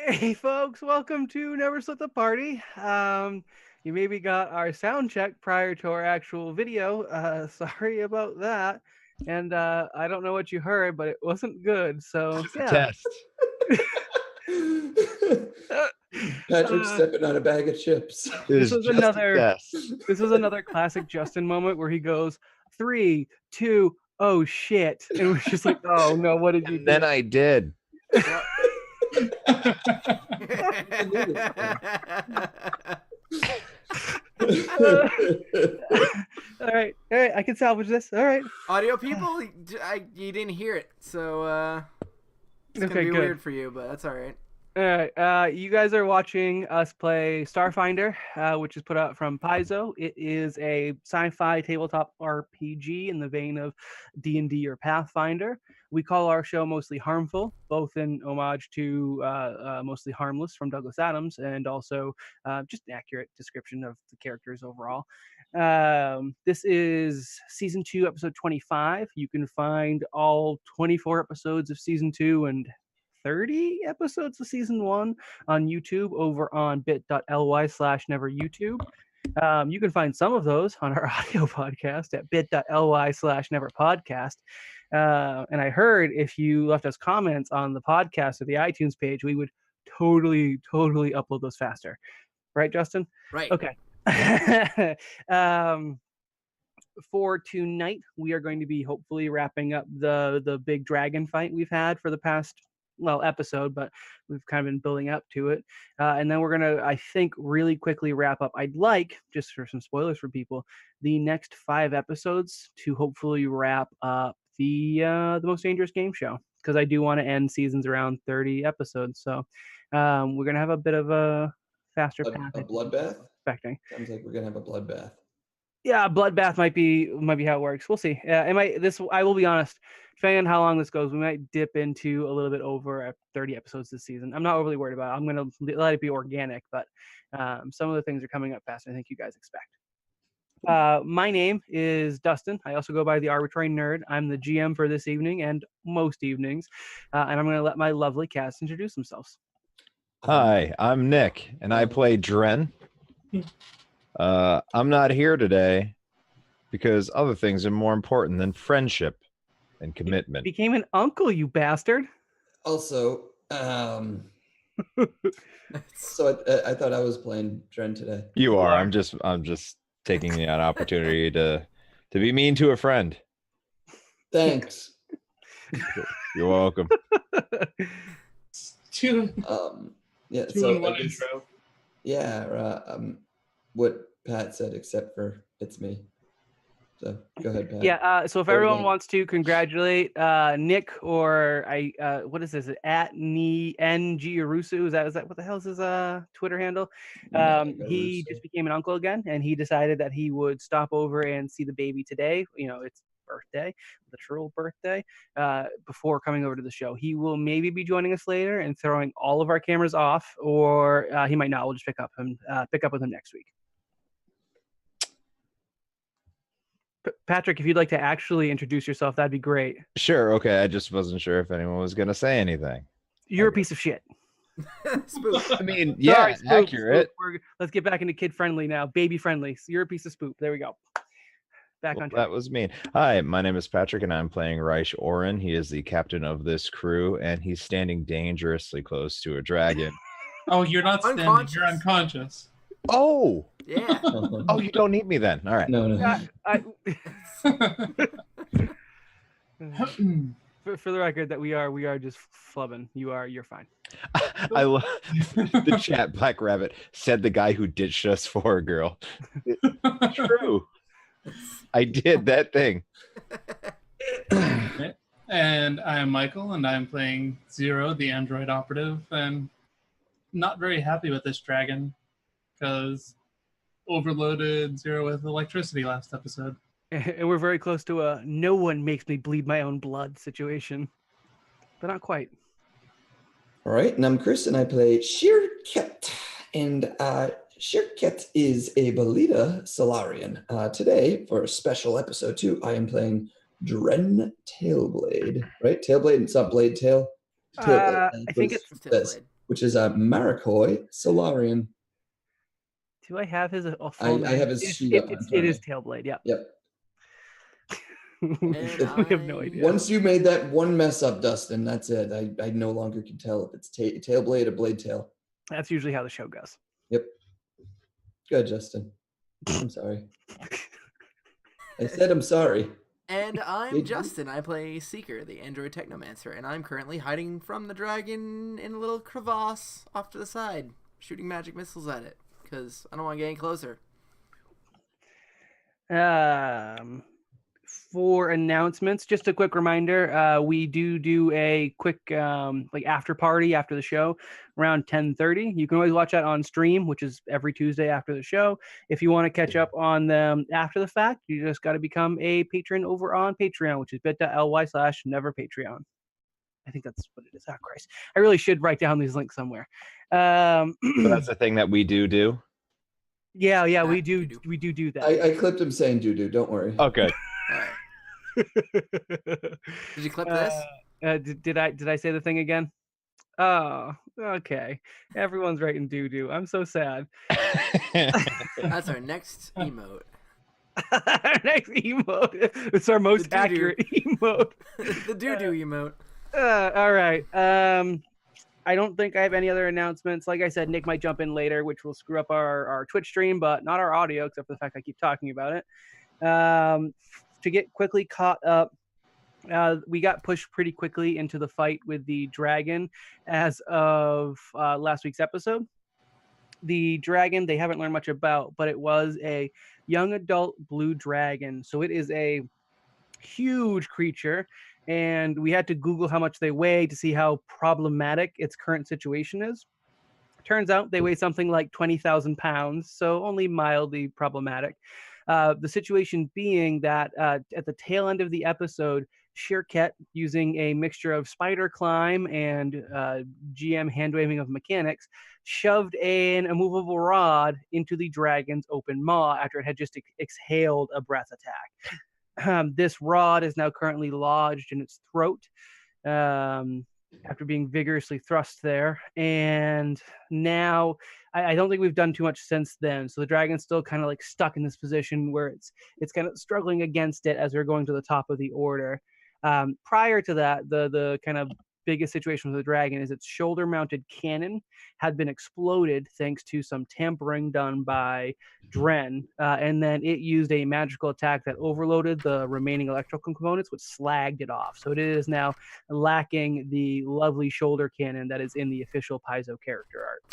Hey folks, welcome to Never Split the Party. You maybe got our sound check prior to our actual video. Sorry about that. And I don't know what you heard, but it wasn't good. So Just a yeah. test. Patrick stepping on a bag of chips. This was another classic Justin moment where he goes 3, 2, oh shit, and we're just like, oh no, what did you do? Then I did. All right, I can salvage this. All right, audio people, you didn't hear it, so it's gonna be weird for you, but that's all right. All right, you guys are watching us play Starfinder, which is put out from Paizo. It is a sci-fi tabletop RPG in the vein of D&D or Pathfinder. We call our show Mostly Harmful, both in homage to Mostly Harmless from Douglas Adams, and also just an accurate description of the characters overall. This is Season 2, Episode 25. You can find all 24 episodes of Season 2 and 30 episodes of Season 1 on YouTube over on bit.ly/neveryoutube. You can find some of those on our audio podcast at bit.ly/neverpodcast. And I heard if you left us comments on the podcast or the iTunes page, we would totally upload those faster. Right, Justin? Right. Okay. For tonight, we are going to be hopefully wrapping up the big dragon fight we've had for the past episode, but we've kind of been building up to it. And then we're going to, I think, really quickly wrap up. I'd like, just for some spoilers for people, the next 5 episodes to hopefully wrap up the Most Dangerous Game Show, because I do want to end seasons around 30 episodes. So we're going to have a bit of a faster path. A bloodbath? Expecting. Sounds like we're going to have a bloodbath. Yeah, bloodbath might be how it works. We'll see. I will be honest, depending on how long this goes, we might dip into a little bit over 30 episodes this season. I'm not overly worried about it. I'm going to let it be organic, but some of the things are coming up faster than I think you guys expect. My name is Dustin. I also go by the Arbitrary Nerd. I'm the GM for this evening and most evenings, and I'm going to let my lovely cast introduce themselves. Hi, I'm Nick, and I play Dren. I'm not here today because other things are more important than friendship and commitment. You became an uncle, you bastard. Also, so I thought I was playing Dren today. You are. I'm just taking an opportunity to be mean to a friend. Thanks. You're welcome. Yeah. So I guess, what Pat said, except for it's me. So go ahead, Pat. Yeah. So if everyone wants to congratulate Nick, or what is this? At NG Arusu? Is that what the hell is his Twitter handle? He just became an uncle again, and he decided that he would stop over and see the baby today. It's birthday, literal birthday, before coming over to the show. He will maybe be joining us later and throwing all of our cameras off, or he might not. We'll just pick up with him next week. Patrick, if you'd like to actually introduce yourself, that'd be great. Sure. Okay. I just wasn't sure if anyone was going to say anything. You're a piece of shit. I mean, yeah, sorry, spoop, accurate. Spoop. Let's get back into kid friendly now. Baby friendly. So you're a piece of spoop. There we go. Back on track. That was mean. Hi, my name is Patrick, and I'm playing Reich Oren. He is the captain of this crew, and he's standing dangerously close to a dragon. Oh, you're not standing. You're unconscious. Oh. Yeah. Oh, you don't need me then. All right. No. For the record, that we are just flubbing. You're fine. I love the chat. Black Rabbit said the guy who ditched us for a girl. True. I did that thing. And I'm Michael, and I'm playing Zero, the android operative, and not very happy with this dragon because overloaded Zero with electricity last episode. And we're very close to a no one makes me bleed my own blood situation, but not quite. All right, and I'm Chris, and I play Shirket, and Shirket is a Belita Solarian. Today, for special episode 2, I am playing Dren Tailblade. Right, Tailblade. It's not Blade Tail. I think it's Tailblade. which is Marikoi Solarian. Do I have his full I name? have his sheet up in front It of is me. Tailblade, yeah. Yep. We have no idea. Once you made that one mess up, Dustin, that's it. I no longer can tell if it's Tailblade or Blade Tail. That's usually how the show goes. Yep. Good, Justin. I'm sorry. I said I'm sorry. And I'm Justin. I play Seeker, the android technomancer, and I'm currently hiding from the dragon in a little crevasse off to the side, shooting magic missiles at it, because I don't want to get any closer. For announcements, just a quick reminder, we do a quick like after party after the show around 10:30. You can always watch that on stream, which is every Tuesday after the show. If you want to catch up on them after the fact, you just got to become a patron over on Patreon, which is bit.ly/neverpatreon. I think that's what it is. Oh, Christ. I really should write down these links somewhere. So that's the thing that we do? Yeah, we do that. I clipped him saying doo-doo, don't worry. Okay. All right. Did you clip this? Did I say the thing again? Oh, okay. Everyone's writing doo-doo. I'm so sad. That's our next emote. Next emote. It's our most accurate emote. The doo-doo emote. All right. I don't think I have any other announcements. Like I said, Nick might jump in later, which will screw up our Twitch stream, but not our audio, except for the fact I keep talking about it. To get quickly caught up, we got pushed pretty quickly into the fight with the dragon as of last week's episode. The dragon, they haven't learned much about, but it was a young adult blue dragon. So it is a huge creature, and we had to Google how much they weigh to see how problematic its current situation is. Turns out they weigh something like 20,000 pounds, so only mildly problematic. The situation being that at the tail end of the episode, Shirket, using a mixture of spider climb and GM hand-waving of mechanics, shoved an immovable rod into the dragon's open maw after it had just exhaled a breath attack. This rod is now currently lodged in its throat after being vigorously thrust there. And now I don't think we've done too much since then. So the dragon's still kind of like stuck in this position where it's kind of struggling against it as we're going to the top of the order. Prior to that, the kind of biggest situation with the dragon is its shoulder-mounted cannon had been exploded thanks to some tampering done by Dren, and then it used a magical attack that overloaded the remaining electrical components, which slagged it off. So it is now lacking the lovely shoulder cannon that is in the official Paizo character art.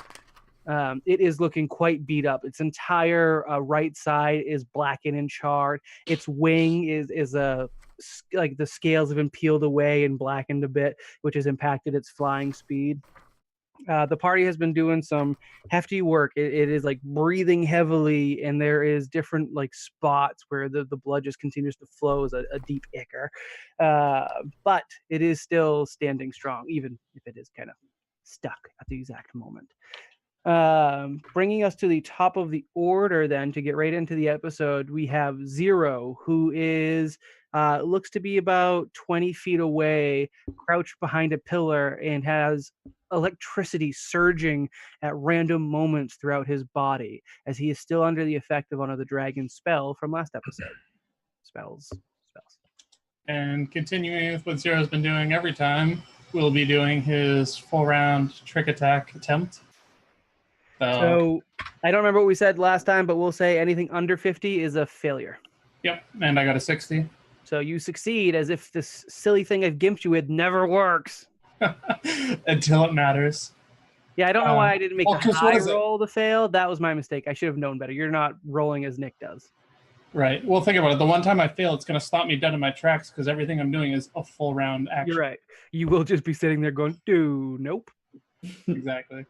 It is looking quite beat up. Its entire right side is blackened and charred. Its wing is like the scales have been peeled away and blackened a bit, which has impacted its flying speed. The party has been doing some hefty work. It is like breathing heavily, and there is different like spots where the blood just continues to flow as a deep ichor. But it is still standing strong, even if it is kind of stuck at the exact moment. Bringing us to the top of the order then to get right into the episode, we have Zero, who is looks to be about 20 feet away, crouched behind a pillar, and has electricity surging at random moments throughout his body as he is still under the effect of one of the dragon's spell from last episode. Spells. And continuing with what Zero's been doing every time, we'll be doing his full round trick attack attempt. So I don't remember what we said last time, but we'll say anything under 50 is a failure. Yep, and I got a 60. So you succeed as if this silly thing I've gimped you with never works. Until it matters. Yeah, I don't know why I didn't make a high roll to fail. That was my mistake. I should have known better. You're not rolling as Nick does. Right. Well, think about it. The one time I fail, it's going to stop me dead in my tracks because everything I'm doing is a full round action. You're right. You will just be sitting there going, dude, nope. Exactly.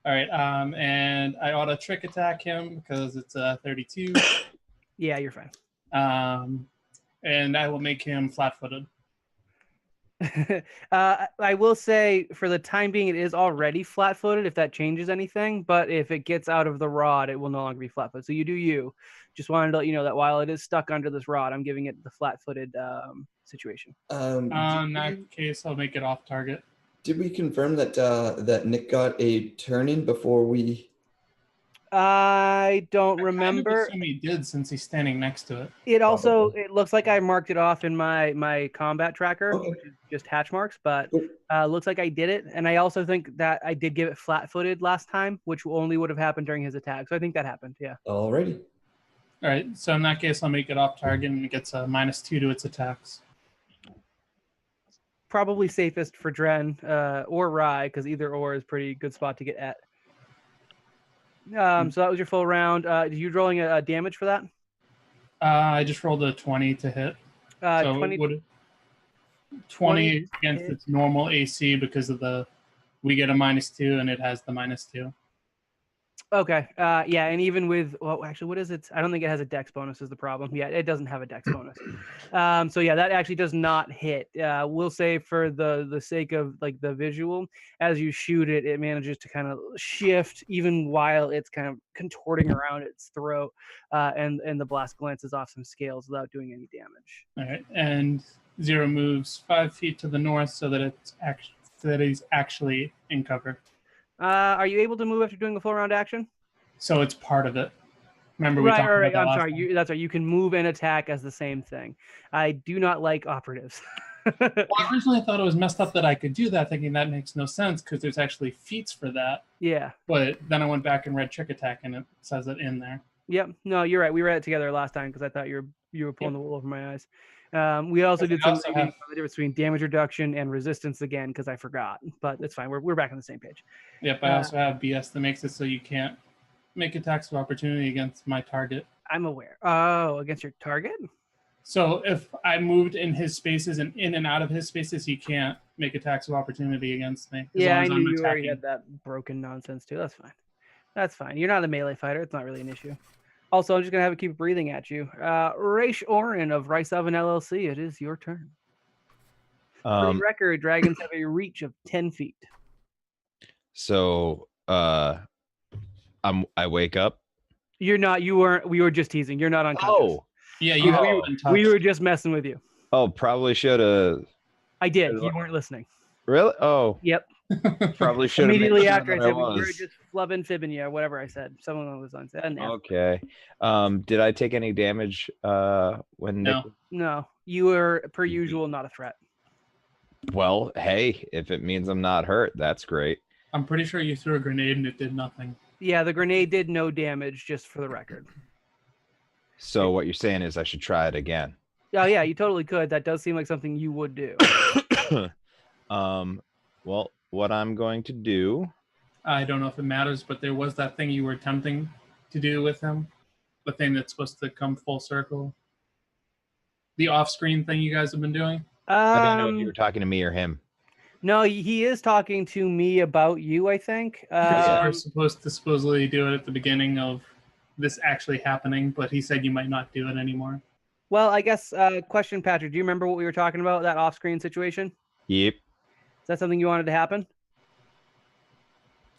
All right. And I auto trick attack him because it's a 32. Yeah, you're fine. And I will make him flat-footed. I will say for the time being, it is already flat-footed if that changes anything. But if it gets out of the rod, it will no longer be flat-footed. So you do you. Just wanted to let you know that while it is stuck under this rod, I'm giving it the flat-footed situation. In that case, I'll make it off target. Did we confirm that that Nick got a turn in before we? I don't I kind of remember. assume he did since he's standing next to it. It also Probably. it looks like I marked it off in my combat tracker, Okay. which is just hatch marks, but Cool. looks like I did it. And I also think that I did give it flat-footed last time, which only would have happened during his attack. So I think that happened. Yeah. Alrighty. All right, so in that case, I'll make it off target and it gets a -2 to its attacks. Probably safest for Dren or Rye, because either or is pretty good spot to get at. So that was your full round. Did you rolling a damage for that? I just rolled a 20 to hit. So 20, 20 against its normal AC because of we get a -2 and it has the -2. Okay. Yeah, and even with actually, what is it? I don't think it has a dex bonus is the problem. Yeah, it doesn't have a dex bonus. So yeah, that actually does not hit. We'll say for the sake of like the visual, as you shoot it, it manages to kind of shift even while it's kind of contorting around its throat, and the blast glances off some scales without doing any damage. All right, and Zero moves 5 feet to the north so that he's actually in cover. Are you able to move after doing a full round action? So it's part of it. Remember we talked about that I'm last sorry. time. That's right. You can move and attack as the same thing. I do not like operatives. Well, originally I thought it was messed up that I could do that, thinking that makes no sense because there's actually feats for that. Yeah. But then I went back and read Trick Attack, and it says it in there. Yep. No, you're right. We read it together last time because I thought you were pulling the wool over my eyes. We also did some reading on the difference between damage reduction and resistance again because I forgot, but it's fine. We're back on the same page. Yep. I also have BS that makes it so you can't make attacks of opportunity against my target. I'm aware. Oh, against your target? So if I moved in his spaces and in and out of his spaces, he can't make attacks of opportunity against me. Yeah, I knew you already had that broken nonsense too. That's fine. That's fine. You're not a melee fighter. It's not really an issue. Also, I'm just going to have it keep breathing at you. Raish Oren of Rice Oven LLC, it is your turn. For the record, dragons have a reach of 10 feet. So I wake up. You're not. You weren't. We were just teasing. You're not unconscious. Oh, yeah, we were just messing with you. Oh, probably should have. I did. You weren't listening. Really? Oh. Yep. Probably should have. Immediately after I said we were just flubbing, fibbing you, whatever I said. Someone on those lines. Okay. Did I take any damage when No. No. You were, per usual, not a threat. Well, hey, if it means I'm not hurt, that's great. I'm pretty sure you threw a grenade and it did nothing. Yeah, the grenade did no damage, just for the record. So what you're saying is I should try it again. Oh yeah, you totally could. That does seem like something you would do. Well, what I'm going to do. I don't know if it matters, but there was that thing you were attempting to do with him. The thing that's supposed to come full circle. The off-screen thing you guys have been doing. I didn't know if you were talking to me or him. No, he is talking to me about you, I think. We're supposed to supposedly do it at the beginning of this actually happening, but he said you might not do it anymore. Well, I guess, question, Patrick, do you remember what we were talking about, that off-screen situation? Yep. Is that something you wanted to happen?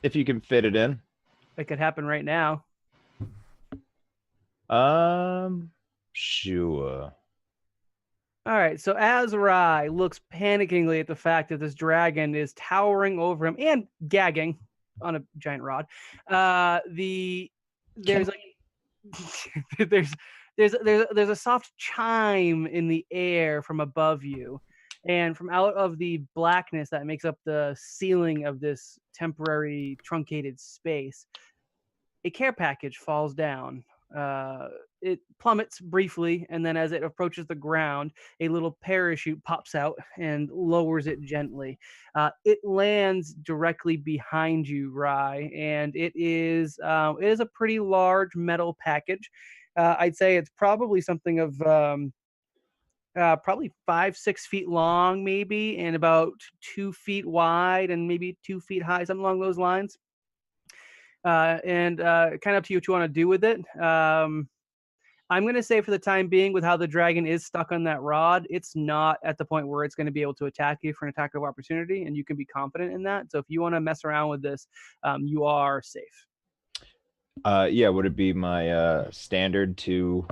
If you can fit it in. It could happen right now. Sure. All right, so as Rai looks panickingly at the fact that this dragon is towering over him and gagging on a giant rod, there's a soft chime in the air from above you, and from out of the blackness that makes up the ceiling of this temporary truncated space, a care package falls down. It plummets briefly, and then as it approaches the ground, a little parachute pops out and lowers it gently. It lands directly behind you, Rai, and it is a pretty large metal package. I'd say it's probably something of probably 5-6 feet long, maybe, and about 2 feet wide, and maybe 2 feet high, something along those lines. And kind of up to you what you want to do with it. I'm going to say for the time being, with how the dragon is stuck on that rod, it's not at the point where it's going to be able to attack you for an attack of opportunity, and you can be confident in that. So if you want to mess around with this, you are safe. Yeah, would it be my standard to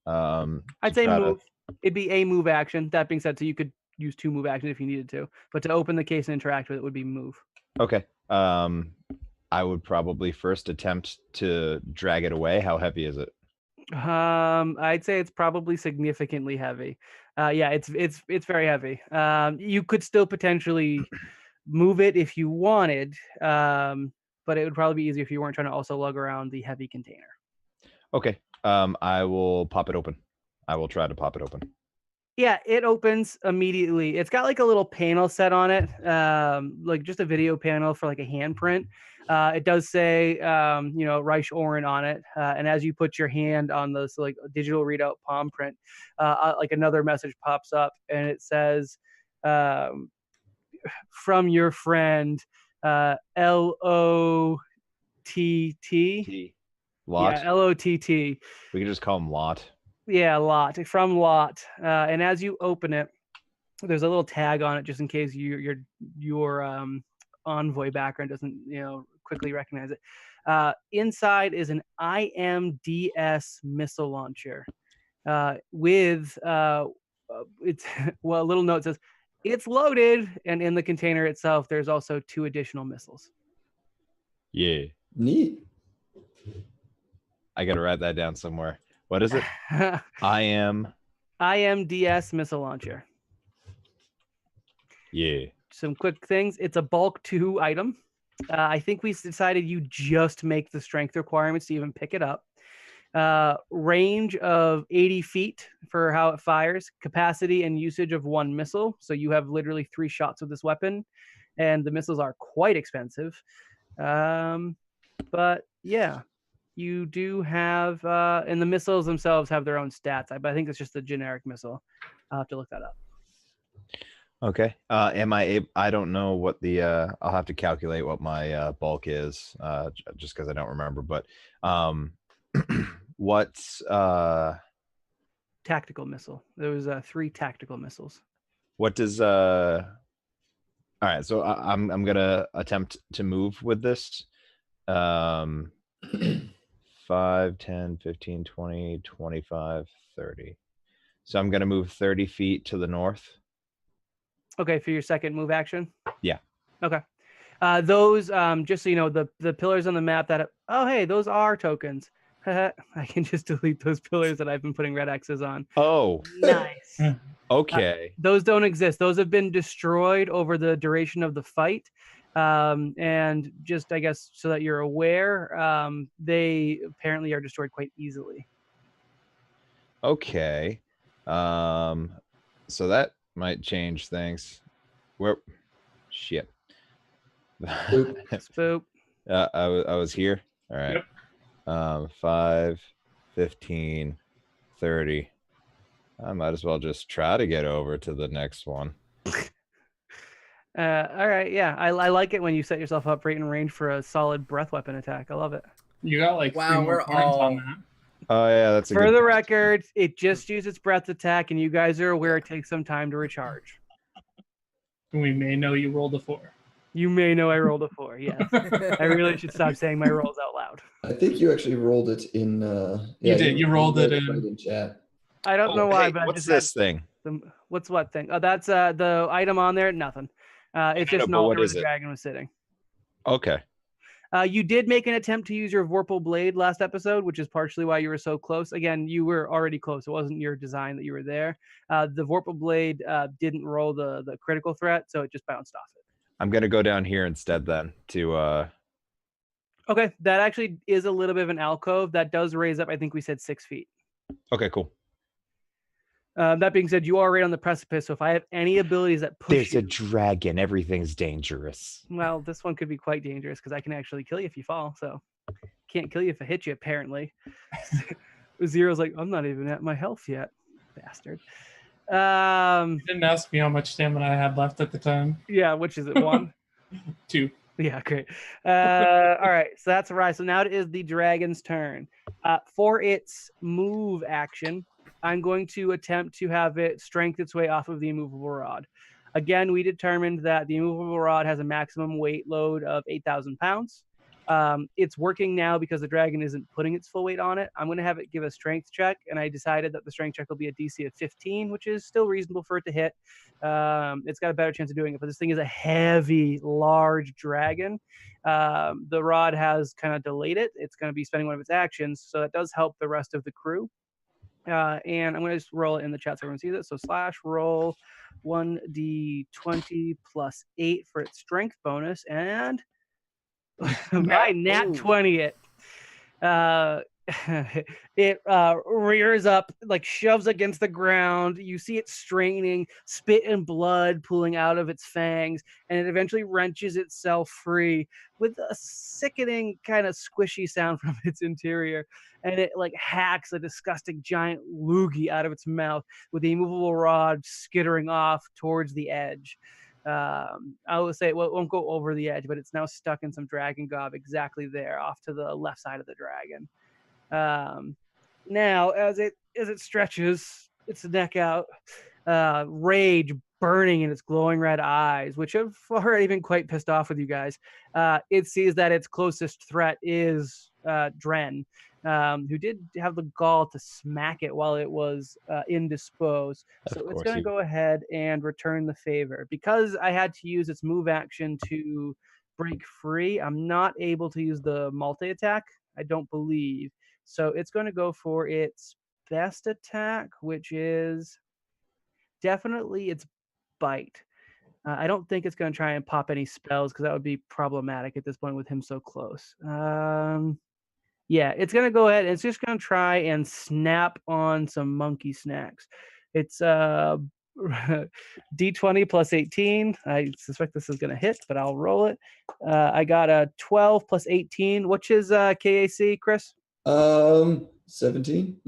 I'd say move. It'd be a move action. That being said, so you could use 2 move actions if you needed to. But to open the case and interact with it would be move. Okay. I would probably first attempt to drag it away. How heavy is it? I'd say it's probably significantly heavy. Yeah, it's very heavy. You could still potentially move it if you wanted, but it would probably be easier if you weren't trying to also lug around the heavy container. Okay. I will pop it open. I will try to pop it open. Yeah, it opens immediately. It's got like a little panel set on it, like just a video panel for like a handprint. It does say, Reich Oren on it. And as you put your hand on this like digital readout palm print, like another message pops up and it says, from your friend, LOTT. Lot. Yeah, LOTT. We can just call him Lot. Yeah, Lot, from Lot. And as you open it, there's a little tag on it just in case your Envoy background doesn't quickly recognize it. Inside is an IMDS missile launcher with it's well, a little note says it's loaded, and in the container itself there's also 2 additional missiles. Yeah. Neat. I gotta write that down somewhere. What is it? IMDS missile launcher. Yeah. Some quick things. It's a bulk 2 item. I think we decided you just make the strength requirements to even pick it up. Range of 80 feet for how it fires. Capacity and usage of 1 missile. So you have literally 3 shots with this weapon. And the missiles are quite expensive. But yeah, you do have, and the missiles themselves have their own stats. I think it's just a generic missile. I'll have to look that up. Okay. I don't know what the I'll have to calculate what my bulk is just because I don't remember, but what's tactical missile. There was 3 tactical missiles. What does all right, so I'm gonna attempt to move with this. 5, 10, 15, 20, 25, 30. So I'm gonna move 30 feet to the north. Okay, for your second move action? Yeah. Okay. Those, just so you know, the pillars on the map that, oh, hey, those are tokens. I can just delete those pillars that I've been putting red X's on. Oh. Nice. Okay. Those don't exist. Those have been destroyed over the duration of the fight. And just, I guess, so that you're aware, they apparently are destroyed quite easily. Okay. So that might change things. Where shit. Spook. I was here. All right. Yep. 5, 15, 30. I might as well just try to get over to the next one. All right, yeah, I like it when you set yourself up right in range for a solid breath weapon attack. I love it. You got like Wow, 3 more we're cards all- on that. Oh yeah, that's a For good the point. record, it just used its breath attack, and you guys are aware it takes some time to recharge. We may know you rolled a 4. You may know I rolled a 4. Yes, I really should stop saying my rolls out loud. I think you actually rolled it in. You did. You rolled it right in. in chat. I don't know why, Hey, but what's this thing? What's what thing? Oh, that's the item on there. Nothing. It's just an but what altar where is the it? dragon was sitting. Okay. You did make an attempt to use your Vorpal Blade last episode, which is partially why you were so close. Again, you were already close. It wasn't your design that you were there. The Vorpal Blade didn't roll the critical threat, so it just bounced off it. I'm gonna go down here instead then to Okay, that actually is a little bit of an alcove. That does raise up, I think we said 6 feet. Okay, cool. That being said, you are right on the precipice, so if I have any abilities that push There's you... a dragon. Everything's dangerous. Well, this one could be quite dangerous because I can actually kill you if you fall, so can't kill you if I hit you, apparently. Zero's like, I'm not even at my health yet, bastard. You didn't ask me how much stamina I had left at the time. Yeah, which is it, 1? 2. Yeah, great. All right, so that's right. So now it is the dragon's turn. For its move action, I'm going to attempt to have it strength its way off of the immovable rod. Again, we determined that the immovable rod has a maximum weight load of 8,000 pounds. It's working now because the dragon isn't putting its full weight on it. I'm going to have it give a strength check, and I decided that the strength check will be a DC of 15, which is still reasonable for it to hit. It's got a better chance of doing it, but this thing is a heavy, large dragon. The rod has kind of delayed it. It's going to be spending one of its actions, so that does help the rest of the crew. And I'm going to just roll it in the chat so everyone sees it. So /roll 1d20 plus 8 for its strength bonus, and I nat 20 it. It rears up, like shoves against the ground. You see it straining, spit and blood pooling out of its fangs, and it eventually wrenches itself free with a sickening kind of squishy sound from its interior. And it like hacks a disgusting giant loogie out of its mouth with the immovable rod skittering off towards the edge. I will say it won't go over the edge, but it's now stuck in some dragon gob exactly there off to the left side of the dragon. Now as it stretches its neck out, rage burning in its glowing red eyes, which have already been quite pissed off with you guys, it sees that its closest threat is Dren, who did have the gall to smack it while it was indisposed. So it's going to go ahead and return the favor. Because I had to use its move action to break free, I'm not able to use the multi-attack, I don't believe. So it's going to go for its best attack, which is definitely its bite. I don't think it's going to try and pop any spells because that would be problematic at this point with him so close. Yeah, it's going to go ahead and it's just going to try and snap on some monkey snacks. It's D20 plus 18. I suspect this is going to hit, but I'll roll it. I got a 12 plus 18. Which is KAC, Chris? 17.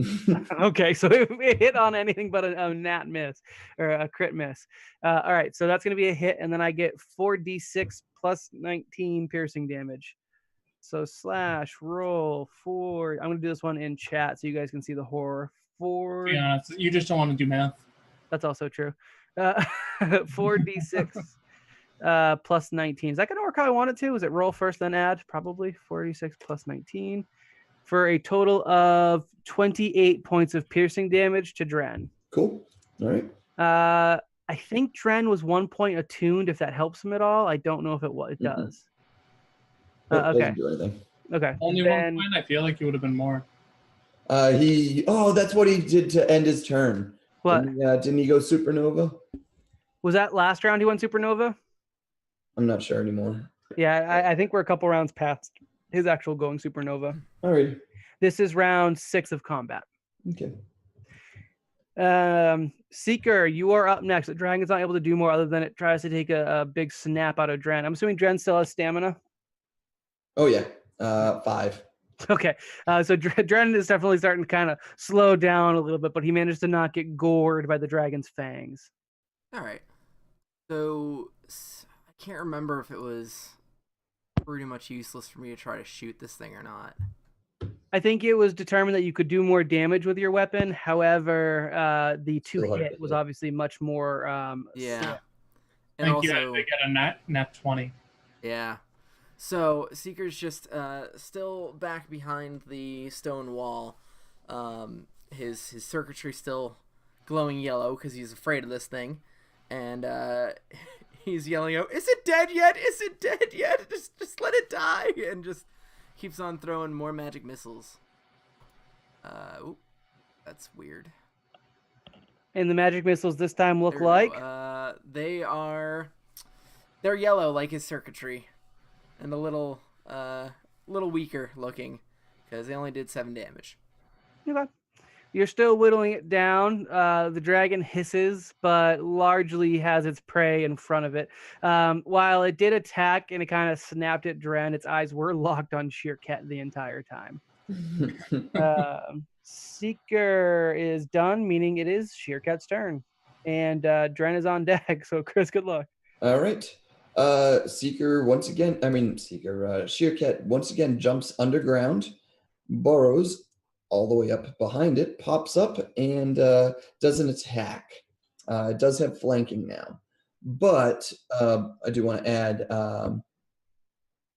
Okay, so it hit on anything but a nat miss or a crit miss. All right, so that's going to be a hit, and then I get 4d6 plus 19 piercing damage. So /roll 4. I'm going to do this one in chat so you guys can see the horror. 4. Yeah, you just don't want to do math. That's also true. 4d6 plus 19. Is that going to work how I want it to? Is it roll first then add? Probably 4d6 plus 19. For a total of 28 points of piercing damage to Dren. Cool. All right. I think Dren was 1 point attuned, if that helps him at all. I don't know if it does. Okay. Doesn't do anything. Okay. Only 1 point? I feel like it would have been more. That's what he did to end his turn. What? Didn't he go supernova? Was that last round he went supernova? I'm not sure anymore. Yeah, I think we're a couple rounds past his actual going supernova. All right. This is round 6 of combat. Okay. Seeker, you are up next. The dragon's not able to do more other than it tries to take a big snap out of Dren. I'm assuming Dren still has stamina? Oh, yeah. 5. Okay. So Dren is definitely starting to kind of slow down a little bit, but he managed to not get gored by the dragon's fangs. All right. So I can't remember if it was pretty much useless for me to try to shoot this thing or not. I think it was determined that you could do more damage with your weapon. However, the 2 hit was obviously much more. Yeah. And also, you had to get a nat 20. Yeah. So Seeker's just still back behind the stone wall. His circuitry still glowing yellow because he's afraid of this thing, and he's yelling out, "Is it dead yet? Is it dead yet? Just let it die!" And just keeps on throwing more magic missiles. That's weird. And the magic missiles this time look like? They're yellow like his circuitry, and a little weaker looking because they only did 7 damage. Okay. You're still whittling it down. The dragon hisses, but largely has its prey in front of it. While it did attack and it kind of snapped at Dren, its eyes were locked on Sheerket the entire time. Seeker is done, meaning it is Sheerket's turn. And Dren is on deck, so Chris, good luck. All right. Sheerket once again jumps underground, burrows all the way up behind it, pops up, and does an attack. It does have flanking now. But I do want to add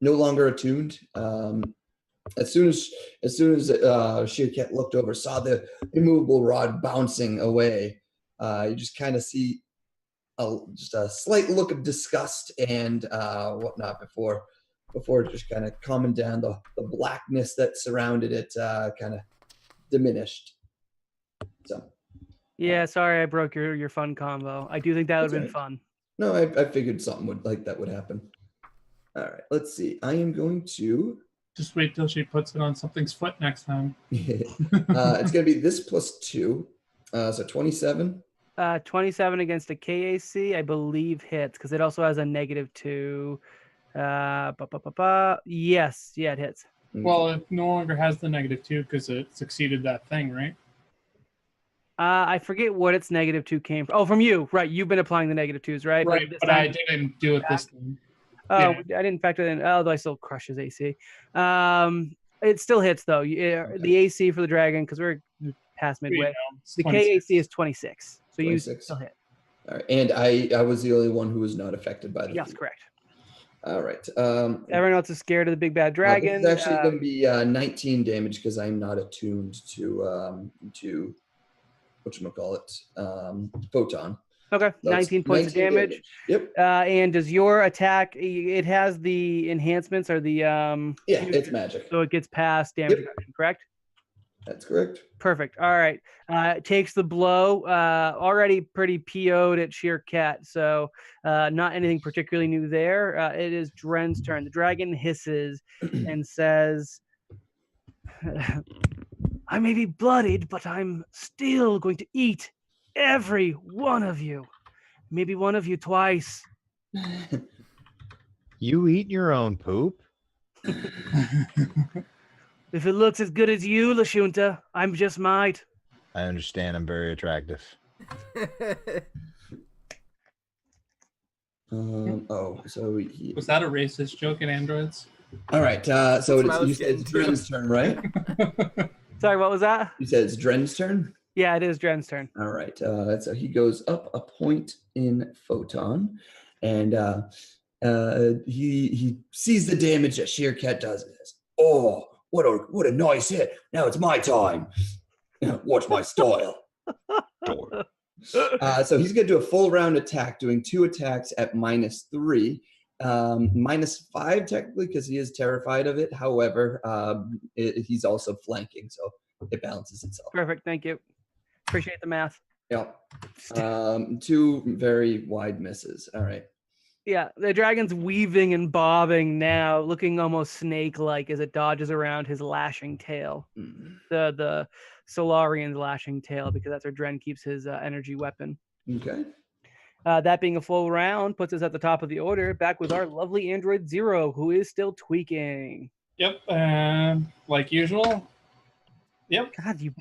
no longer attuned. As soon as Sheerkat looked over, saw the immovable rod bouncing away, you just kind of see just a slight look of disgust and whatnot before just kind of calming down. The blackness that surrounded it kind of diminished. So. Yeah, sorry I broke your fun combo. I do think that would have been That's all fun. No, I figured something like that would happen. All right, let's see. I am going to. Just wait till she puts it on something's foot next time. It's going to be this +2, so 27. 27 against a KAC, I believe hits because it also has a -2. Yes, yeah, it hits. Well, it no longer has the -2 because it succeeded that thing, right? I forget what its -2 came from. Oh, from you, right? You've been applying the -2s, right? Right, but I didn't do it this time. Oh, yeah. I didn't factor that in. Although I still crush his AC. It still hits though. The AC for the dragon, because we're past midway. The 26. KAC is 26, so 26. you still hit. All right, and I was the only one who was not affected by the. Yes, feat. correct. All right. Everyone else is scared of the big bad dragon. It's actually going to be 19 damage because I'm not attuned to whatchamacallit, photon. Okay, So 19 points of damage. Yep. And does your attack? It has the enhancements or the Yeah, it's magic. so it gets past damage Yep. reduction, correct? That's correct. Perfect. All right. It takes the blow. Already pretty PO'd at Sheerkat, so not anything particularly new there. It is Dren's turn. The dragon hisses and says, I may be bloodied, but I'm still going to eat every one of you. Maybe one of you twice. You eat your own poop? If it looks as good as you, Lashunta, I'm just might. I understand. I'm very attractive. So Was that a racist joke in androids? all right. So what I was you said it's getting to. Dren's turn, right? Sorry, what was that? You said it's Dren's turn. Yeah, it is Dren's turn. All right. So he goes up a point in photon, and he sees the damage that Sheerkat does. And says, "Oh, what a nice hit! Now it's my time. Watch my style." So he's going to do a full round attack, doing 2 attacks at -3, -5 technically because he is terrified of it. However, he's also flanking, so it balances itself. Perfect. Thank you. Appreciate the math. Yep. 2 very wide misses. All right. Yeah, the dragon's weaving and bobbing now, looking almost snake-like as it dodges around his lashing tail. The Solarian's lashing tail, because that's where Dren keeps his energy weapon. Okay. That being a full round puts us at the top of the order, back with our lovely android Zero, who is still tweaking. Yep, and like usual. Yep. God, you.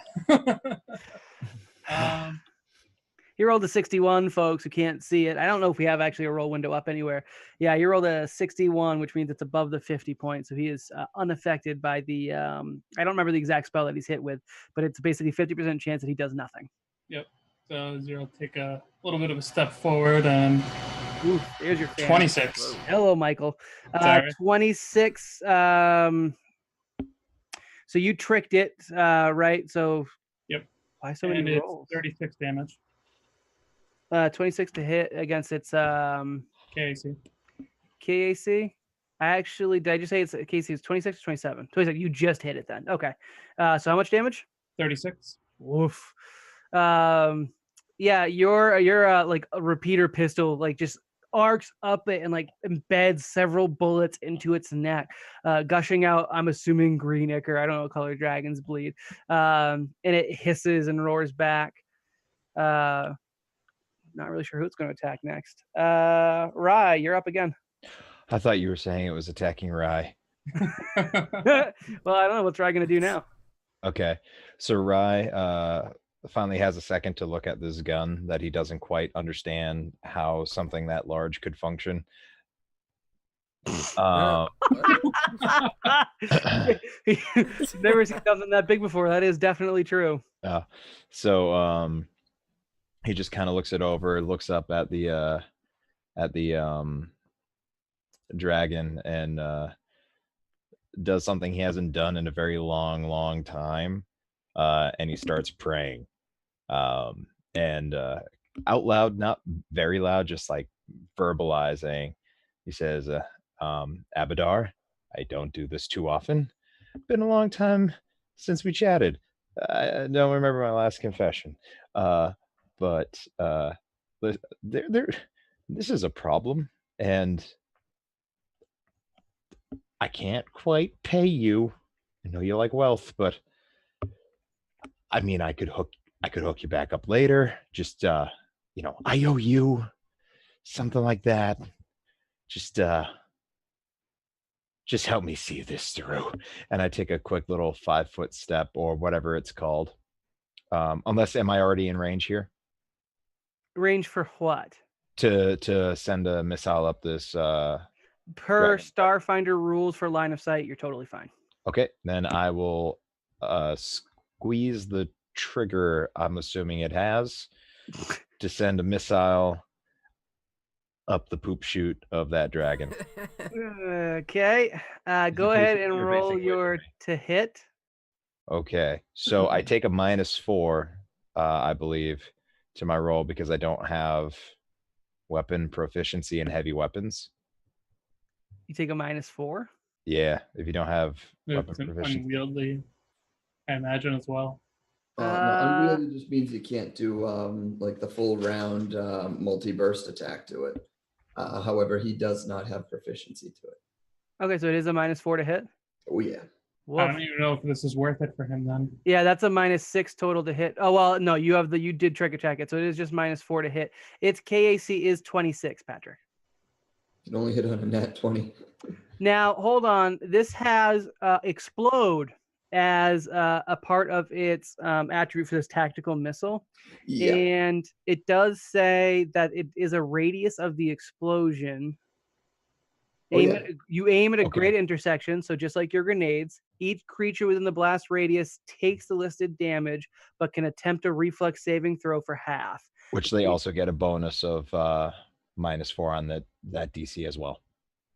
He rolled a 61, folks who can't see it. I don't know if we have actually a roll window up anywhere. Yeah, you rolled a 61, which means it's above the 50 points. So he is unaffected by the, I don't remember the exact spell that he's hit with, but it's basically 50% chance that he does nothing. Yep. So Zero take a little bit of a step forward and Ooh, there's your fan. 26. Hello, Michael. Sorry. 26. So you tricked it, right? So Yep. Why so And many it's rolls? 36 damage. 26 to hit against its KAC. KAC. Did I just say it's KAC is 26 or 27? 26. You just hit it then. Okay. So how much damage? 36. Woof. Yeah, your like a repeater pistol like just arcs up it and like embeds several bullets into its neck, gushing out, I'm assuming green ichor. I don't know what color dragons bleed. And it hisses and roars back. Not really sure who it's going to attack next. Rye, you're up again. I thought you were saying it was attacking Rye. Well, I don't know. What's Rye going to do now? Okay. So Rye finally has a second to look at this gun that he doesn't quite understand how something that large could function. Never seen something that big before. That is definitely true. So he just kind of looks it over, looks up at the dragon, and does something he hasn't done in a very long time, and he starts praying, and out loud, not very loud, just like verbalizing. He says, "Abadar, I don't do this too often. Been a long time since we chatted. I don't remember my last confession, but there, this is a problem, and I can't quite pay you. I know you like wealth, but I mean, I could hook you back up later. Just I owe you something like that. Just just help me see this through." And I take a quick little 5-foot step or whatever it's called. Unless, am I already in range here Range for what? to send a missile up this? Per Dragon. Starfinder rules for line of sight, you're totally fine. Okay, then I will squeeze the trigger. I'm assuming it has to send a missile up the poop chute of that dragon. Okay. Go Please, ahead and you're roll facing away from your me. to hit. Okay, so I take a -4, I believe, to my roll because I don't have weapon proficiency in heavy weapons. You take a -4. Yeah, if you don't have weapon It's an proficiency. unwieldy, I imagine, as well. No, unwieldy just means you can't do like the full round multi-burst attack to it. However, he does not have proficiency to it. Okay, so it is a -4 to hit. Oh yeah. I Woof. don't even know if this is worth it for him then. Yeah, that's a -6 total to hit. Oh well, no, you did trick attack it, so it is just -4 to hit. Its KAC is 26, Patrick. You can only hit on a nat 20. Now hold on. This has explode as a part of its attribute for this tactical missile, Yeah. and it does say that it is a radius of the explosion. Oh, yeah. You aim at a Okay. great intersection, so just like your grenades, each creature within the blast radius takes the listed damage, but can attempt a reflex saving throw for half. Which they also get a bonus of -4 on that DC as well.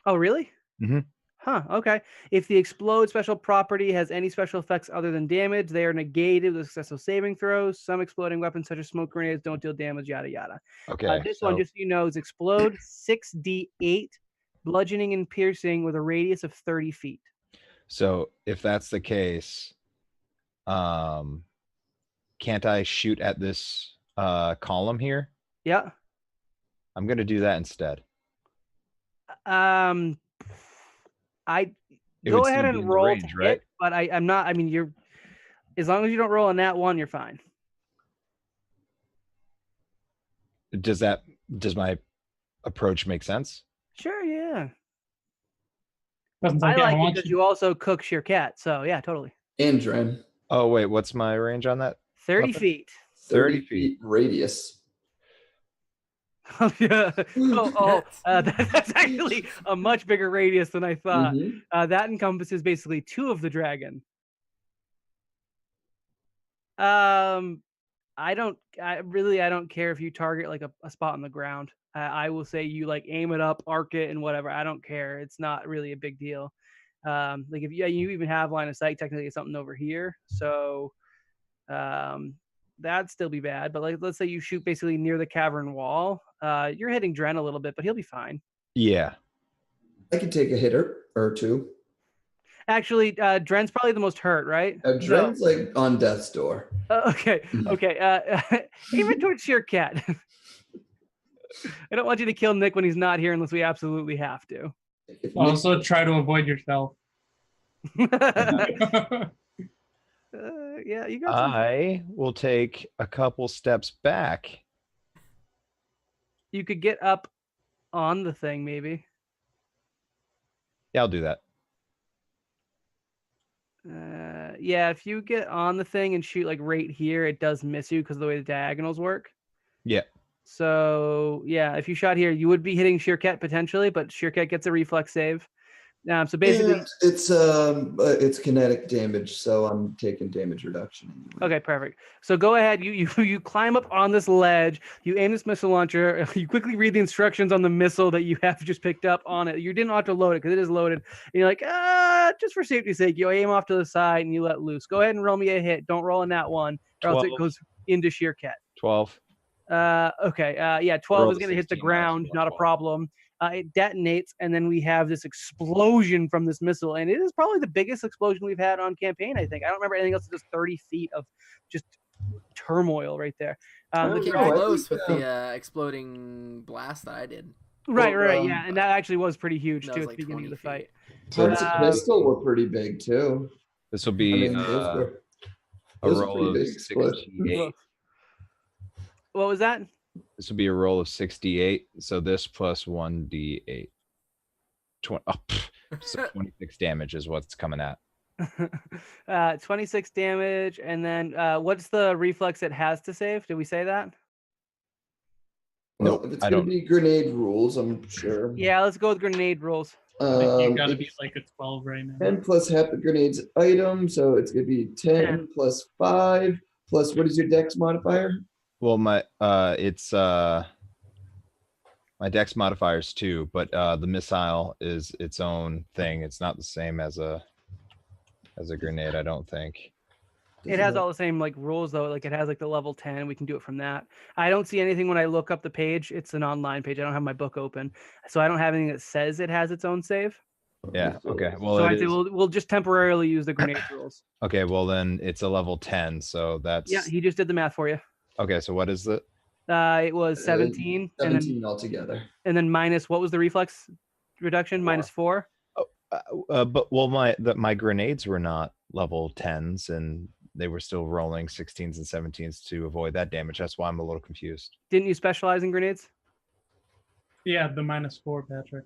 Oh, really? Mhm. Huh, okay. If the explode special property has any special effects other than damage, they are negated with successful saving throws. Some exploding weapons, such as smoke grenades, don't deal damage, yada yada. Okay, This one, so just so you know, is explode 6d8, bludgeoning and piercing with a radius of 30 feet. so if that's the case, can't I shoot at this column here? Yeah. I'm gonna do that instead. I It go would ahead still be and in the roll range, to right? hit, but I'm not. I mean, you're as long as you don't roll a nat 1, you're fine. Does my approach make sense? Sure, yeah. Doesn't I take like I it want because you. you also cook your cat. So yeah, totally. And Dren. Oh wait, what's my range on that? 30 Weapon? feet. 30 feet radius. Oh yeah. That's actually a much bigger radius than I thought. Mhm. That encompasses basically 2 of the dragon. I don't care if you target like a spot on the ground. I will say you like aim it up, arc it, and whatever. I don't care. It's not really a big deal. Like if you even have line of sight, technically it's something over here. So that'd still be bad. But like let's say you shoot basically near the cavern wall. You're hitting Dren a little bit, but he'll be fine. Yeah. I could take a hitter or two. Actually, Dren's probably the most hurt, right? Dren's like on death's door. Okay. Aim it towards Sheer Cat. I don't want you to kill Nick when he's not here unless we absolutely have to. If Nick- Also, try to avoid yourself. Yeah, you got some. I will take a couple steps back. You could get up on the thing, maybe. Yeah, I'll do that. Yeah, if you get on the thing and shoot like right here, it does miss you because of the way the diagonals work. Yeah. So yeah, if you shot here, you would be hitting Sheer Cat potentially, but Sheer Cat gets a reflex save. So basically, it's kinetic damage, so I'm taking damage reduction anyway. okay, perfect. So go ahead. You climb up on this ledge. You aim this missile launcher. You quickly read the instructions on the missile that you have just picked up on it. You didn't have to load it because it is loaded. And you're like, just for safety's sake, you aim off to the side and you let loose. Go ahead and roll me a hit. Don't roll in that one, or else it 12. goes into sheer cat. 12. Okay. Yeah, 12 Rolled is going to hit the 16 last ground. roll, Not a 12. problem. It detonates, and then we have this explosion from this missile, and it is probably the biggest explosion we've had on campaign, I think. I don't remember anything else. Just 30 feet of just turmoil right there. We The came I close think, with the exploding blast that I did. right, Well, yeah, and that actually was pretty huge, That too, was at like the beginning of the 20 fight. Tons of pistol were pretty big too. This will I be mean, those a were roll pretty of big explosions. 68. What was that? This will be a roll of 68. So this plus 1d8. 20, so 26 damage is what's coming at. 26 damage, and then what's the reflex it has to save? Did we say that? Well, Nope, if it's I going to don't- be grenade rules, I'm sure. Yeah, let's go with grenade rolls. I think you gotta It's be like a 12 right now. 10 plus half the grenade's item, so it's going to be 10 plus 5 plus what is your dex modifier? Well, my it's my dex modifier is 2, but the missile is its own thing. It's not the same as a grenade, I don't think. It has all the same like rules though. Like it has like the level 10. We can do it from that. I don't see anything when I look up the page. It's an online page. I don't have my book open, so I don't have anything that says it has its own save. Yeah. Okay. Well, So it I'd say is. we'll just temporarily use the grenade rules. Okay. Well, then it's a level 10. So that's. Yeah, he just did the math for you. Okay. So what is it? It was 17, 17 altogether. and then minus what was the reflex reduction? 4. Minus 4. But well, my grenades were not level 10s, and they were still rolling 16s and 17s to avoid that damage. That's why I'm a little confused. Didn't you specialize in grenades? Yeah, the -4, Patrick.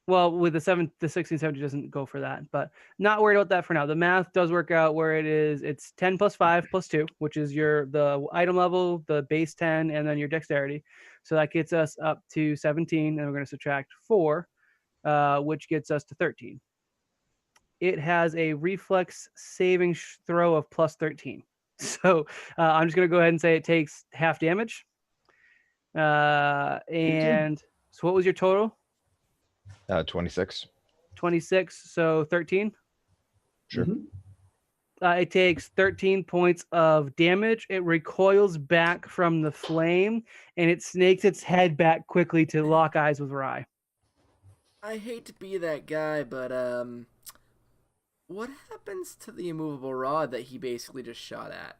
Well, with the 16, 17 doesn't go for that, but not worried about that for now. The math does work out where it's 10 plus 5 plus 2, which is the item level, the base 10, and then your dexterity. So that gets us up to 17, and we're going to subtract 4, which gets us to 13. It has a reflex saving throw of plus 13. So I'm just going to go ahead and say it takes half damage. And so what was your total? 26. 26, so 13. Sure. It takes 13 points of damage. It recoils back from the flame, and it snakes its head back quickly to lock eyes with Rye. I hate to be that guy, but what happens to the immovable rod that he basically just shot at?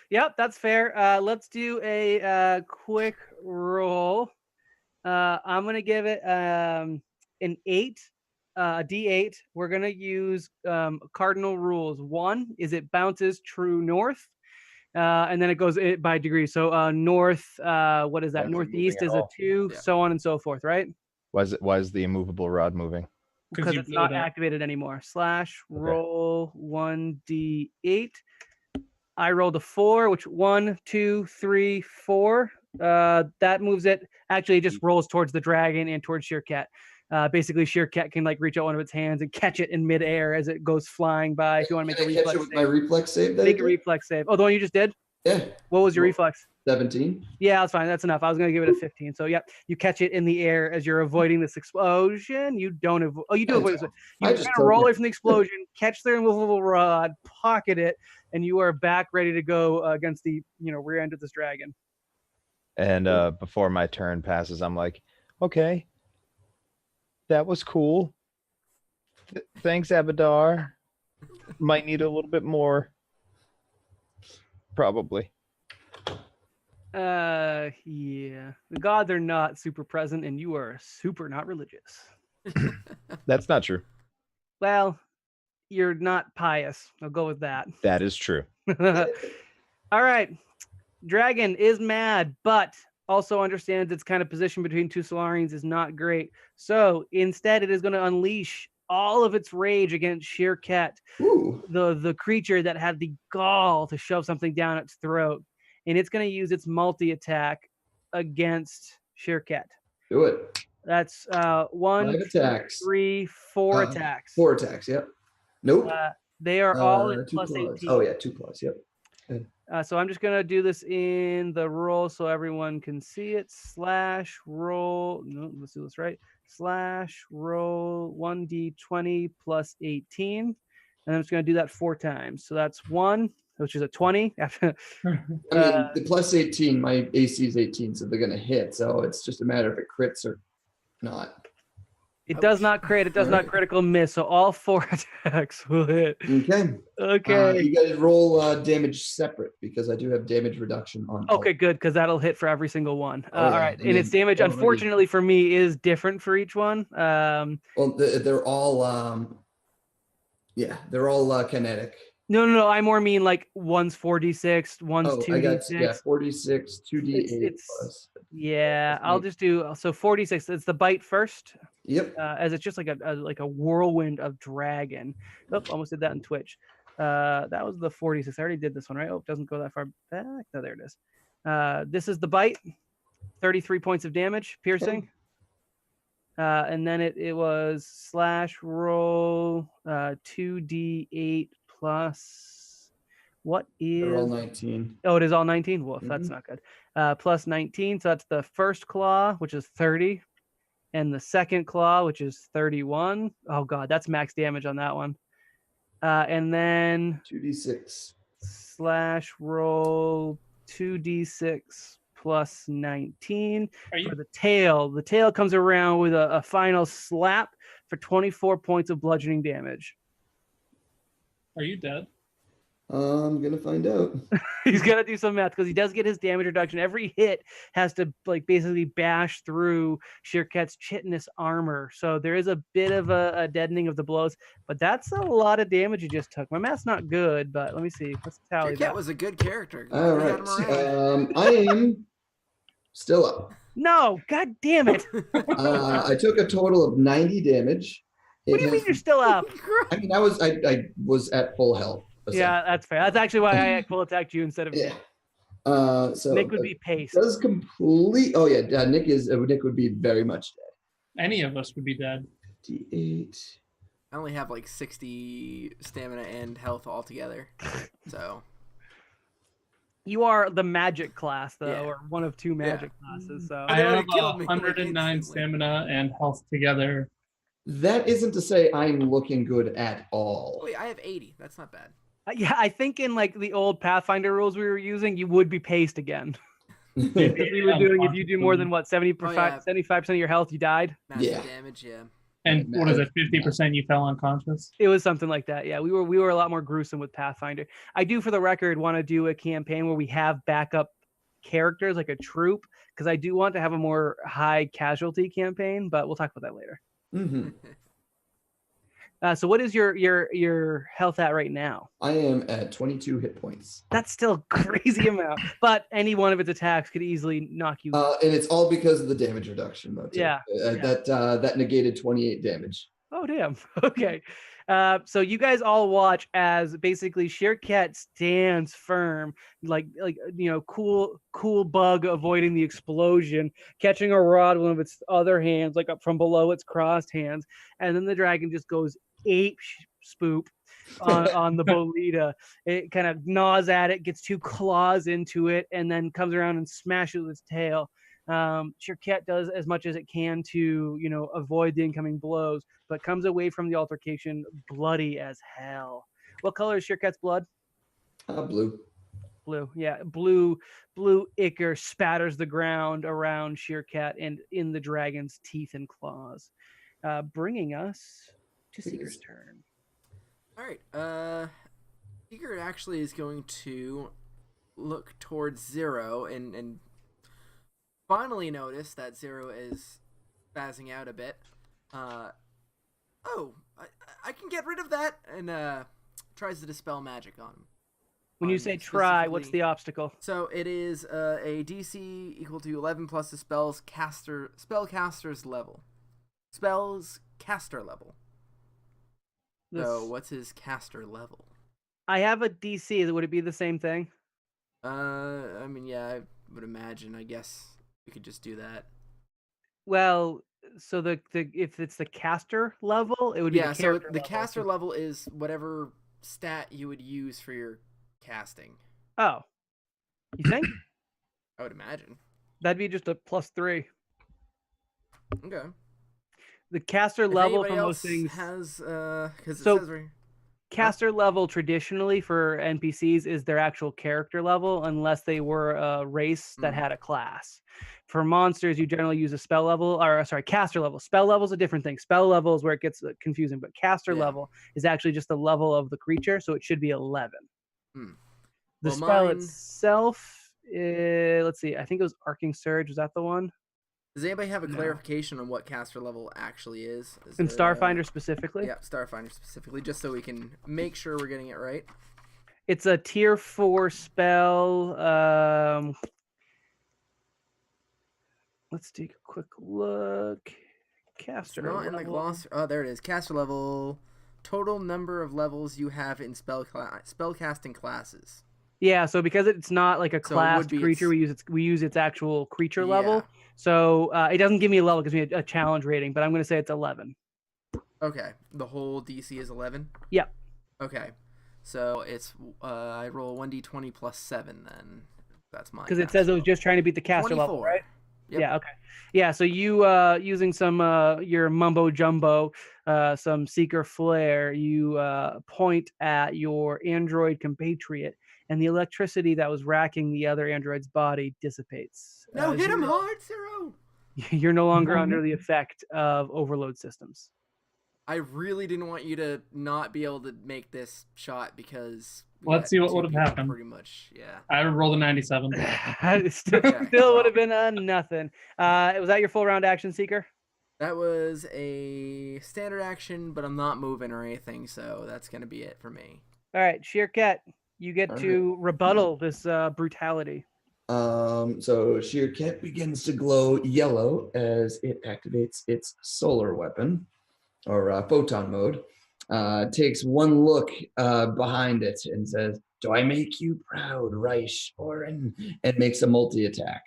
Yep, that's fair. Let's do a quick roll. I'm gonna give it an 8, a D8. We're gonna use cardinal rules. 1 is it bounces true north, and then it goes by degree. So north, what is that? Why is it Northeast moving is at a all? 2, Yeah. so on and so forth, right? Why is the immovable rod moving? Because you it's blew not it up. activated anymore. Roll 1d8. I rolled a 4, which 1, 2, 3, 4. That moves it. Actually, it just rolls towards the dragon and towards Sheerkat. Basically, Sheerkat can like reach out one of its hands and catch it in midair as it goes flying by. If you want to make Can a I catch reflex it with save, my reflex save? That I make a did? reflex save. Oh, the one you just did? Yeah. What was your Well, reflex? 17. Yeah, that's fine. That's enough. I was going to give it a 15. So, yep, you catch it in the air as you're avoiding this explosion. You don't avoid. Oh, you do I avoid this. don't. You I kind just of told roll you. away from the explosion, catch the immovable rod, pocket it, and you are back ready to go against the rear end of this dragon. And before my turn passes, I'm like, okay, that was cool. Thanks, Abadar. Might need a little bit more. Probably. Yeah. The gods are not super present, and you are super not religious. That's not true. Well, you're not pious. I'll go with that. That is true. All right. Dragon is mad, but also understands its kind of position between two Solarians is not great. So instead, it is going to unleash all of its rage against Sheerkat, Ooh. the creature that had the gall to shove something down its throat. And it's going to use its multi-attack against Sheerkat. Do it. That's 1, 5 attacks. 3, 4 attacks. 4 attacks. Yep. Nope. They are all at 2 plus claws. 18. Oh yeah, 2 claws. Yep. So I'm just gonna do this in the roll so everyone can see it. Slash roll. No, let's do this right. Slash roll 1d20 plus 18, and I'm just gonna do that 4 times. So that's 1, which is a 20. I mean, the plus 18. My AC is 18, so they're gonna hit. So it's just a matter if it crits or not. It does not crit. It does not critical miss. So all 4 attacks will hit. Okay. Okay. You guys roll damage separate because I do have damage reduction on. Okay, good, because that'll hit for every single one. Oh, yeah. All right, I and its mean, damage, already- unfortunately for me, is different for each one. Well, they're all. Yeah, they're all kinetic. No. I more mean like one's 4d6, one's 2d6. I got 46, 2d8 plus. Yeah, I'll just do so 46. It's the bite first. Yep. As it's just like a whirlwind of dragon. Oh, almost did that in Twitch. That was the 46. I already did this one, right? Oh, it doesn't go that far back. No, there it is. This is the bite. 33 points of damage, piercing. And then it was slash roll 2d8 plus what is They're all 19. Oh, it is all 19. Woof, that's not good. Plus 19, so that's the first claw, which is 30, and the second claw, which is 31. Oh god, that's max damage on that one. And then 2d6 slash roll 2d6 plus 19 for the tail. The tail comes around with a final slap for 24 points of bludgeoning damage. Are you dead? I'm gonna find out. He's gonna do some math because he does get his damage reduction. Every hit has to like basically bash through Shirket's chitinous armor, so there is a bit of a deadening of the blows. But that's a lot of damage you just took. My math's not good, but let me see. Let's tally that. Shirket was a good character. All right. I am still up. No, god damn it! I took a total of 90 damage. What do you mean you're still up? I mean, I was at full health. Yeah, that's fair. That's actually why I full attacked you instead of yeah. So Nick would be paced. Does complete. Oh yeah, Nick would be very much dead. Any of us would be dead. 58. I only have like 60 stamina and health altogether. So you are the magic class though, or one of 2 magic classes. So I have 109 stamina and health together. That isn't to say I'm looking good at all. Wait, I have 80. That's not bad. Yeah, I think in like the old Pathfinder rules we were using, you would be paced again. Because we were doing, if you do more than what 75% of your health, you died. Massive damage, yeah. And what is it? 50% you fell unconscious. It was something like that. Yeah, we were a lot more gruesome with Pathfinder. I do, for the record, want to do a campaign where we have backup characters like a troop, because I do want to have a more high casualty campaign. But we'll talk about that later. Mm-hmm. So what is your health at right now? I am at 22 hit points. That's still a crazy amount, but any one of its attacks could easily knock you. And it's all because of the damage reduction, though. Too. Yeah. That negated 28 damage. Oh damn. Okay. So you guys all watch as basically Shirket stands firm, like cool bug avoiding the explosion, catching a rod with one of its other hands, like up from below its crossed hands, and then the dragon just goes ape spoop on the bolita. It kind of gnaws at it, gets 2 claws into it, and then comes around and smashes with its tail. Shirket does as much as it can to, avoid the incoming blows, but comes away from the altercation bloody as hell. What color is Shirket's blood? Blue. Blue, yeah. Blue ichor spatters the ground around Shirket and in the dragon's teeth and claws. Bringing us to Seeker's turn. All right. Seeker actually is going to look towards Zero and finally notice that Zero is spazzing out a bit. I can get rid of that, and tries to dispel magic on him. When you say try, what's the obstacle? So it is a DC equal to 11 plus the spellcaster's level. Spells caster level. So what's his caster level? I have a DC. Would it be the same thing? I mean, yeah, I would imagine. I guess we could just do that. Well, So the if it's the caster level, it would be Yeah, the so character the level. caster level is whatever stat you would use for your casting. Oh, you think I would imagine. that'd be just a +3? Okay. The caster If level anybody for most else things. has, because it So- says right. Caster level traditionally for NPCs is their actual character level, unless they were a race that had a class. For monsters, you generally use a spell level, or sorry, caster level. Spell level is a different thing. Spell level is where it gets confusing, but caster Yeah. level is actually just the level of the creature, so it should be 11. Hmm. The Well, spell mine- itself, let's see, I think it was Arcing Surge. Was that the one? Does anybody have a No. clarification on what caster level actually is? In there a- Starfinder specifically? Yeah, Starfinder specifically, just so we can make sure we're getting it right. It's a tier 4 spell. Let's take a quick look. It's Caster not in the level. gloss. Oh, there it is. Caster level. Total number of levels you have in spellcasting classes. Yeah, so because it's not like a So it would classed be creature, its- we use its actual creature Yeah. level. So it doesn't give me a level, it gives me a challenge rating, but I'm going to say it's 11. Okay, the whole DC is 11. Yeah. Okay, so it's I roll 1d20 plus 7 then. That's mine. Because it says it was just trying to beat the caster 24. level, right? Yep. Yeah, okay. Yeah, so you using some your mumbo jumbo, some seeker flare, you point at your android compatriot, and the electricity that was racking the other android's body dissipates. No, hit him Zero, hard, Zero. you're no longer under the effect of overload systems. I really didn't want you to not be able to make this shot because. Let's see what two would have people happened. Pretty much, yeah. I rolled a 97. Still would have been nothing. Was that your full round action, Seeker? That was a standard action, but I'm not moving or anything, so that's gonna be it for me. All right, Sheer Cat, you get All to rebuttal this brutality. So Sheer Cat begins to glow yellow as it activates its solar weapon, or photon mode. Takes one look behind it and says, "Do I make you proud, Reich Oren?" And makes a multi-attack.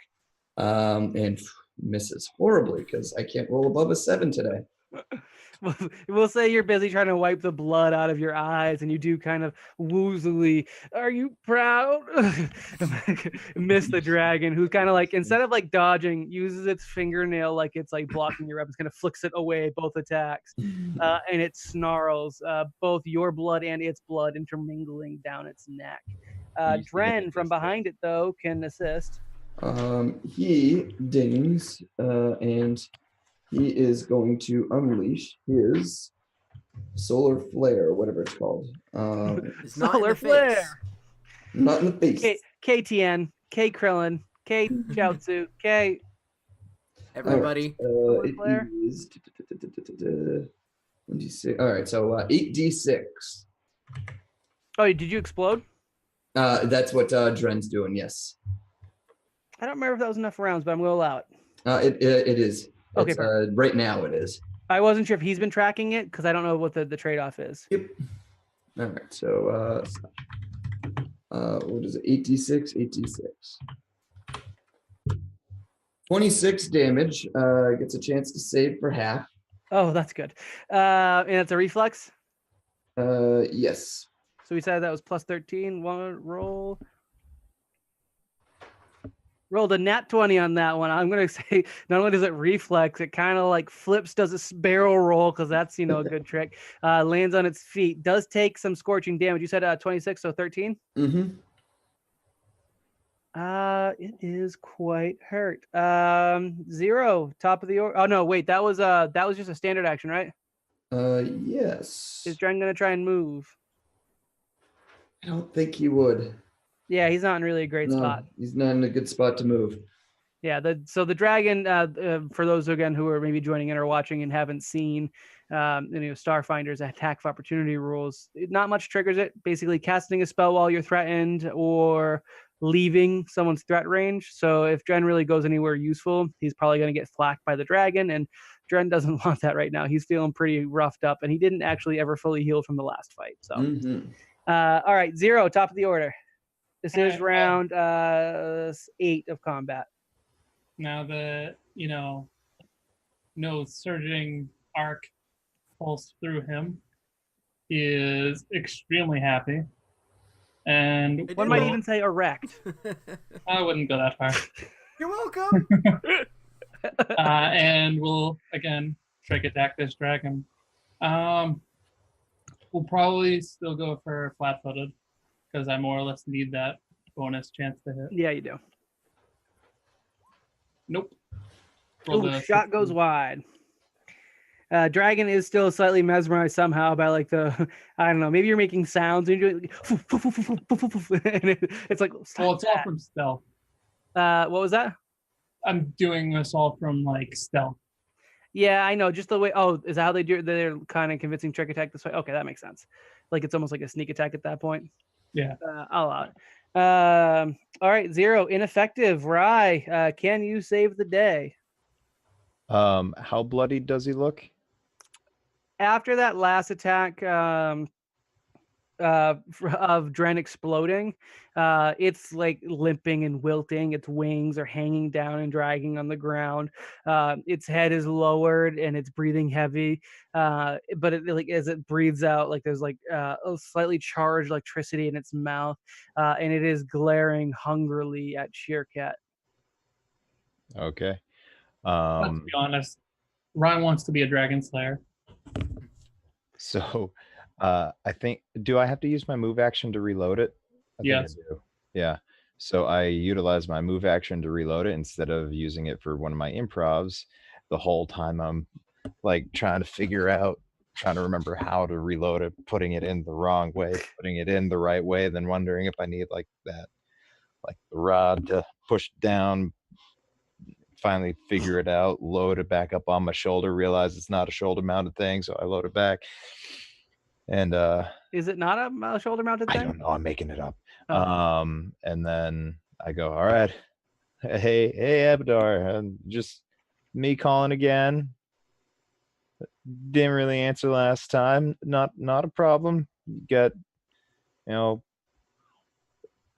And misses horribly because I can't roll above a 7 today. We'll say you're busy trying to wipe the blood out of your eyes, and you do kind of woozily, "Are you proud?" Miss the dragon, who kind of like, instead of like dodging, uses its fingernail like it's like blocking your weapons, kind of flicks it away both attacks, and it snarls, both your blood and its blood intermingling down its neck. Dren from behind it though can assist. He dings and he is going to unleash his solar flare, whatever it's called. It's not in Solar the flare. face. Not in the face. KTN, K Krillin, K Chaozu, K. Everybody. It flare. is 1d6. All right, so 8d6. Oh, did you explode? That's what Dren's doing. Yes, I don't remember if that was enough rounds, but I'm going to allow it. it is. Okay, It's, right now it is. I wasn't sure if he's been tracking it because I don't know what the trade-off is. Yep. All right, so what is it? 8d6, 8d6. 26 damage. Gets a chance to save for half. Oh, that's good. And it's a reflex. Yes. So we said that was plus 13. One roll. Rolled a nat 20 on that one. I'm going to say not only does it reflex, it kind of like flips, does a barrel roll because that's, a good trick. Lands on its feet. Does take some scorching damage. You said 26, so 13? Mm-hmm. It is quite hurt. 0, top of the order. Oh, no, wait. That was just a standard action, right? Yes. Is Dren going to try and move? I don't think he would. Yeah, he's not in really a great spot. He's not in a good spot to move. Yeah, so the dragon, for those again who are maybe joining in or watching and haven't seen, Starfinder's attack of opportunity rules, not much triggers it. Basically, casting a spell while you're threatened or leaving someone's threat range. So if Dren really goes anywhere useful, he's probably going to get flacked by the dragon, and Dren doesn't want that right now. He's feeling pretty roughed up, and he didn't actually ever fully heal from the last fight. So, all right, 0, top of the order. This is round 8 of combat. Now that, no surging arc pulse through him. He is extremely happy. And One might even say erect. I wouldn't go that far. You're welcome. And we'll again trick attack this dragon. We'll probably still go for flat-footed because I more or less need that bonus chance to hit. Yeah, you do. Nope. Ooh, shot goes wide. Dragon is still slightly mesmerized somehow by like the, I don't know, maybe you're making sounds and you're doing and it's like, well, it's all from stealth. What was that? I'm doing this all from like stealth. Yeah, I know. Just the way. Oh, is that how they do it? They're kind of convincing trick attack this way. Okay, that makes sense. Like it's almost like a sneak attack at that point. Yeah. I'll allow it. All right, 0 ineffective. Rye, can you save the day? How bloodied does he look? After that last attack, of Dren exploding, it's like limping and wilting. Its wings are hanging down and dragging on the ground. Its head is lowered and it's breathing heavy. But it, like as it breathes out, like there's like a slightly charged electricity in its mouth, and it is glaring hungrily at Sheerkat. Okay. Let's be honest. Ryan wants to be a dragon slayer. So I think, do I have to use my move action to reload it? Yes. I do. Yeah. So I utilize my move action to reload it instead of using it for one of my improvs. The whole time I'm like trying to remember how to reload it, putting it in the wrong way, putting it in the right way, then wondering if I need like that, like the rod to push down, finally figure it out, load it back up on my shoulder, realize it's not a shoulder mounted thing. So I load it back. And is it not a shoulder mounted thing? I don't know, I'm making it up. Oh. And then I go, all right, hey Abadar, just me calling again. Didn't really answer last time. Not a problem. Got,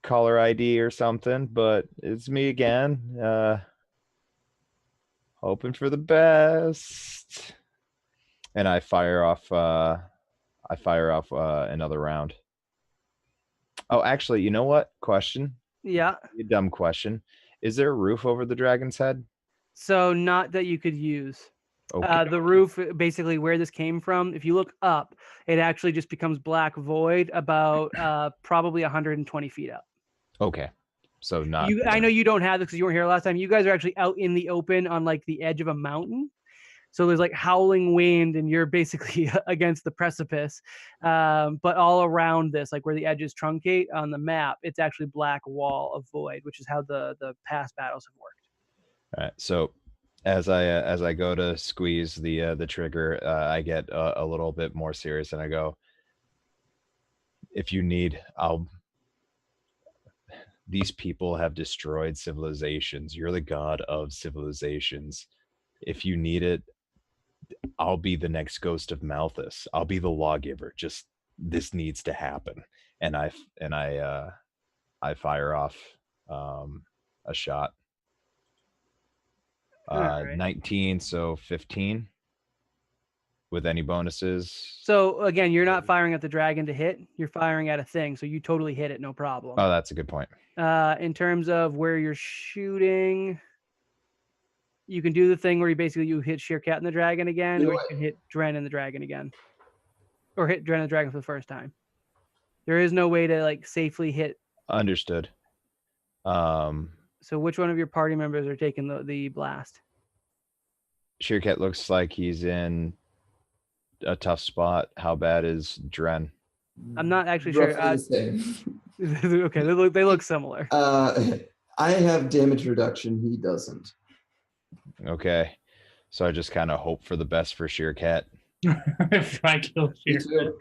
caller ID or something, but it's me again. Hoping for the best. And I fire off another round. Oh, actually, you know what? Question. Yeah. A dumb question. Is there a roof over the dragon's head? So not that you could use. Okay. The roof, basically where this came from, if you look up, it actually just becomes black void about probably 120 feet up. Okay. So not. I know you don't have this because you weren't here last time. You guys are actually out in the open on like the edge of a mountain. So there's like howling wind and you're basically against the precipice. But all around this, like where the edges truncate on the map, it's actually black wall of void, which is how the past battles have worked. All right. So as I go to squeeze the trigger, I get a little bit more serious and I go, if you need, these people have destroyed civilizations. You're the god of civilizations. If you need it, I'll be the next ghost of Malthus. I'll be the lawgiver. Just this needs to happen. And I fire off a shot. Right. 19, so 15 with any bonuses. So again, you're not firing at the dragon to hit. You're firing at a thing. So you totally hit it, no problem. Oh, that's a good point. In terms of where you're shooting, you can do the thing where you hit Sheerkat and the dragon again, or you can hit Dren and the dragon again, or hit Dren and the dragon for the first time. There is no way to like safely hit. Understood. So which one of your party members are taking the blast? Sheerkat looks like he's in a tough spot. How bad is Dren? I'm not actually sure. The same. Okay, they look similar. I have damage reduction. He doesn't. Okay, so I just kind of hope for the best for Sheerkat. If I kill Sheerkat.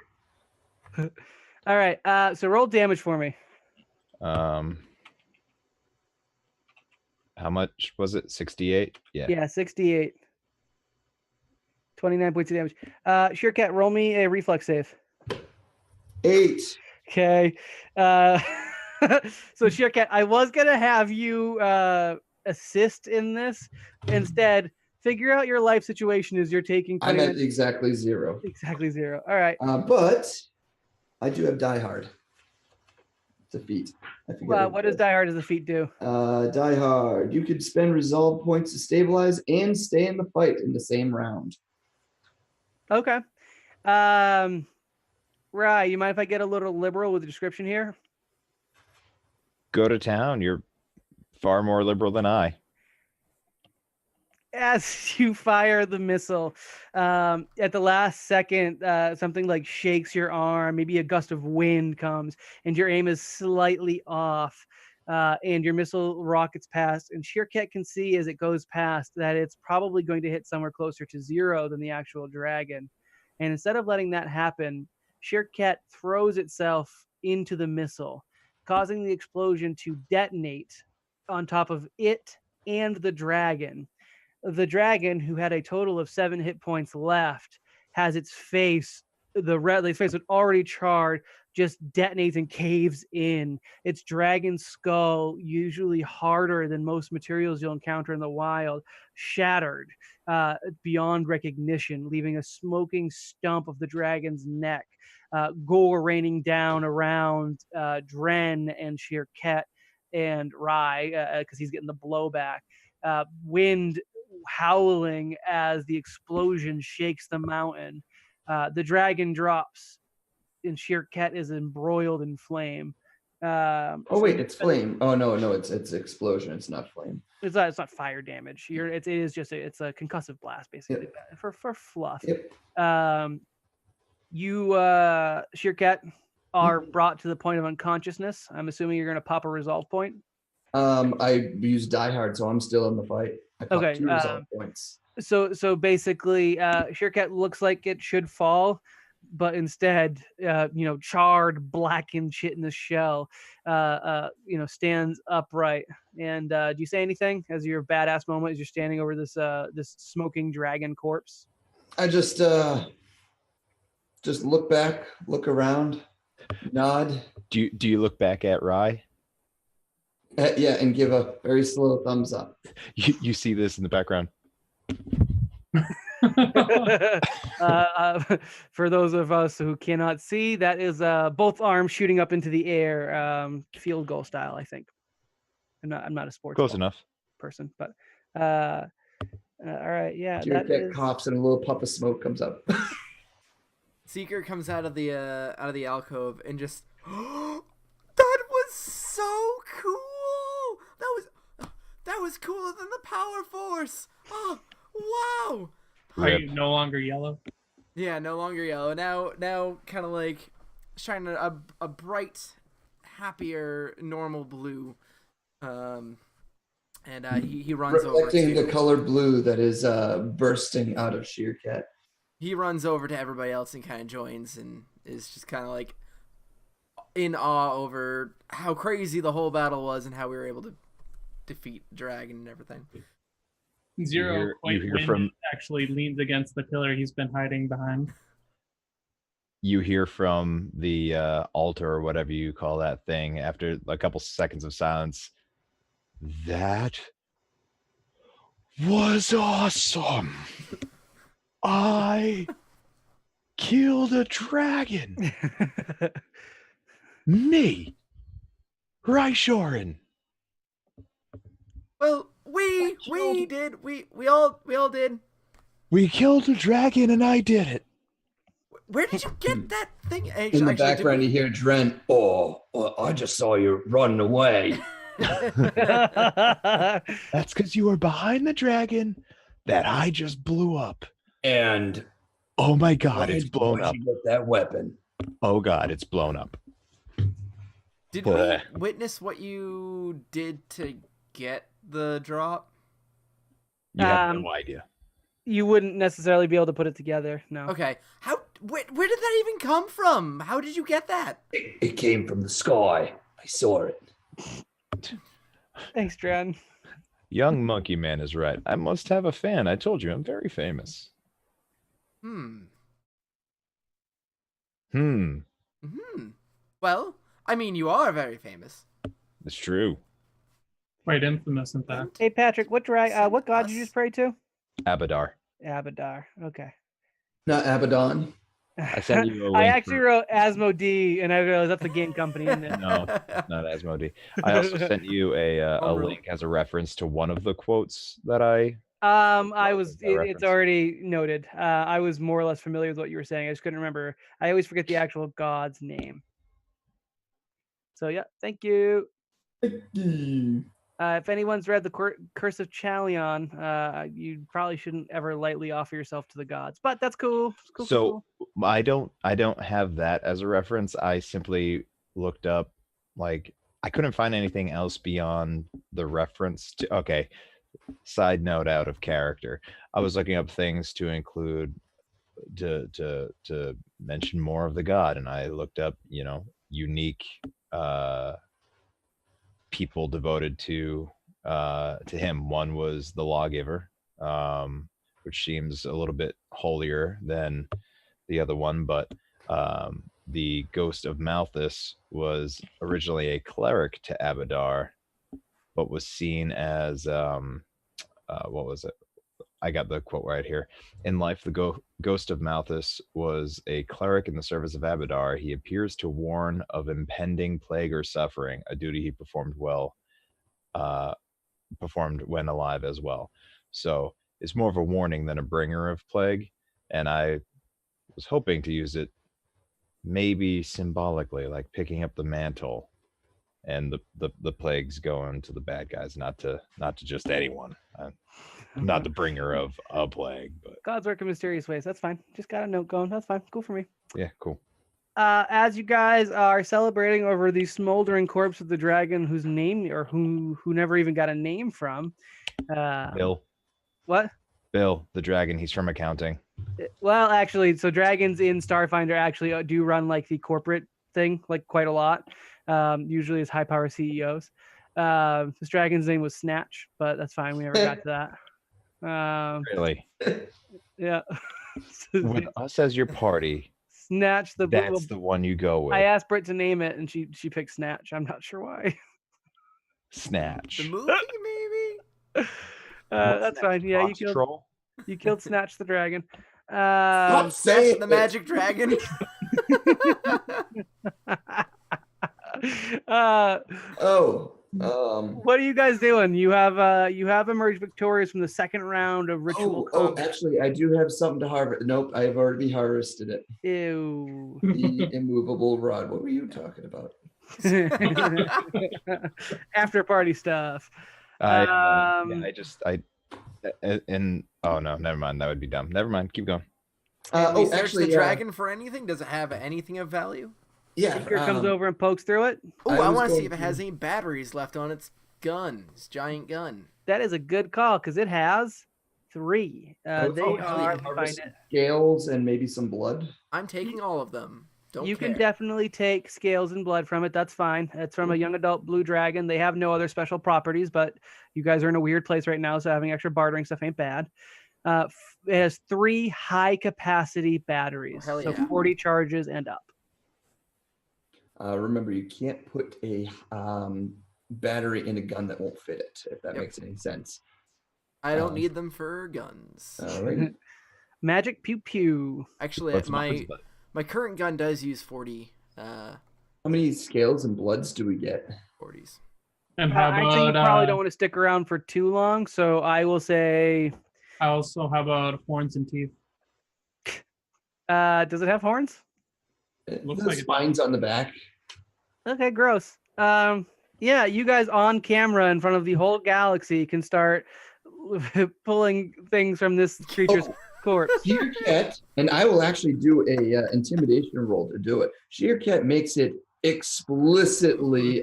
All right, so roll damage for me. How much was it? 68? Yeah, 68. 29 points of damage. Sheerkat, roll me a reflex save. 8. Okay. So Sheerkat, I was gonna have you assist in this. Instead, Figure out your life situation as you're taking. I'm 20 at minutes. exactly 0. Exactly 0. All right. But I do have Die Hard. It's a feat. I forget What does Die Hard as a feat do? Die Hard. You could spend resolve points to stabilize and stay in the fight in the same round. Okay. Right. You mind if I get a little liberal with the description here? Go to town. You're far more liberal than I. As you fire the missile, at the last second, something like shakes your arm. Maybe a gust of wind comes, and your aim is slightly off. And your missile rockets past, and Sheerket can see as it goes past that it's probably going to hit somewhere closer to 0 than the actual dragon. And instead of letting that happen, Sheerket throws itself into the missile, causing the explosion to detonate on top of it and the dragon. The dragon, who had a total of 7 hit points left, has its face, its face was already charred, just detonates and caves in. Its dragon skull, usually harder than most materials you'll encounter in the wild, shattered beyond recognition, leaving a smoking stump of the dragon's neck. Gore raining down around Dren and Sheerket and Rai, because he's getting the blowback. Wind howling as the explosion shakes the mountain. The dragon drops, and Sheerket is embroiled in flame. Oh wait, it's flame. Oh no, it's explosion. It's not flame. It's not fire damage. It is just it's a concussive blast basically. Yep. for fluff. Yep. You Sheerket are brought to the point of unconsciousness. I'm assuming you're going to pop a resolve point. I used Die Hard, so I'm still in the fight. I popped 2 resolve points. So basically, Sheerket looks like it should fall, but instead, charred, blackened shit in the shell, stands upright. And do you say anything as your badass moment as you're standing over this smoking dragon corpse? I just look back, look around, nod. Do you look back at Rai? Yeah, and give a very slow thumbs up. You see this in the background. For those of us who cannot see, that is both arms shooting up into the air, field goal style, I think. I'm not a sports close enough person, but all right, yeah. That coughs and a little puff of smoke comes up. Seeker comes out of the alcove and just that was so cool. That was cooler than the Power Force. Oh, wow. Are you no longer yellow? Yeah, no longer yellow. Now kind of like shining a bright, happier, normal blue. And he runs reflecting over the color blue that is bursting out of Sheerket. He runs over to everybody else and kind of joins and is just kind of like in awe over how crazy the whole battle was and how we were able to defeat the dragon and everything. Zero actually leans against the pillar he's been hiding behind. You hear from the altar or whatever you call that thing after a couple seconds of silence. That was awesome. I killed a dragon. Me, Raishorin. Well, we did. We all did. We killed a dragon, and I did it. Where did you get that thing? In the background, you hear Dren. Oh, I just saw you running away. That's because you were behind the dragon that I just blew up. And oh my God, it's blown up. You get that weapon. Oh God, it's blown up. Did we witness what you did to get the drop? You have no idea. You wouldn't necessarily be able to put it together. No. Okay. Where did that even come from? How did you get that? It came from the sky. I saw it. Thanks, Dren. Young Monkey Man is right. I must have a fan. I told you, I'm very famous. Well, I mean, you are very famous. It's true. Quite infamous, in fact. Hey, Patrick, what god did you just pray to? Abadar. Abadar. Okay. Not Abaddon. I sent you a I link actually for- wrote Asmodee, and I realized that's the game company, isn't it? No, not Asmodee. I also sent you a Homeroom. link as a reference to one of the quotes that I. It's already noted. I was more or less familiar with what you were saying. I just couldn't remember. I always forget the actual god's name. So yeah, thank you. If anyone's read the Curse of Chalion, you probably shouldn't ever lightly offer yourself to the gods, but that's cool. Cool. So I don't have that as a reference. I simply looked up, like, I couldn't find anything else beyond the reference to. Okay, side note out of character. I was looking up things to include to mention more of the god, and I looked up, unique people devoted to him. One was the lawgiver, which seems a little bit holier than the other one, but the ghost of Malthus was originally a cleric to Abadar, but was seen as what was it? I got the quote right here. In life, the ghost of Malthus was a cleric in the service of Abadar. He appears to warn of impending plague or suffering, a duty he performed when alive as well. So it's more of a warning than a bringer of plague. And I was hoping to use it maybe symbolically, like picking up the mantle and the plagues going to the bad guys, not to just anyone. Not the bringer of a plague, but Gods work in mysterious ways. That's fine. Just got a note going. That's fine. Cool for me. yeah, cool. As you guys are celebrating over the smoldering corpse of the dragon whose name, or who never even got a name from. Bill. What? Bill, the dragon. He's from accounting. Well, actually, so dragons in Starfinder actually do run like the corporate thing, like quite a lot. Usually as high power CEOs. This dragon's name was Snatch, but that's fine. We never got to that. Really? Yeah. With us as your party, Snatch that's the one you go with. I asked Britt to name it, and she picked Snatch. I'm not sure why. Snatch. The movie, maybe? That's fine. Yeah, Troll? you killed Snatch the dragon. Stop saying The magic dragon. What are you guys doing? You have emerged victorious from the second round of ritual combat. Actually, I do have something to harvest. Nope, I've already harvested it. Ew. The immovable rod. What were you talking about? After party stuff. Oh no, never mind. That would be dumb. Never mind. Keep going. Search the dragon for anything. Does it have anything of value? Yeah. Seeker comes over and pokes through it. Oh, I want to see if it has any batteries left on its gun, its giant gun. That is a good call because it has 3. Scales and maybe some blood. I'm taking all of them. You can definitely take scales and blood from it. That's fine. It's from a young adult blue dragon. They have no other special properties, but you guys are in a weird place right now, so having extra bartering stuff ain't bad. It has 3 high capacity batteries, so 40 charges and up. Remember, you can't put a battery in a gun that won't fit it, if that makes any sense. I don't need them for guns. All right. Magic pew pew. Actually, my current gun does use 40. How many scales and bloods do we get? 40s. And how about, I think you probably don't want to stick around for too long, so I will say... Also, how about horns and teeth? Does it have horns? Looks the like spines on the back. Okay, gross. Yeah, you guys on camera in front of the whole galaxy can start pulling things from this creature's corpse. Sheercat, and I will actually do a intimidation roll to do it. Sheercat makes it explicitly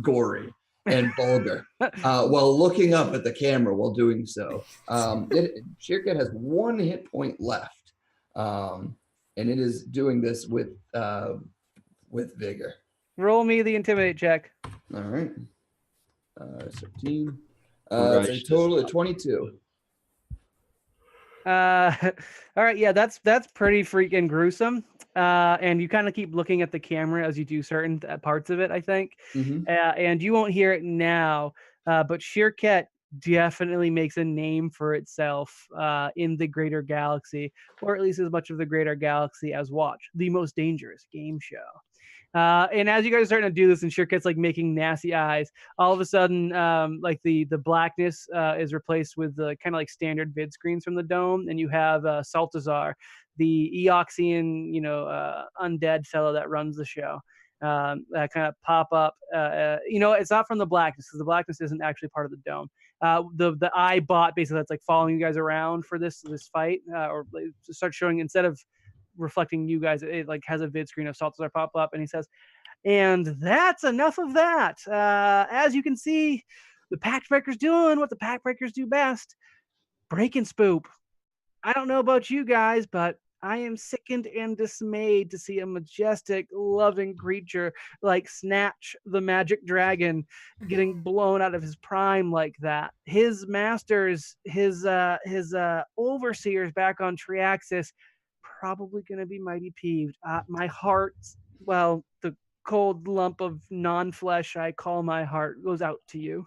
gory and vulgar while looking up at the camera while doing so. Sheercat has 1 hit point left, and it is doing this with vigor. Roll me the intimidate check. All right. 13. It's a total of 22. All right, yeah, that's pretty freaking gruesome. And you kind of keep looking at the camera as you do certain parts of it, I think. Mm-hmm. And you won't hear it now, but Sheercat definitely makes a name for itself in the greater galaxy, or at least as much of the greater galaxy as Watch, the most dangerous game show. And as you guys are starting to do this, and Shirket's like making nasty eyes, all of a sudden, like the blackness is replaced with the kind of like standard vid screens from the dome, and you have Saltazar, the Eoxian, undead fellow that runs the show. That kind of pop up. It's not from the blackness, because the blackness isn't actually part of the dome. The eye bot basically that's like following you guys around for this fight, or like, start showing, instead of reflecting you guys, it like has a vid screen of Saltazar pop up, and he says, and that's enough of that. As you can see, the Pact Breakers doing what the Pact Breakers do best: break and spoop. I don't know about you guys, but I am sickened and dismayed to see a majestic, loving creature like Snatch the Magic Dragon getting blown out of his prime like that. His masters, his overseers back on Triaxis, probably going to be mighty peeved. My heart, well, the cold lump of non-flesh I call my heart, goes out to you.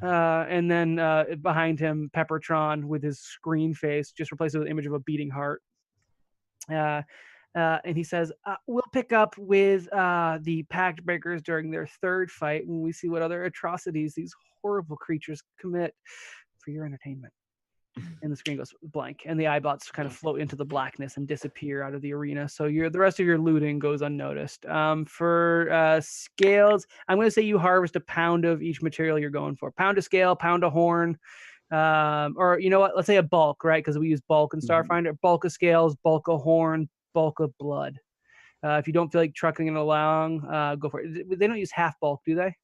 And then behind him, Peppertron with his screen face, just replaced with an image of a beating heart. And he says, we'll pick up with the Pact Breakers during their third fight when we see what other atrocities these horrible creatures commit for your entertainment. And the screen goes blank, and the eyebots kind of float into the blackness and disappear out of the arena. So the rest of your looting goes unnoticed. For scales, I'm going to say you harvest a pound of each material you're going for. Pound of scale, pound of horn, or you know what? Let's say a bulk, right? Because we use bulk in Starfinder. Bulk of scales, bulk of horn, bulk of blood. If you don't feel like trucking it along, go for it. They don't use half bulk, do they?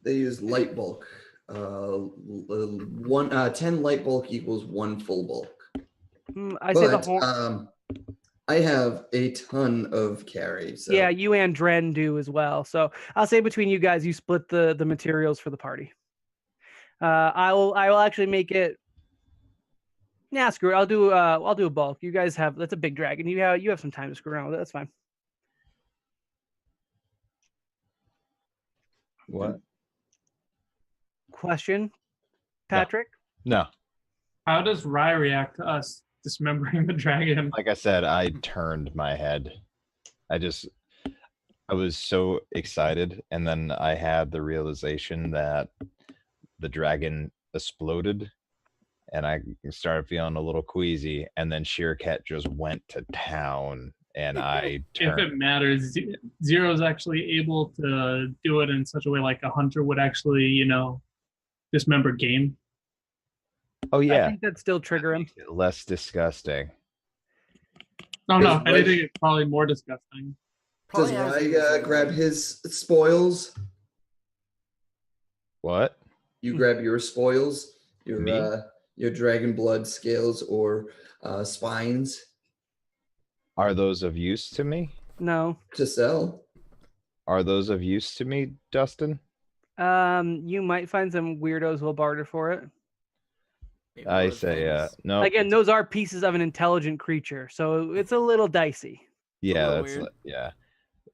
They use light bulk. 10 light bulk equals 1 full bulk. I say the horn. I have a ton of carry. So. Yeah, you and Dren do as well. So I'll say between you guys, you split the materials for the party. I will actually make it. Nah, screw it. I'll do a bulk. You guys that's a big dragon. You have some time to screw around with it. That's fine. What? Question, Patrick? No. How does Rye react to us dismembering the dragon? Like I said, I turned my head. I was so excited, and then I had the realization that the dragon exploded, and I started feeling a little queasy, and then Sheerkat just went to town, and I turned. If it matters, Zero's actually able to do it in such a way like a hunter would actually, dismember game. Oh yeah, I think that'd still trigger him. Less disgusting. No, anything is probably more disgusting. Does Rai grab his spoils? What? You grab your spoils, your dragon blood scales or spines. Are those of use to me? No. To sell. Are those of use to me, Dustin? You might find some weirdos will barter for it. I say, no. Again, those are pieces of an intelligent creature, so it's a little dicey. Yeah,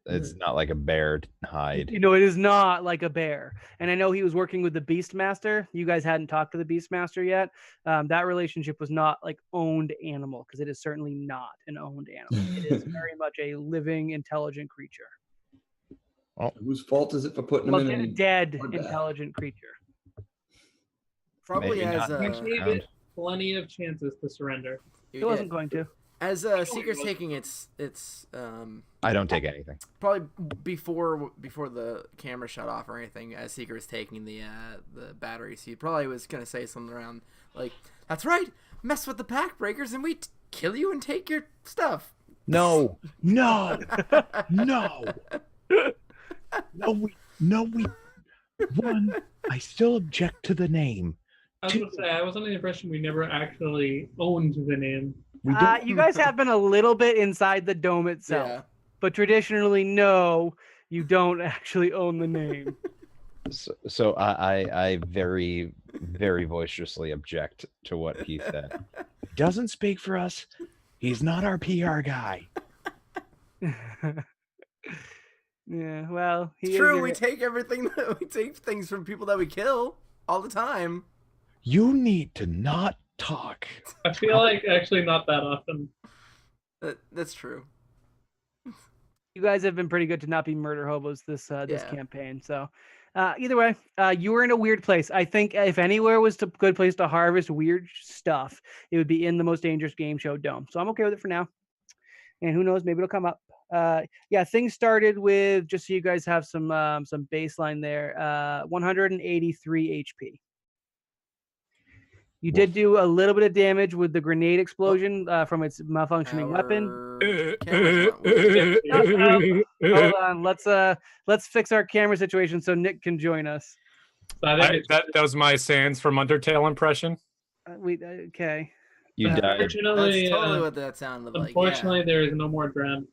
it's not like a bear hide. It is not like a bear. And I know he was working with the Beastmaster. You guys hadn't talked to the Beastmaster yet. That relationship was not like owned animal, because it is certainly not an owned animal. It is very much a living, intelligent creature. Oh. Whose fault is it for putting them in a dead, intelligent creature? Probably Maybe as gave it plenty of chances to surrender. It wasn't going to. As Seeker's taking its I don't take anything. Probably before the camera shut off or anything, as Seeker was taking the batteries, he probably was gonna say something around like, "That's right, mess with the Pact Breakers and we kill you and take your stuff." No, no, no, no. One, I still object to the name. I was gonna say, I was under the impression we never actually owned the name. You guys have been a little bit inside the dome itself, but traditionally, no, you don't actually own the name. So I very, very boisterously object to what he said. He doesn't speak for us. He's not our PR guy. Yeah, well, it's true. We take everything. We take things from people that we kill all the time. You need to not talk. I feel like actually not that often. That's true. You guys have been pretty good to not be murder hobos this Yeah. campaign. So either way, you were in a weird place. I think if anywhere was a good place to harvest weird stuff, it would be in the most dangerous game show dome. So I'm okay with it for now. And who knows, maybe it'll come up. Yeah, things started with, just so you guys have some baseline there, 183 HP. You did do a little bit of damage with the grenade explosion from its malfunctioning weapon. Hold on, let's fix our camera situation so Nick can join us. That was my Sans from Undertale impression. Okay. You died. Unfortunately, That's totally what that sounded like. Unfortunately, there is no more Dren.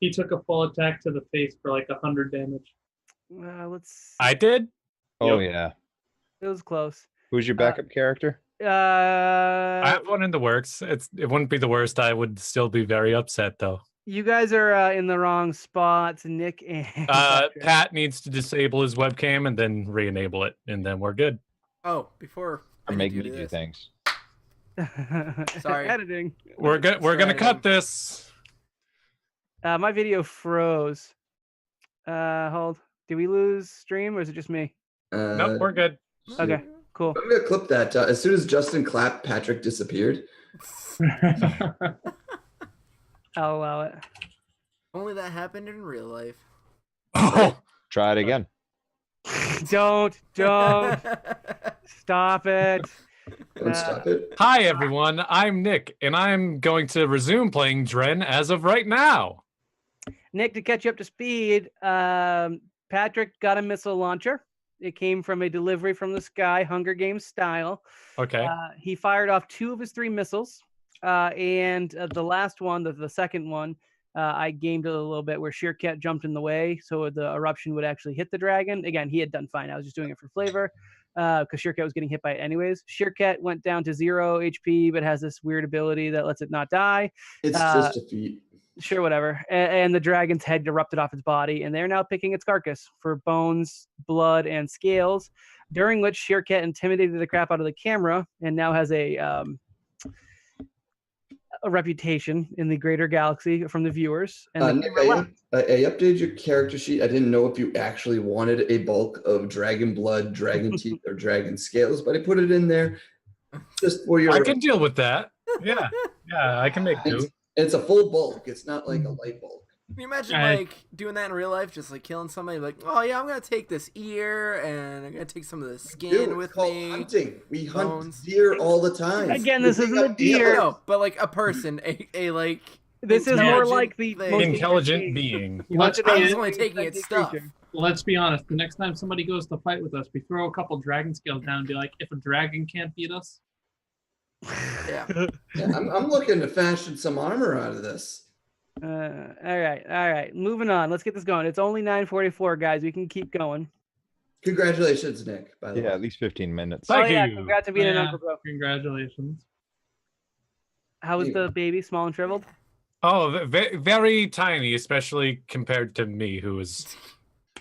He took a full attack to the face for like 100 damage. Let's. I did? Oh, Yep. yeah. It was close. Who's your backup character? I have one in the works. It wouldn't be the worst. I would still be very upset, though. You guys are in the wrong spots, Nick and Pat needs to disable his webcam and then re-enable it, and then we're good. Oh, before Or make me do things. Sorry. Editing. We're gonna cut this. My video froze. Hold. Did we lose stream or is it just me? Nope, we're good. Okay, cool. I'm gonna clip that. As soon as Justin clapped, Patrick disappeared. I'll allow it. Only that happened in real life. Oh, Try it again. Don't stop it. Don't stop it. hi everyone. I'm Nick, and I'm going to resume playing Dren as of right now. Nick, to catch you up to speed, Patrick got a missile launcher. It came from a delivery from the sky, Hunger Games style. Okay. He fired off 2 of his 3 missiles. And the last one, the second one, I gamed it a little bit where Sheerkat jumped in the way so the eruption would actually hit the dragon. Again, he had done fine. I was just doing it for flavor because Sheerkat was getting hit by it anyways. Sheerkat went down to 0 HP, but has this weird ability that lets it not die. It's just a feat. Sure, whatever. And the dragon's head erupted off its body, and they're now picking its carcass for bones, blood, and scales, during which Sheerkat intimidated the crap out of the camera and now has a reputation in the greater galaxy from the viewers. And Nick, I updated your character sheet. I didn't know if you actually wanted a bulk of dragon blood, dragon teeth, or dragon scales, but I put it in there just for your. I can deal with that. Yeah, I can make do. It's a full bulk. It's not like a light bulk. Can you imagine doing that in real life? Just killing somebody, oh yeah, I'm gonna take this ear and I'm gonna take some of the skin with me. Hunting. We hunt deer all the time. Again, this isn't a deer. No, but a person, a This is more like the most intelligent being. I was only taking its stuff. Let's be honest. The next time somebody goes to fight with us, we throw a couple dragon scales down and be like, if a dragon can't beat us. Yeah. I'm looking to fashion some armor out of this. All right. Moving on. Let's get this going. It's only 9:44, guys. We can keep going. Congratulations, Nick. By the way, at least 15 minutes. Thank yeah, you. Congrats on being an uncle, bro. Congratulations. How was the baby? Small and shriveled? Oh, very tiny, especially compared to me, who is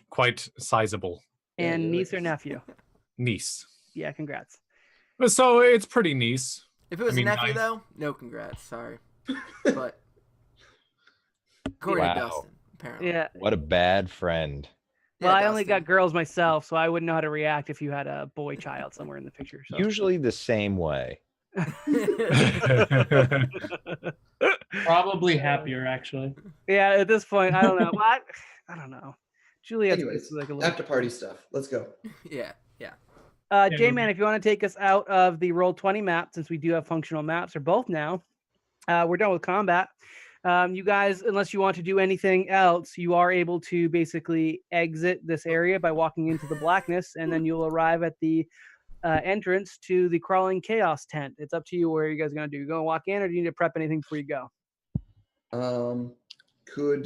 quite sizable. And niece or nephew? Niece. Yeah, congrats. So it's pretty niece. If it was a nephew, though, no congrats. Sorry. But according to Dustin, apparently. Yeah. What a bad friend. Well, I only got girls myself, so I wouldn't know how to react if you had a boy child somewhere in the picture. So. Usually the same way. Probably happier, actually. Yeah, at this point, I don't know. What? I don't know. Juliet's anyways, like a little... after party stuff. Let's go. Yeah. J-Man, if you want to take us out of the Roll20 map, since we do have functional maps, or both now, we're done with combat. You guys, unless you want to do anything else, you are able to basically exit this area by walking into the blackness, and then you'll arrive at the entrance to the Crawling Chaos tent. It's up to you where you guys are going to do. You're going to walk in, or do you need to prep anything before you go? Could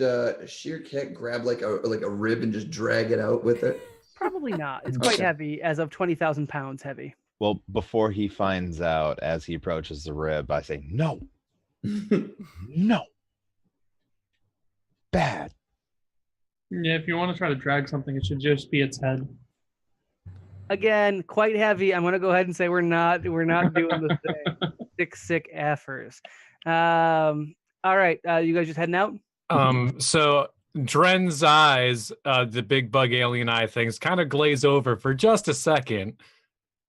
Sheerkat grab like a rib and just drag it out with it? Probably not. It's quite heavy, as of 20,000 pounds heavy. Well, before he finds out, as he approaches the rib, I say, no. No. Bad. Yeah, if you want to try to drag something, it should just be its head. Again, quite heavy. I'm gonna go ahead and say we're not doing the thing. Sick effers. All right, you guys just heading out? So Dren's eyes, the big bug alien eye things, kind of glaze over for just a second,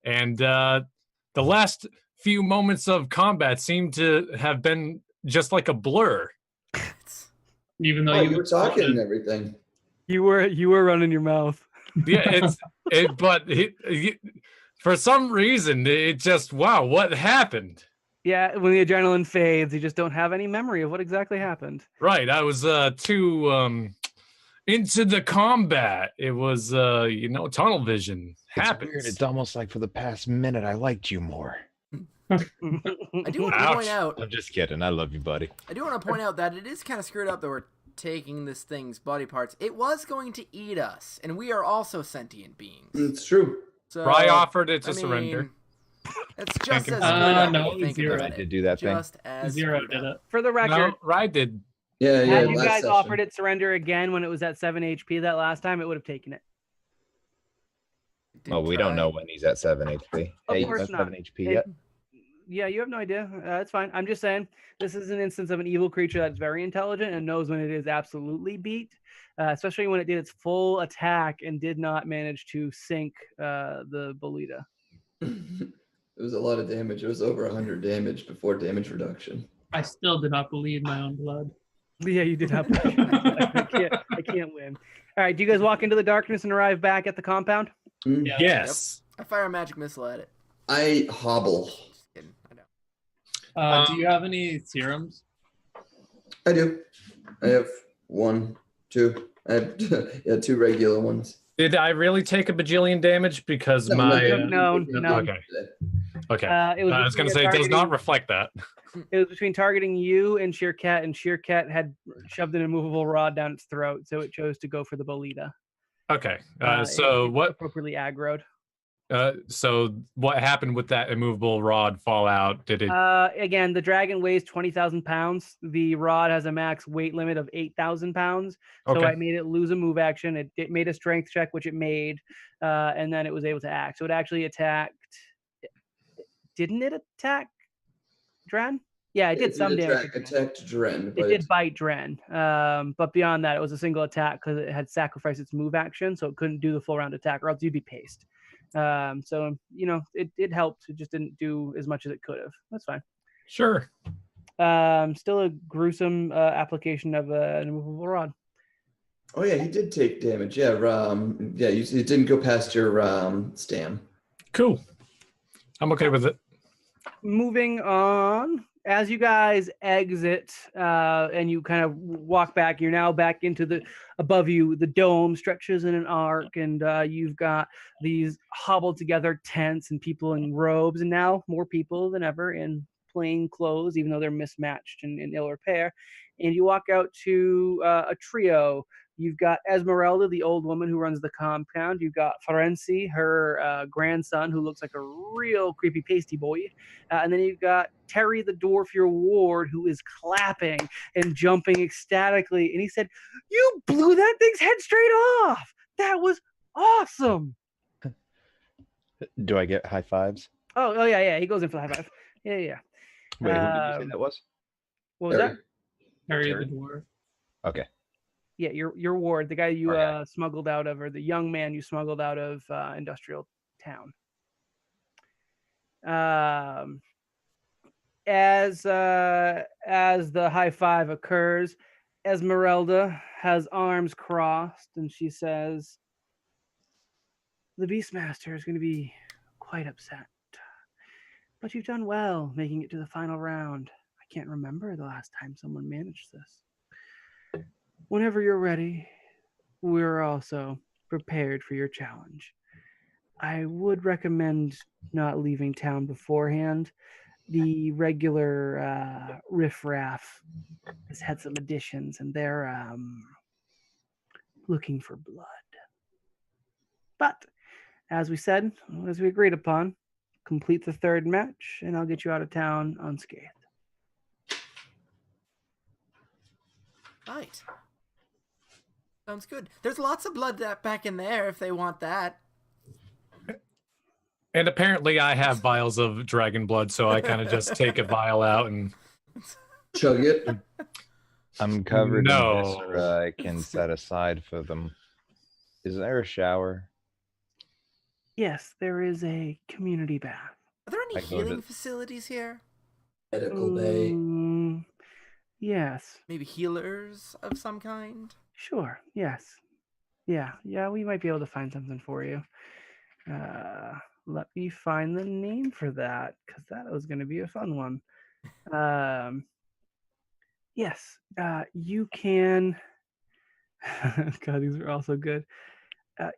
and the last few moments of combat seem to have been just like a blur. Even though you were talking and everything. You were running your mouth. Yeah, but for some reason, it just what happened? Yeah, when the adrenaline fades, you just don't have any memory of what exactly happened. Right, I was too into the combat. It was tunnel vision happens. It's weird. It's almost like for the past minute I liked you more. I do want to point out. I'm just kidding. I love you, buddy. I do want to point out that it is kind of screwed up that we're taking this thing's body parts. It was going to eat us, and we are also sentient beings. It's true. So Rye offered it to surrender. It's just as no, good. Zero. I did do that thing. Just as Zero good. did it. For the record, No, Rye did. Yeah. had you last guys session. offered it surrender again when it was at 7 HP that last time, it would have taken it. Well, we don't know when he's at 7 HP. Of Hey, course you not. 7 HP yet? Yeah, you have no idea. It's fine. I'm just saying this is an instance of an evil creature that's very intelligent and knows when it is absolutely beat, especially when it did its full attack and did not manage to sink the Bolita. It was a lot of damage. It was over 100 damage before damage reduction. I still did not believe my own blood. Yeah, you did have. I can't win. All right, do you guys walk into the darkness and arrive back at the compound? Yeah. Yes. I fire a magic missile at it. I hobble. Just kidding. I know. Do you have any serums? I do. I have 1, 2. I have 2 regular ones. Did I really take a bajillion damage? Because No, my No. okay. It was I was going to say it does not reflect that. It was between targeting you and Sheerkat, and Sheerkat had shoved an immovable rod down its throat, so it chose to go for the Bolita. Okay. It What? appropriately aggroed? So what happened with that immovable rod fallout? Did it? Again, the dragon weighs 20,000 pounds. The rod has a max weight limit of 8,000 pounds. So Okay. I made it lose a move action. It made a strength check, which it made, and then it was able to act. So it actually attacked. Didn't it attack Dren? Yeah, it did some damage. Attacked Dren. It did bite Dren. But beyond that, it was a single attack because it had sacrificed its move action, so it couldn't do the full round attack, or else you'd be paced. So it helped. It just didn't do as much as it could have. That's fine. Sure. Still a gruesome application of an immovable rod. Oh yeah, he did take damage. Yeah, it didn't go past your stam. Cool. I'm okay with it. Moving on, as you guys exit and you kind of walk back, you're now back into above you, the dome stretches in an arc, and you've got these hobbled together tents and people in robes, and now more people than ever in plain clothes, even though they're mismatched and in ill repair. And you walk out to a trio. You've got Esmeralda, the old woman who runs the compound. You've got Ferenci, her grandson, who looks like a real creepy pasty boy. And then you've got Terry, the dwarf, your ward, who is clapping and jumping ecstatically. And he said, "You blew that thing's head straight off. That was awesome." Do I get high fives? Oh yeah. He goes in for the high five. Yeah. Wait, who did you say that was? What was that? Harry the dwarf. Okay. Yeah, your ward, the guy you Okay. smuggled out of, or the young man you smuggled out of Industrial Town. As the high five occurs, Esmeralda has arms crossed, and she says, "The Beastmaster is going to be quite upset, but you've done well making it to the final round. I can't remember the last time someone managed this. Whenever you're ready, we're also prepared for your challenge. I would recommend not leaving town beforehand. The regular riffraff has had some additions, and they're looking for blood. But, as we said, as we agreed upon, complete the third match, and I'll get you out of town unscathed." Right. Sounds good. There's lots of blood back in there if they want that. And apparently I have vials of dragon blood, so I kind of just take a vial out and Chug it. I'm covered No. in viscera I can set aside for them. Is there a shower? Yes, there is a community bath. Are there any I go to- healing facilities here? Medical bay. Yes. Maybe healers of some kind? Sure. Yes. Yeah. We might be able to find something for you. Let me find the name for that because that was going to be a fun one. Yes. You can. God, these are also good.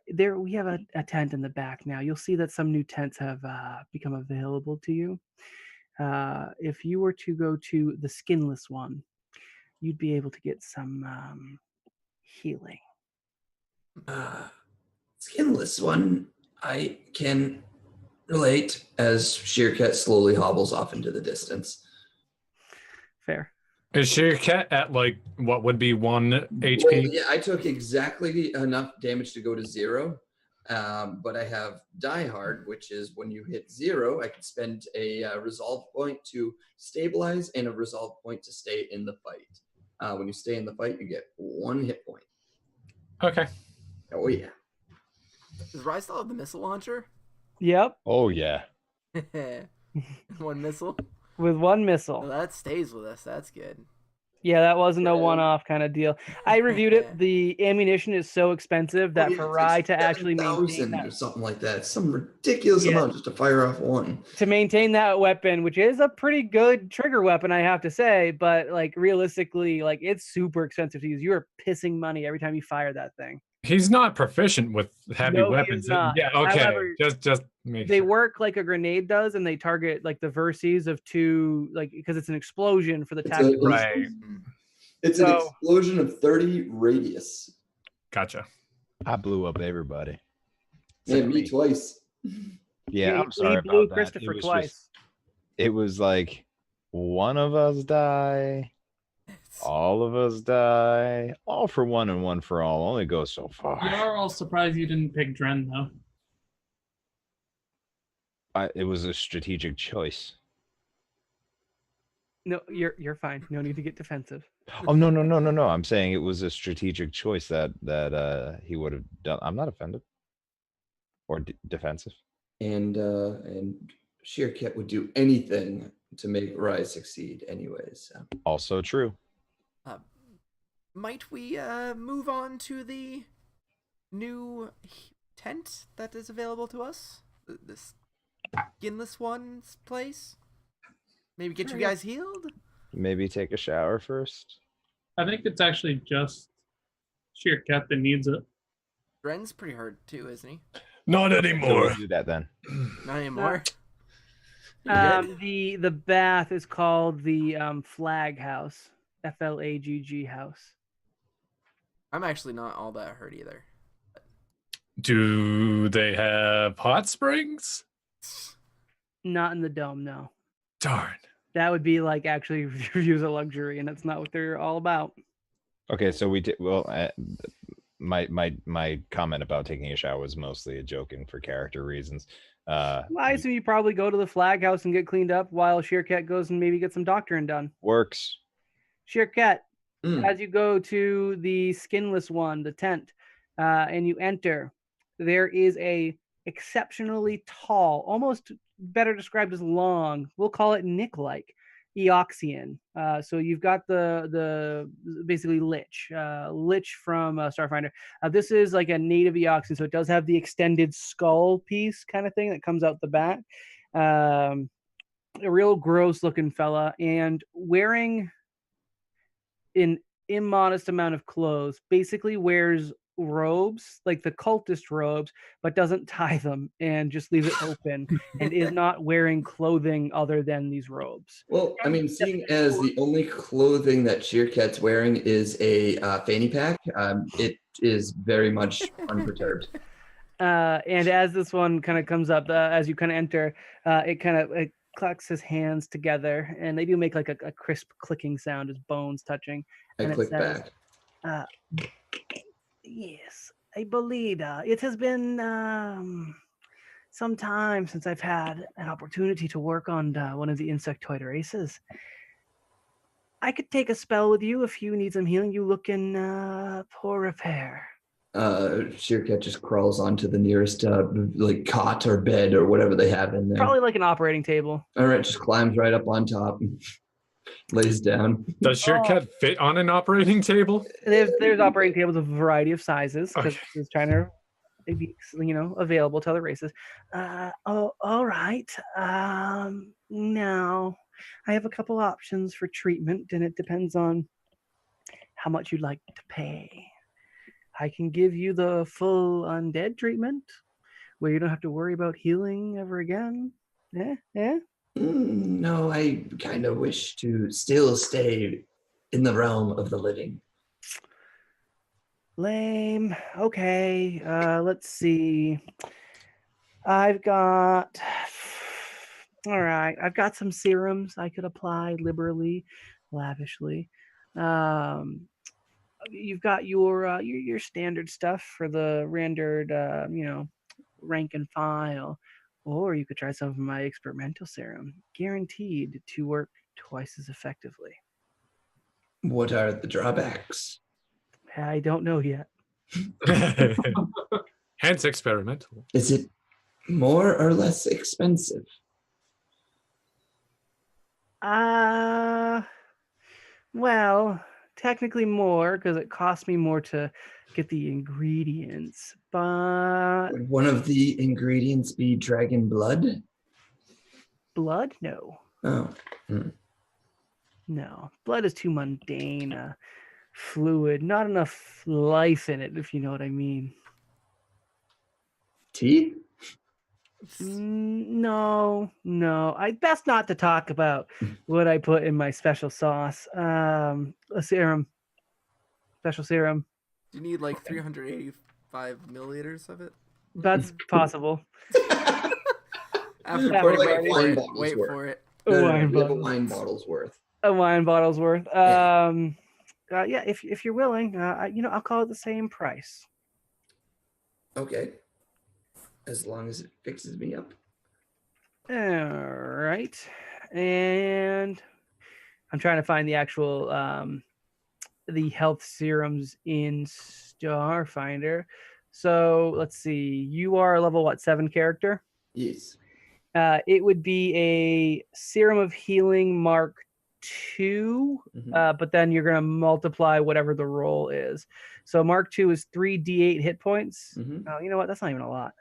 There, we have a tent in the back now. You'll see that some new tents have become available to you. If you were to go to the skinless one, you'd be able to get some healing. Skinless one, I can relate as Sheerkat slowly hobbles off into the distance. Fair. Is Sheerkat at like what would be 1 HP? Well, yeah, I took exactly enough damage to go to 0, but I have Die Hard, which is when you hit 0, I can spend a resolve point to stabilize and a resolve point to stay in the fight. When you stay in the fight, you get 1 hit point. Okay. Oh yeah. Does Rise still have the missile launcher? Yep. Oh yeah. 1 missile? With 1 Well, missile. that stays with us. That's good. Yeah, that wasn't a one-off kind of deal. I reviewed it. The ammunition is so expensive that for Rye to actually maintain 7,000 that, or something like that, some ridiculous amount just to fire off 1. to maintain that weapon, which is a pretty good trigger weapon, I have to say, but like realistically, like it's super expensive to use. You are pissing money every time you fire that thing. He's not proficient with heavy No, he is weapons. not. Yeah, okay. However, just make They sure. work like a grenade does, and they target like the vertices of 2, like because it's an explosion for the tactical. Right. It's an So- explosion of 30 radius. Gotcha. I blew up everybody. Man, Except me twice. Yeah, he I'm sorry blew about that. Christopher It was twice. just- it was like one of us die, all of us die, all for one and one for all. Only goes so far. You are all surprised you didn't pick Dren, though. It was a strategic choice. No, you're fine. No need to get defensive. Oh no. I'm saying it was a strategic choice that he would have done. I'm not offended or defensive. And Sheerkat would do anything to make Rise succeed anyways. So. Also true. Might we move on to the new tent that is available to us? This skinless one's place? Maybe get you guys healed? Maybe take a shower first. I think it's actually just sheer cat that needs it. Dren's pretty hurt too, isn't he? Not So anymore. we'll do that then. Not anymore. You good? The bath is called the Flag House, FLAGG house. I'm actually not all that hurt either. Do they have hot springs? Not in the dome, no. Darn. That would be like actually reviews a luxury, and that's not what they're all about. Okay, so we did well. My comment about taking a shower was mostly a joking for character reasons. Well, I assume you probably go to the Flag House and get cleaned up while Sheerkat goes and maybe get some doctoring done. Works. Sheerkat, Mm. as you go to the skinless one, the tent, and you enter, there is a exceptionally tall, almost better described as long, we'll call it Nick-like, Eoxian. So you've got the basically Lich from Starfinder. This is like a native Eoxian, so it does have the extended skull piece kind of thing that comes out the back. A real gross looking fella, and wearing an immodest amount of clothes, basically wears robes, like the cultist robes, but doesn't tie them and just leaves it open and is not wearing clothing other than these robes. Well, I mean, seeing as the only clothing that Sheerkat's wearing is a fanny pack, it is very much unperturbed. And as this one kind of comes up, as you kind of enter, it clacks his hands together, and they do make like a crisp clicking sound as bones touching. I And it click says, back. Yes, I believe it has been some time since I've had an opportunity to work on one of the insectoid races. I could take a spell with you if you need some healing. You look in poor repair. Sheerkat just crawls onto the nearest like cot or bed or whatever they have in there. Probably like an operating table. All right, just climbs right up on top and lays down. Does Sheerkat fit on an operating table? There's operating tables of a variety of sizes because Okay. it's trying to be, available to other races. All right. Now, I have a couple options for treatment, and it depends on how much you'd like to pay. I can give you the full undead treatment, where you don't have to worry about healing ever again. Yeah. No, I kind of wish to still stay in the realm of the living. Lame. Okay. Let's see. I've got. All right. I've got some serums I could apply liberally, lavishly. You've got your standard stuff for the rendered, rank and file, or you could try some of my experimental serum, guaranteed to work twice as effectively. What are the drawbacks? I don't know yet. Hence experimental. Is it more or less expensive? Well, technically more because it cost me more to get the ingredients, but Would one of the ingredients be dragon blood? blood? No. Oh, No. Blood is too mundane, fluid, not enough life in it, if you know what I mean. teeth? No. I best not to talk about what I put in my special sauce. A serum. Special serum. Do you need like 385 milliliters of it? That's possible. After Yeah, pouring like wait a for wine it. bottle's Wait worth. for it. A wine You have a bottle. wine bottle's worth. A wine bottle's worth. Yeah. Yeah, if you're willing, I'll call it the same price. Okay. As long as it fixes me up. All right. And I'm trying to find the actual the health serums in Starfinder. So let's see. You are a level 7 character? Yes. It would be a serum of healing Mark 2, but then you're going to multiply whatever the roll is. So Mark 2 is 3d8 hit points. Oh, you know what? That's not even a lot.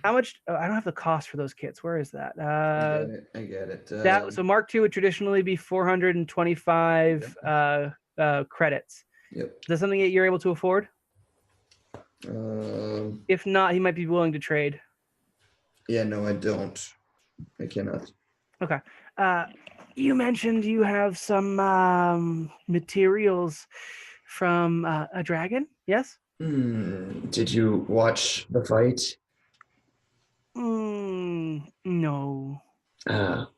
How much? Oh, I don't have the cost for those kits. Where is that? I get it. So Mark 2 would traditionally be 425 credits. Yep. Is that something that you're able to afford? If not, he might be willing to trade. Yeah, no, I don't. I cannot. Okay. You mentioned you have some materials from a dragon, yes? Did you watch the fight? No.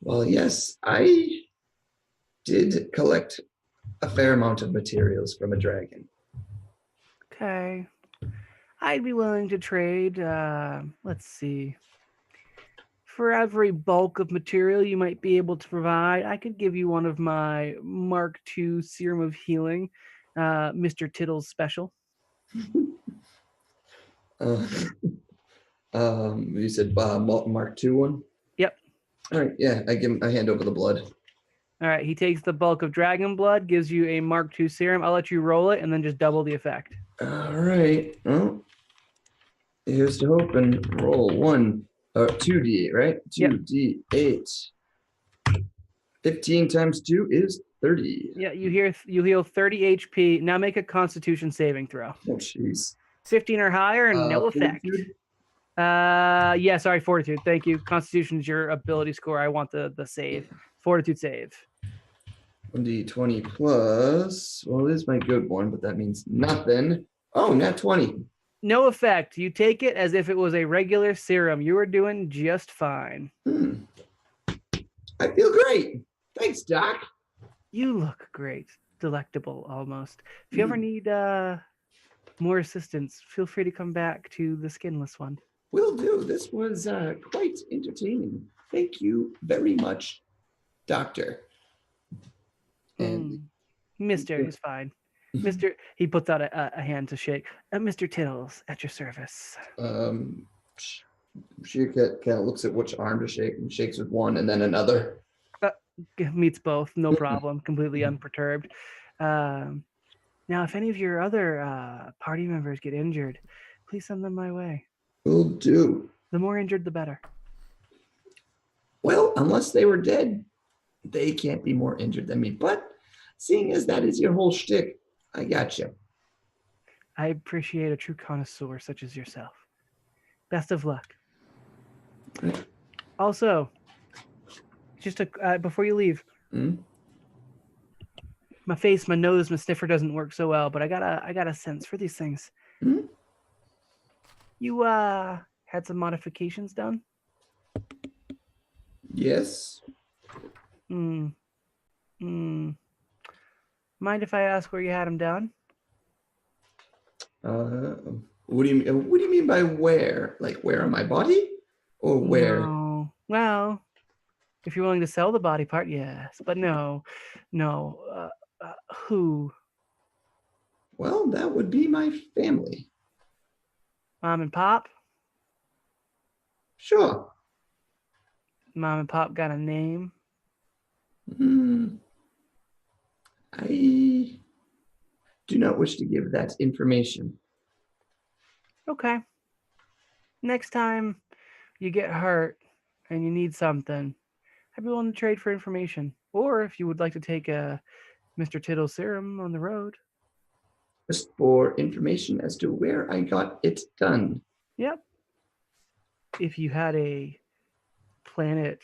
Well, yes, I did collect a fair amount of materials from a dragon. Okay. I'd be willing to trade, let's see. For every bulk of material you might be able to provide, I could give you one of my Mark II Serum of Healing, Mr. Tittle's special. You said Mark II one? Yep. All right, yeah, I hand over the blood. All right, he takes the bulk of dragon blood, gives you a Mark II serum. I'll let you roll it and then just double the effect. All right. Well, here's to hoping. Roll 2d8, right? 2d8. 15 times 2 is 30. Yeah, you heal 30 HP. Now make a Constitution saving throw. Oh, jeez. 15 or higher, and no effect. Fortitude? Fortitude. Thank you. Constitution is your ability score. I want the save. Fortitude save. 1d20 plus. Well, it is my good one, but that means nothing. Oh, nat 20. No effect. You take it as if it was a regular serum. You are doing just fine. I feel great. Thanks, Doc. You look great. Delectable, almost. If you ever need more assistance, feel free to come back to the skinless one. Will do. This was quite entertaining. Thank you very much, Doctor. And Mister is fine. Mister, he puts out a hand to shake. Mr. Tittles, at your service. She kind of looks at which arm to shake and shakes with one and then another. Meets both, no problem, completely unperturbed. Now, if any of your other party members get injured, please send them my way. Will do. The more injured, the better. Well, unless they were dead, they can't be more injured than me. But seeing as that is your whole shtick, I got you. I appreciate a true connoisseur such as yourself. Best of luck. Right. Also, just before you leave, my face, my nose, my sniffer doesn't work so well, but I got a sense for these things. You had some modifications done? Yes. Mind if I ask where you had them done? What do you mean by where? Like where on my body, or where? No. Well, if you're willing to sell the body part, yes, but no. Who? Well, that would be my family. Mom and Pop? Sure. Mom and Pop got a name? I do not wish to give that information. Okay. Next time you get hurt and you need something, I'd be willing to trade for information. Or if you would like to take a Mr. Tittle serum on the road. Just for information as to where I got it done. Yep. If you had a planet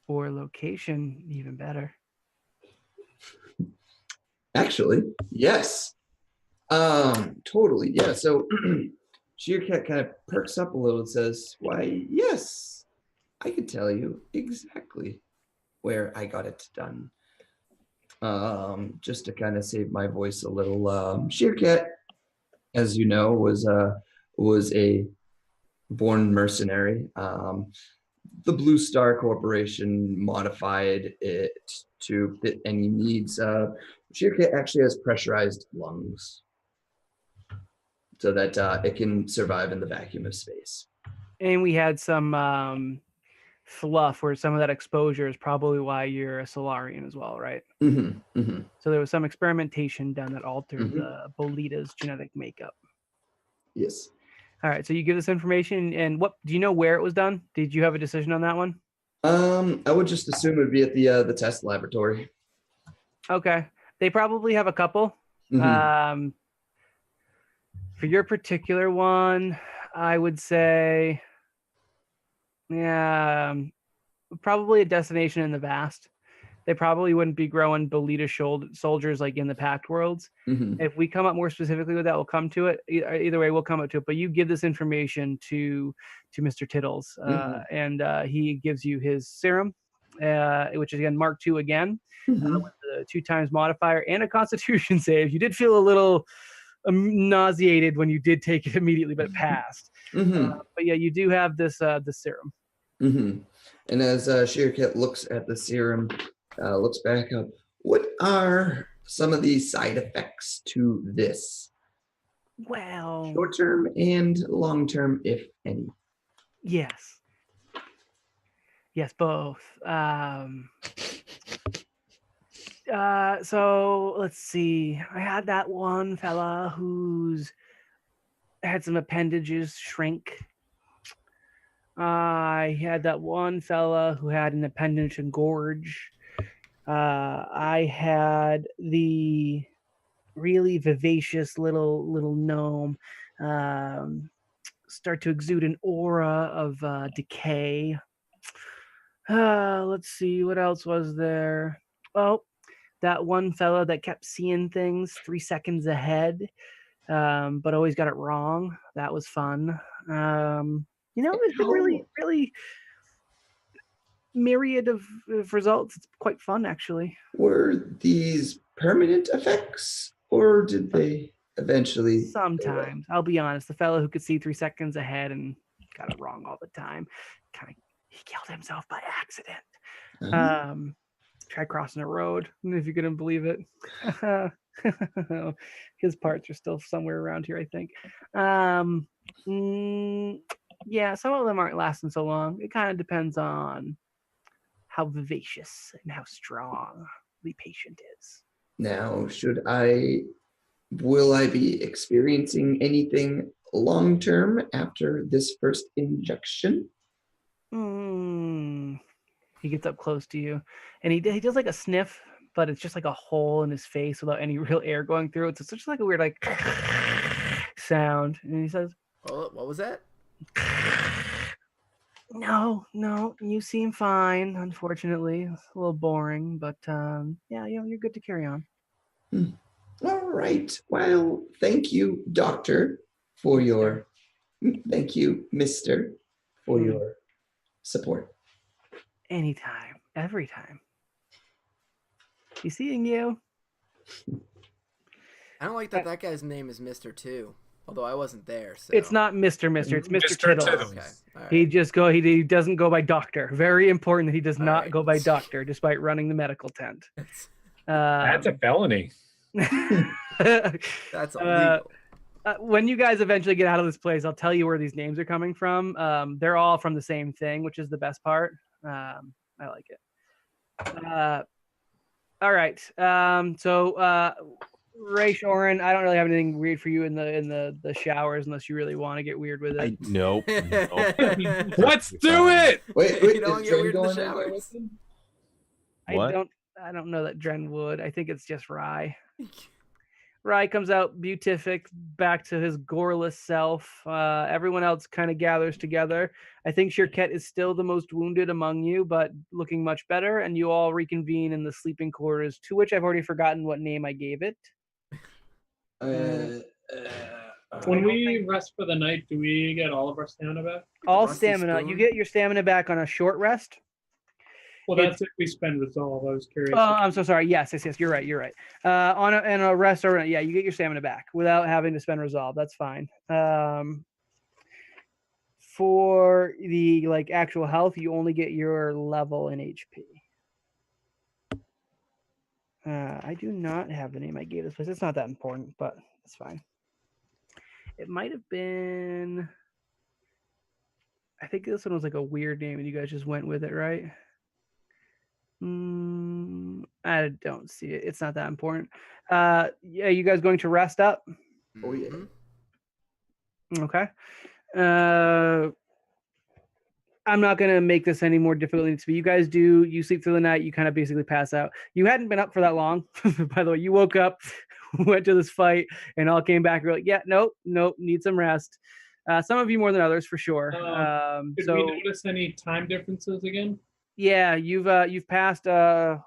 or location, even better. Actually, yes. Totally, yeah. So Sheercat kind of perks up a little and says, why, yes, I could tell you exactly where I got it done. Just to kind of save my voice a little, Sheercat, as you know, was a born mercenary. The Blue Star Corporation modified it to fit any needs. Sheercat actually has pressurized lungs so that it can survive in the vacuum of space. And we had some fluff where some of that exposure is probably why you're a Solarian as well, right? So there was some experimentation done that altered the Bolita's genetic makeup. Yes. All right, so you give this information, and what do you know where it was done? Did you have a decision on that one? I would just assume it would be at the test laboratory. Okay, they probably have a couple. For your particular one, I would say, yeah, probably a destination in the vast. They probably wouldn't be growing Bolita soldiers like in the Pact worlds. If we come up more specifically with that, we'll come to it. Either way, we'll come up to it. But you give this information to Mr. Tittles, and he gives you his serum, which is again Mark II again, with the 2x modifier and a Constitution save. You did feel a little nauseated when you did take it immediately, but it passed. But yeah, you do have this serum. And as Sheercat looks at the serum, looks back up, what are some of the side effects to this? Well, short-term and long-term, if any. Yes, both. So let's see. I had that one fella who's had some appendages shrink. I had that one fella who had an appendage engorge. I had the really vivacious little gnome start to exude an aura of decay. Let's see, what else was there? Oh, that one fella that kept seeing things 3 seconds ahead, but always got it wrong. That was fun. It's been really myriad of results. It's quite fun, actually. Were these permanent effects, or did they eventually? Sometimes, I'll be honest, the fellow who could see 3 seconds ahead and got it wrong all the time. He killed himself by accident. Tried crossing a road, if you couldn't believe it. His parts are still somewhere around here, I think. Yeah, some of them aren't lasting so long. It kind of depends on how vivacious and how strong the patient is. Now, will I be experiencing anything long-term after this first injection? He gets up close to you, and he does like a sniff, but it's just like a hole in his face without any real air going through it. So it's just like a weird like sound. And he says, What was that? No, you seem fine. Unfortunately, it's a little boring, but yeah, you're good to carry on. All right. Well, thank you, Doctor, thank you, Mister, for your support. Anytime, every time. He's seeing you. I don't like that guy's name is Mr. too. Although I wasn't there, so It's not Mr. It's Mr. Tiddles. Okay. All right. He doesn't go by doctor. Very important that he does not go by doctor, despite running the medical tent. That's a felony. That's illegal. When you guys eventually get out of this place, I'll tell you where these names are coming from. They're all from the same thing, which is the best part. I like it. All right. So Ray Shorin, I don't really have anything weird for you in the showers unless you really want to get weird with it. Nope. Let's do it. Wait, You don't get weird in the showers. What? I don't know that Dren would. I think it's just Rye. Rye comes out beatific, back to his goreless self. Everyone else kind of gathers together. I think Shirket is still the most wounded among you, but looking much better. And you all reconvene in the sleeping quarters, to which I've already forgotten what name I gave it. When we rest for the night, do we get all of our stamina back? All stamina. You get your stamina back on a short rest. Well, that's if we spend resolve. I was curious. Oh, I'm so sorry. Yes. You're right. On a rest or you get your stamina back without having to spend resolve. That's fine. For the actual health, you only get your level in HP. I do not have the name I gave this place. It's not that important, but it's fine. It might have been. I think this one was like a weird name, and you guys just went with it, right? I don't see it. It's not that important. Yeah, you guys going to rest up? Oh yeah. Okay. I'm not gonna make this any more difficult than it needs to be. You guys you sleep through the night, you kind of basically pass out. You hadn't been up for that long, by the way. You woke up, went to this fight, and all came back. You're like, yeah, nope, need some rest. Some of you more than others, for sure. Did we notice any time differences again? Yeah, you've passed. That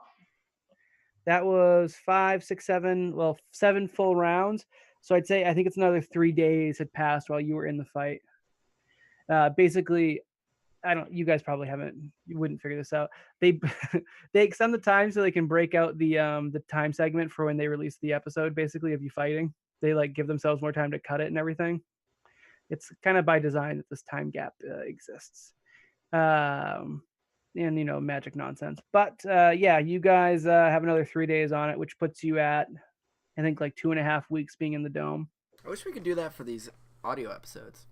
was 5, 6, 7. 7 full rounds. So I think it's another 3 days had passed while you were in the fight. Basically, you guys probably you wouldn't figure this out. They extend the time so they can break out the time segment for when they release the episode, basically, of you fighting. They give themselves more time to cut it and everything. It's kind of by design that this time gap exists. And magic nonsense. But yeah, you guys have another 3 days on it, which puts you at, I think, 2.5 weeks being in the dome. I wish we could do that for these audio episodes.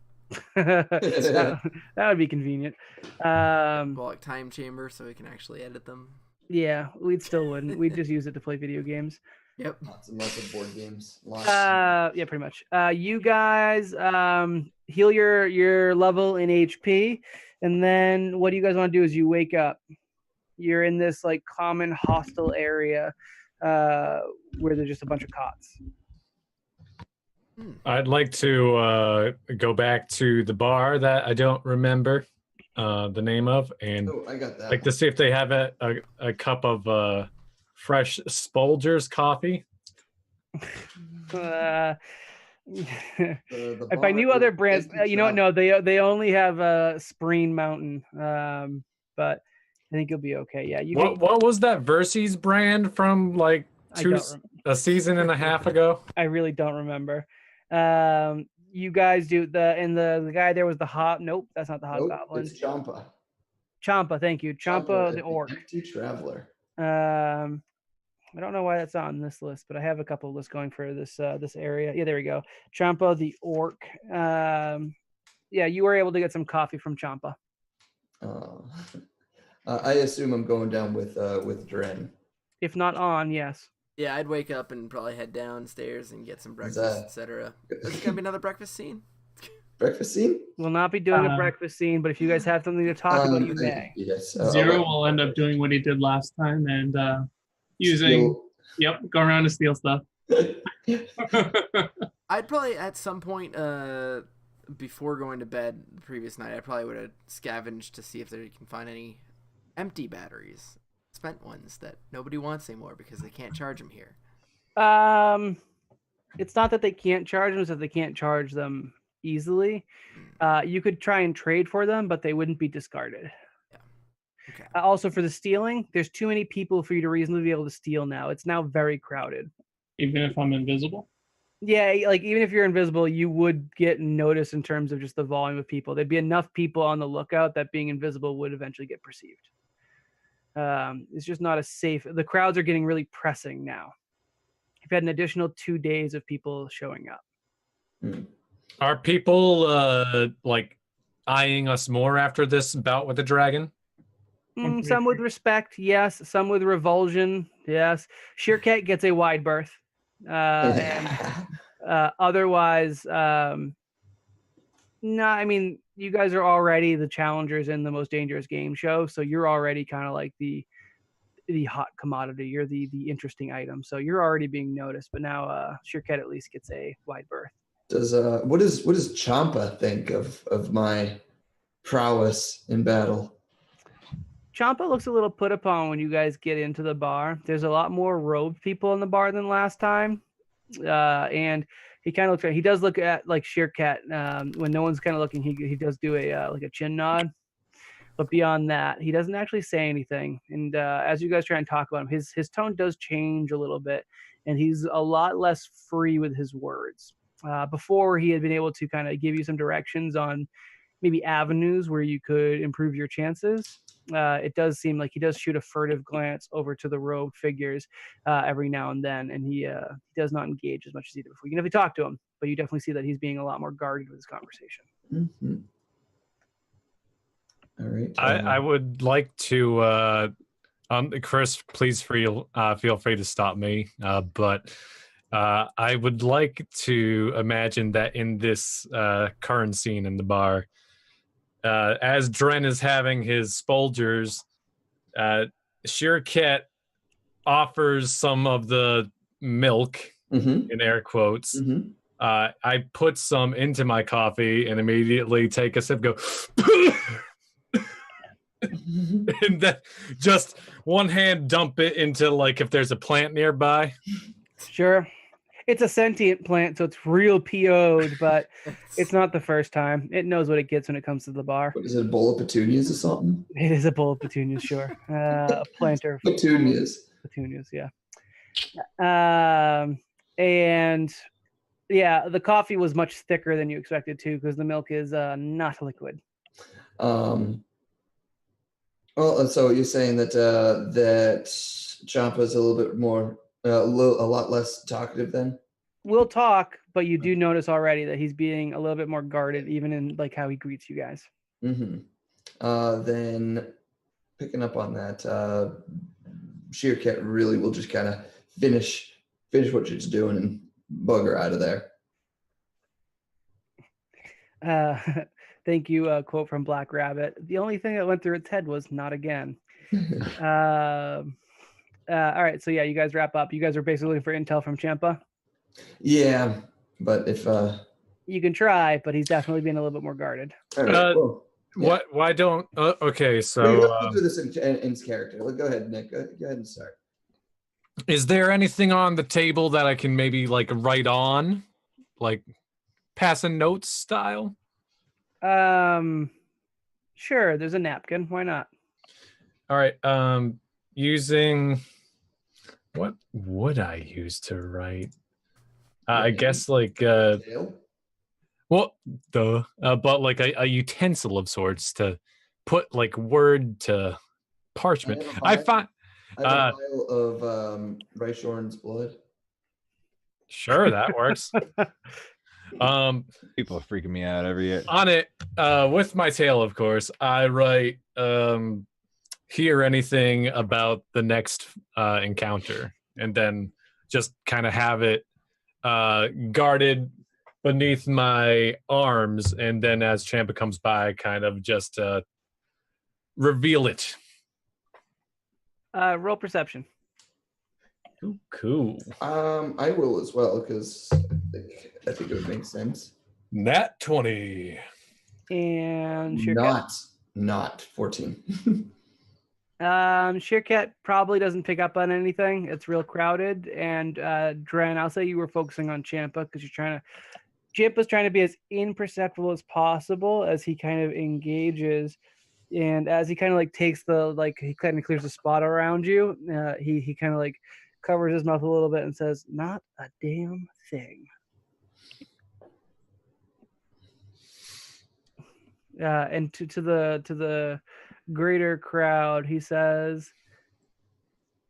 that would be convenient. Time chamber so we can actually edit them. Yeah, we still wouldn't. We'd just use it to play video games. Yep. Lots of board games. Yeah, pretty much. You guys heal your level in HP, and then what do you guys want to do is you wake up. You're in this common hostel area where there's just a bunch of cots. I'd like to go back to the bar that I don't remember the name of, and I got that. like to see if they have a cup of fresh Folgers coffee. If I knew other brands, no, they only have Spreen Mountain, but I think you'll be okay. Yeah. What was that Versus brand from a season and a half ago? I really don't remember. You guys do the guy there was the hop. Nope, that's not the Nope, hobgoblin. it's Champa. Champa, thank you. Champa the orc. Empty traveler. I don't know why that's on this list, but I have a couple lists going for this this area. Yeah, there we go. Champa the orc. Yeah, you were able to get some coffee from Champa. I assume I'm going down with Dren. If not on, yes. Yeah, I'd wake up and probably head downstairs and get some breakfast, etc. Is it gonna be another breakfast scene? Breakfast scene? We'll not be doing a breakfast scene, but if you guys have something to talk about, you may. Yes. Zero will end up doing what he did last time and go around to steal stuff. I'd probably at some point before going to bed the previous night, I probably would have scavenged to see if they can find any empty batteries, spent ones that nobody wants anymore because they can't charge them here. It's not that they can't charge them; it's that they can't charge them easily. You could try and trade for them, but they wouldn't be discarded. Yeah. Okay. Also, for the stealing, there's too many people for you to reasonably be able to steal now. It's now very crowded. Even if I'm invisible? Yeah, like even if you're invisible, you would get noticed in terms of just the volume of people. There'd be enough people on the lookout that being invisible would eventually get perceived. It's just not as safe. The crowds are getting really pressing now. You've had an additional 2 days of people showing up. Are people like eyeing us more after this bout with the dragon? Some with respect, yes. Some with revulsion, yes. Sheerkat gets a wide berth. And otherwise, no, I mean, you guys are already the challengers in the most dangerous game show, so you're already kind of like the hot commodity. You're the interesting item, so you're already being noticed. But now, Sheerkat at least gets a wide berth. Does what does Champa think of my prowess in battle? Champa looks a little put upon when you guys get into the bar. There's a lot more robed people in the bar than last time. And he kind of looks at, he does look at like Sheerkat. When no one's kind of looking, he does do a like a chin nod. But beyond that, he doesn't actually say anything. And as you guys try and talk about him, his tone does change a little bit, and he's a lot less free with his words. Before, he had been able to kind of give you some directions on maybe avenues where you could improve your chances. It does seem like he does shoot a furtive glance over to the robed figures every now and then, and he does not engage as much as he did before. You can definitely talk to him, but you definitely see that he's being a lot more guarded with his conversation. Mm-hmm. All right. I would like to, Chris, please feel free to stop me, but I would like to imagine that in this current scene in the bar, as Dren is having his Spolgers, Sheerkat offers some of the milk, in air quotes. I put some into my coffee and immediately take a sip, go, and then just one hand dump it into, like, if there's a plant nearby. Sure. It's a sentient plant, so it's real PO'd, but it's not the first time. It knows what it gets when it comes to the bar. What is it, a bowl of petunias or something? It is a bowl of petunias, sure. A planter. Petunias. Petunias, yeah. And yeah, the coffee was much thicker than you expected to, because the milk is not liquid. Well, so you're saying that that Champa is a little bit more, a lot less talkative then? We'll talk, but you do notice already that he's being a little bit more guarded, even in like how he greets you guys. Then picking up on that, Sheerkat really will just kind of finish what she's doing and bugger out of there. Thank you. Quote from Black Rabbit. The only thing that went through its head was not again. All right, so yeah, you guys wrap up. You guys are basically looking for intel from Champa. Yeah, but if you can try, but he's definitely being a little bit more guarded. All right, well, What? Why don't? Okay, so we'll do this in his character. Go ahead, Nick. Go ahead and start. Is there anything on the table that I can maybe like write on, like passing notes style? Sure. There's a napkin. Why not? All right. Using what would I use to write? I guess like Well, but like a utensil of sorts to put like word to parchment. I find. I have a vial of Reichhorn's blood. Sure, that works. People are freaking me out every year. On it, with my tale, of course, I write hear anything about the next encounter, and then just kind of have it guarded beneath my arms, and then as Champa comes by, kind of just reveal it. Roll perception. Ooh, cool. I will as well because I think it would make sense. Nat 20. And Sheerkat. Not 14. Sheerkat probably doesn't pick up on anything. It's real crowded. And Dren, I'll say you were focusing on Champa because Champa's trying to be as imperceptible as possible as he kind of engages. And as he kind of like takes he kind of clears the spot around you, he kind of like covers his mouth a little bit and says, "Not a damn thing." And to the greater crowd, he says,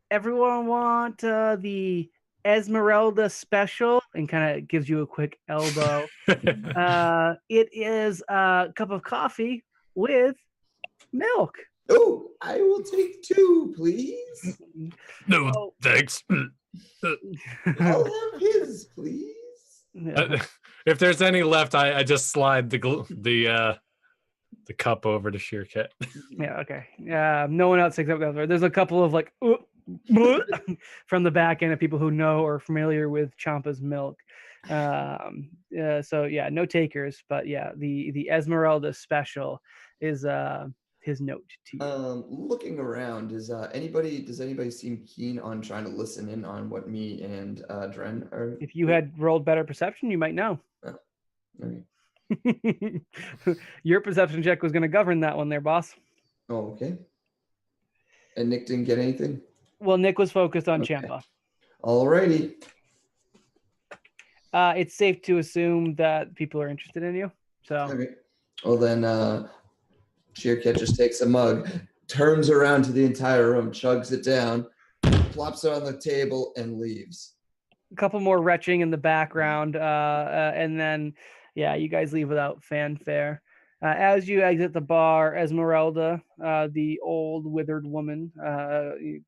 "Everyone want the Esmeralda special?" And kind of gives you a quick elbow. It is a cup of coffee with milk. Oh, I will take 2, please. No, thanks. I'll have his, please. If there's any left, I just slide the cup over to Sheerkat. Yeah, okay. No one else takes up that. There's a couple of like from the back end of people who know or are familiar with Champa's milk. So yeah, no takers, but yeah, the Esmeralda special is his note to you. Looking around, does anybody seem keen on trying to listen in on what me and Dren are? If you had rolled better perception, you might know. Oh, all right. Your perception check was going to govern that one there, boss. Oh, okay. And Nick didn't get anything? Well, Nick was focused on Champa. Alrighty. It's safe to assume that people are interested in you. So. Okay. Well, then Sheerkat just takes a mug, turns around to the entire room, chugs it down, plops it on the table, and leaves. A couple more retching in the background, and then, yeah, you guys leave without fanfare. As you exit the bar, Esmeralda, the old withered woman, the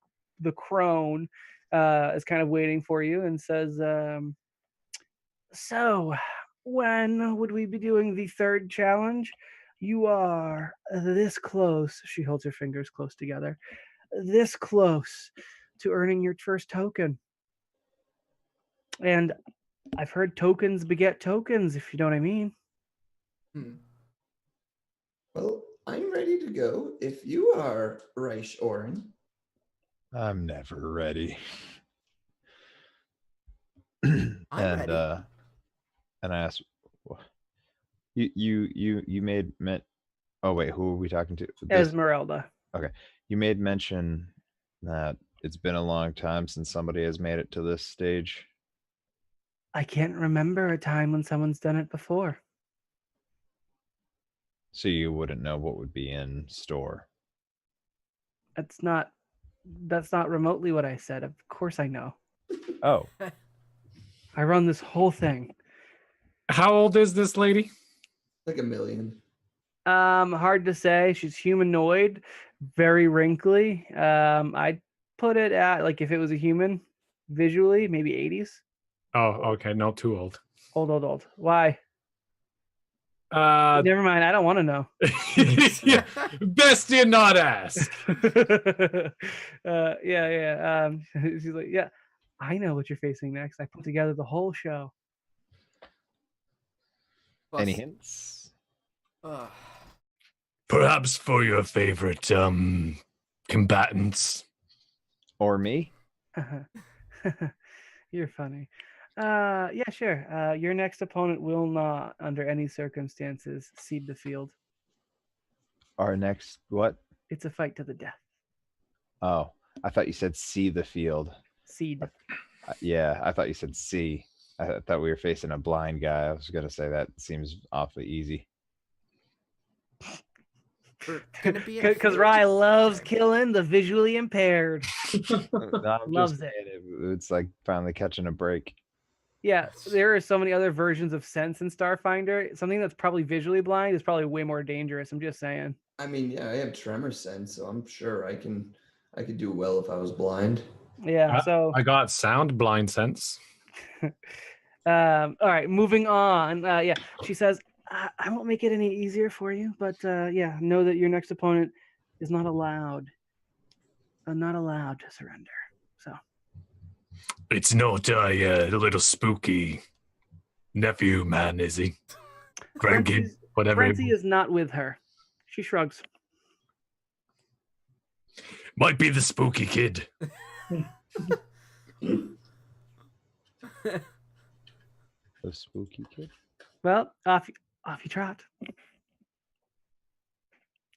crone, is kind of waiting for you and says, "So, when would we be doing the third challenge? You are this close." She holds her fingers close together. This close to earning your first token. And I've heard tokens beget tokens, if you know what I mean. Well, I'm ready to go if you are, Reichhorn. I'm never ready. I'm ready. And I asked, you made oh wait, who are we talking to? Esmeralda. Okay, you made mention that it's been a long time since somebody has made it to this stage. I can't remember a time when someone's done it before. So you wouldn't know what would be in store. That's not remotely what I said. Of course I know. Oh. I run this whole thing. How old is this lady? Like 1 million. Hard to say. She's humanoid, very wrinkly. I'd put it at, like, if it was a human, visually, maybe 80s. Oh, okay. No, too old. Old. Why? Never mind. I don't want to know. Yeah, best you not ask. Yeah. She's like, yeah, I know what you're facing next. I put together the whole show. Any hints? Perhaps for your favorite combatants. Or me? You're funny. Yeah, sure. Your next opponent will not, under any circumstances, cede the field. Our next what? It's a fight to the death. Oh, I thought you said see the field. Seed. Yeah, I thought you said see. I thought we were facing a blind guy. I was gonna say that seems awfully easy. We're gonna be in a Because field Rye together. loves killing the visually impaired. No, I'm Loves just it. saying it's like finally catching a break. Yeah, there are so many other versions of sense in Starfinder. Something that's probably visually blind is probably way more dangerous. I'm just saying. I mean, yeah, I have tremor sense, so I'm sure I could do well if I was blind. Yeah. So I got sound blind sense. all right, moving on. Yeah, she says, I won't make it any easier for you, but yeah, know that your next opponent is not allowed to surrender. So It's not a little spooky nephew man, is he? Grandkid, whatever. Francie is not with her. She shrugs. Might be the spooky kid. The spooky kid. Well, off you trot.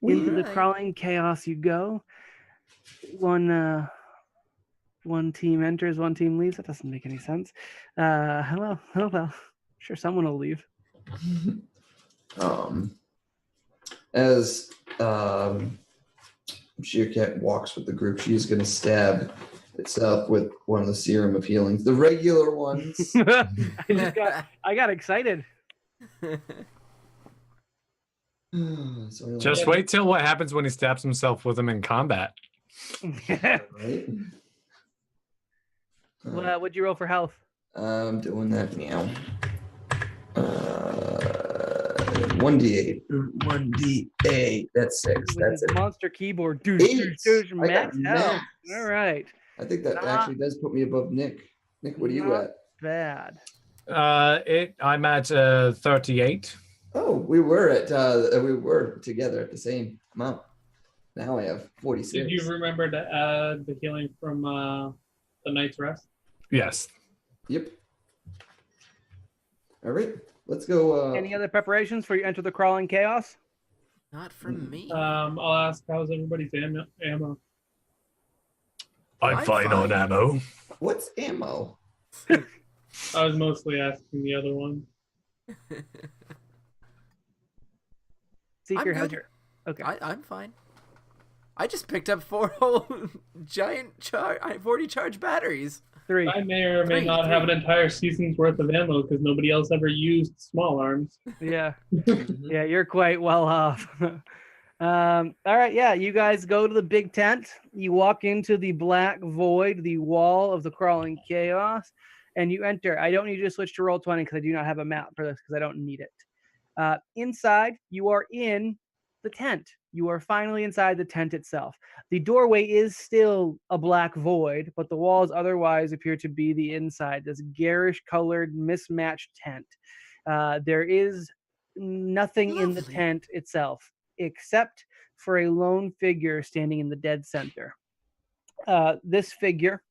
Into the Alright. crawling chaos you go. One team enters, one team leaves. That doesn't make any sense. Hello. Well, sure, someone will leave. As Sheercat walks with the group, she's going to stab itself with one of the serum of healings, the regular ones. I got excited. So Just wait till what happens when he stabs himself with them in combat. right? Well, what'd you roll for health? I'm doing that now. 1d8. 1d8. That's 6. With That's his it. monster keyboard. 8. I got Max health. max. All right. I think that Not actually does put me above Nick. Nick, what are you Not at? bad. I'm at 38. Oh, we were together at the same amount. Now I have 46. Did you remember to add the healing from the night's rest? Yes. Yep. All right, let's go. Any other preparations for you enter the crawling chaos? Not from me. I'll ask, how's everybody's ammo? I'm fine on ammo. What's ammo? I was mostly asking the other one. Seeker, I'm how's good. your... Okay. I'm fine. I just picked up 4 whole giant 40 charge batteries. 3. I may or may not have an entire season's worth of ammo because nobody else ever used small arms. Yeah. Yeah, you're quite well off. All right, yeah, you guys go to the big tent. You walk into the black void, the wall of the crawling chaos, and you enter. I don't need you to switch to Roll20 because I do not have a map for this because I don't need it. Inside, you are in the tent. You are finally inside the tent itself. The doorway is still a black void, but the walls otherwise appear to be the inside, this garish colored, mismatched tent. There is nothing in the Lovely. tent itself, except for a lone figure standing in the dead center. This figure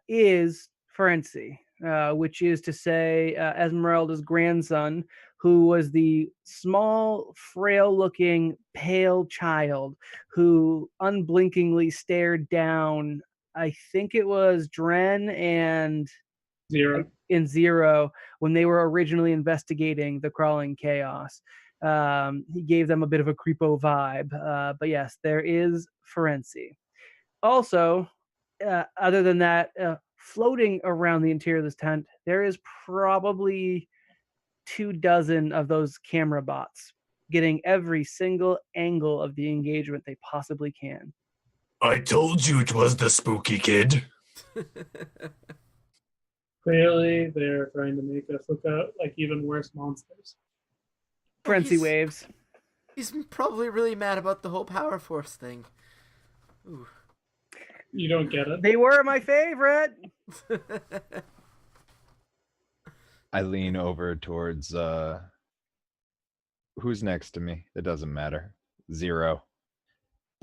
is Ferenci, which is to say Esmeralda's grandson, who was the small, frail-looking, pale child who unblinkingly stared down, I think it was Dren and in Zero when they were originally investigating the crawling chaos. He gave them a bit of a creepo vibe. But yes, there is Ferenci. Also, other than that, floating around the interior of this tent, there is probably 24 of those camera bots getting every single angle of the engagement they possibly can. I told you it was the spooky kid. Clearly, they're trying to make us look out like even worse monsters. Frenzy waves. He's probably really mad about the whole power force thing. Ooh. You don't get it. They were my favorite. I lean over towards who's next to me. It doesn't matter. Zero.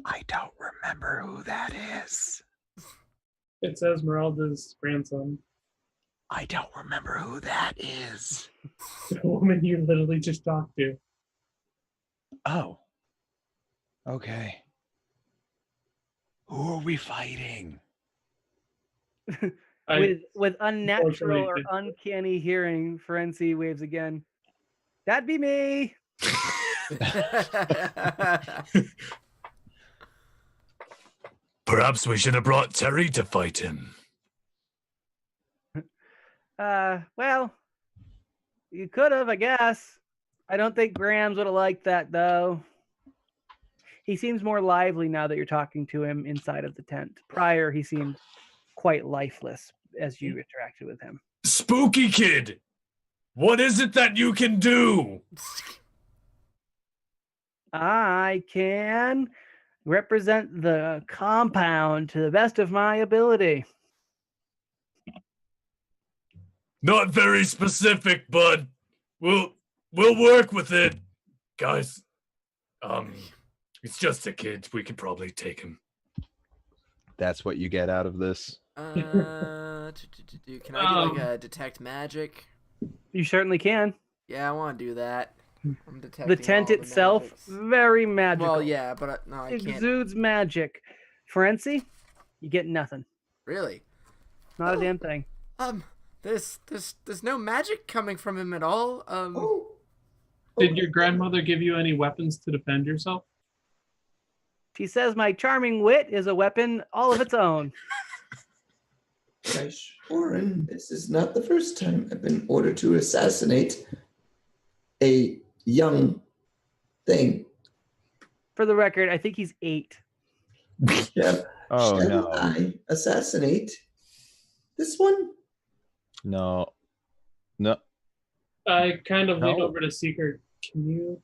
I don't remember who that is. It's Esmeralda's grandson. I don't remember who that is. The woman you literally just talked to. Oh. Okay. Who are we fighting? With unnatural or Unfortunately, uncanny hearing, Ferenci waves again. That'd be me. Perhaps we should have brought Terry to fight him. Well, you could have, I guess. I don't think Grams would have liked that, though. He seems more lively now that you're talking to him inside of the tent. Prior, he seemed quite lifeless as you interacted with him. Spooky kid, what is it that you can do? I can represent the compound to the best of my ability. Not very specific, bud. We'll work with it, guys. It's just a kid. We could probably take him. That's what you get out of this. Can I do like a detect magic? You certainly can. Yeah, I want to do that. I'm detecting The tent all the itself, magics. very magical. Well, yeah, but no, I can't. Exudes magic. Ferenci, you get nothing. Really? Not a damn thing. There's no magic coming from him at all. did your grandmother give you any weapons to defend yourself? She says my charming wit is a weapon all of its own. Warren, this is not the first time I've been ordered to assassinate a young thing. For the record, I think he's 8. Shall No. I assassinate this one? No. I kind of lean No. over to Seeker. Can you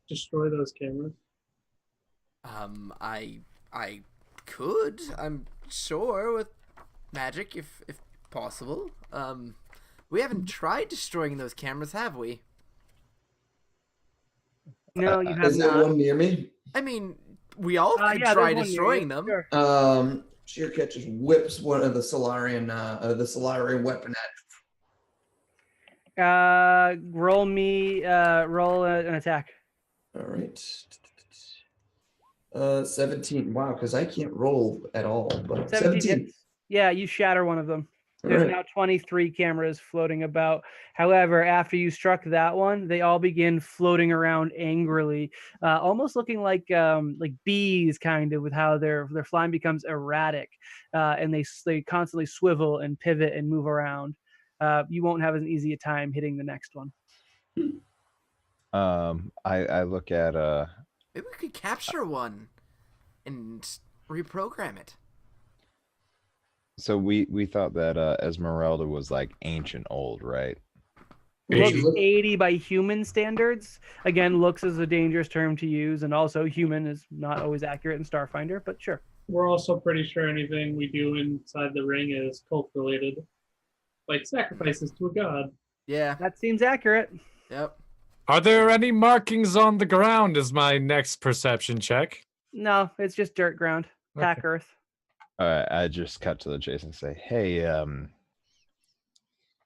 destroy those cameras? I could. I'm sure with magic, if possible. We haven't tried destroying those cameras, have we? No, you have Is there not. one near me? I mean, we all could Yeah, try there's one near destroying you. them. Sure. Sheercat just whips one of the Solarian weapon at. Roll an attack. All right. 17. Wow, because I can't roll at all. But 17 17. hits. Yeah, you shatter one of them. All There's right. now 23 cameras floating about. However, after you struck that one, they all begin floating around angrily, almost looking like bees, kind of, with how their flying becomes erratic, and they constantly swivel and pivot and move around. You won't have as easy a time hitting the next one. I look at Maybe we could capture one and reprogram it. so we thought that Esmeralda was like ancient old, right? Looks 80 by human standards. Again, looks is a dangerous term to use, and also human is not always accurate in Starfinder, but sure. We're also pretty sure anything we do inside the ring is cult related, like sacrifices to a god. Yeah. That seems accurate. Yep. Are there any markings on the ground is my next perception check. No, it's just dirt ground. Pack Okay. earth. I just cut to the chase and say, "Hey,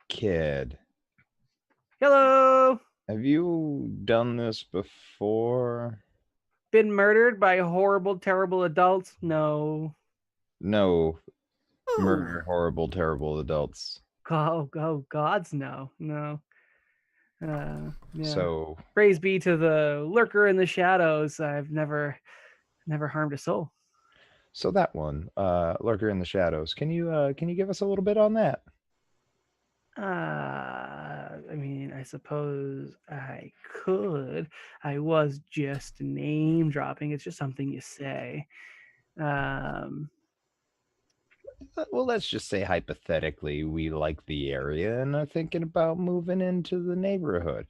kid, Hello. have you done this before?" Been murdered by horrible, terrible adults? No. No, Ooh. murder, horrible, terrible adults. Oh, gods, no. No. Yeah. So Praise be to the lurker in the shadows. I've never harmed a soul. so that one, lurker in the shadows. Can you give us a little bit on that? I mean, I suppose I could. I was just name dropping. It's just something you say. Well, let's just say hypothetically we like the area and are thinking about moving into the neighborhood.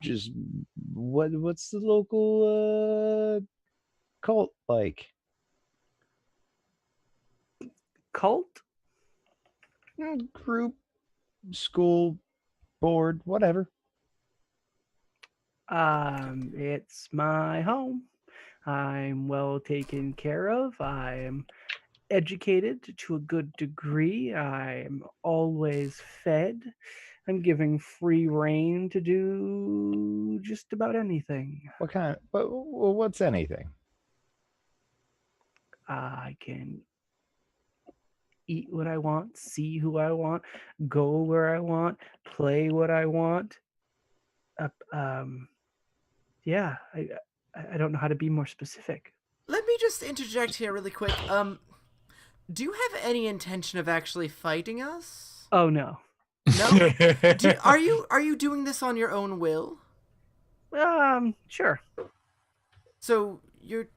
Just what's the local cult like? Cult? Group, school, board, whatever. It's my home. I'm well taken care of. I'm educated to a good degree. I'm always fed. I'm giving free reign to do just about anything. What kind? What's anything? I can eat what I want, see who I want, go where I want, play what I want. Yeah, I don't know how to be more specific. Let me just interject here really quick. Do you have any intention of actually fighting us? Oh no. No? Are you doing this on your own will? Sure. So you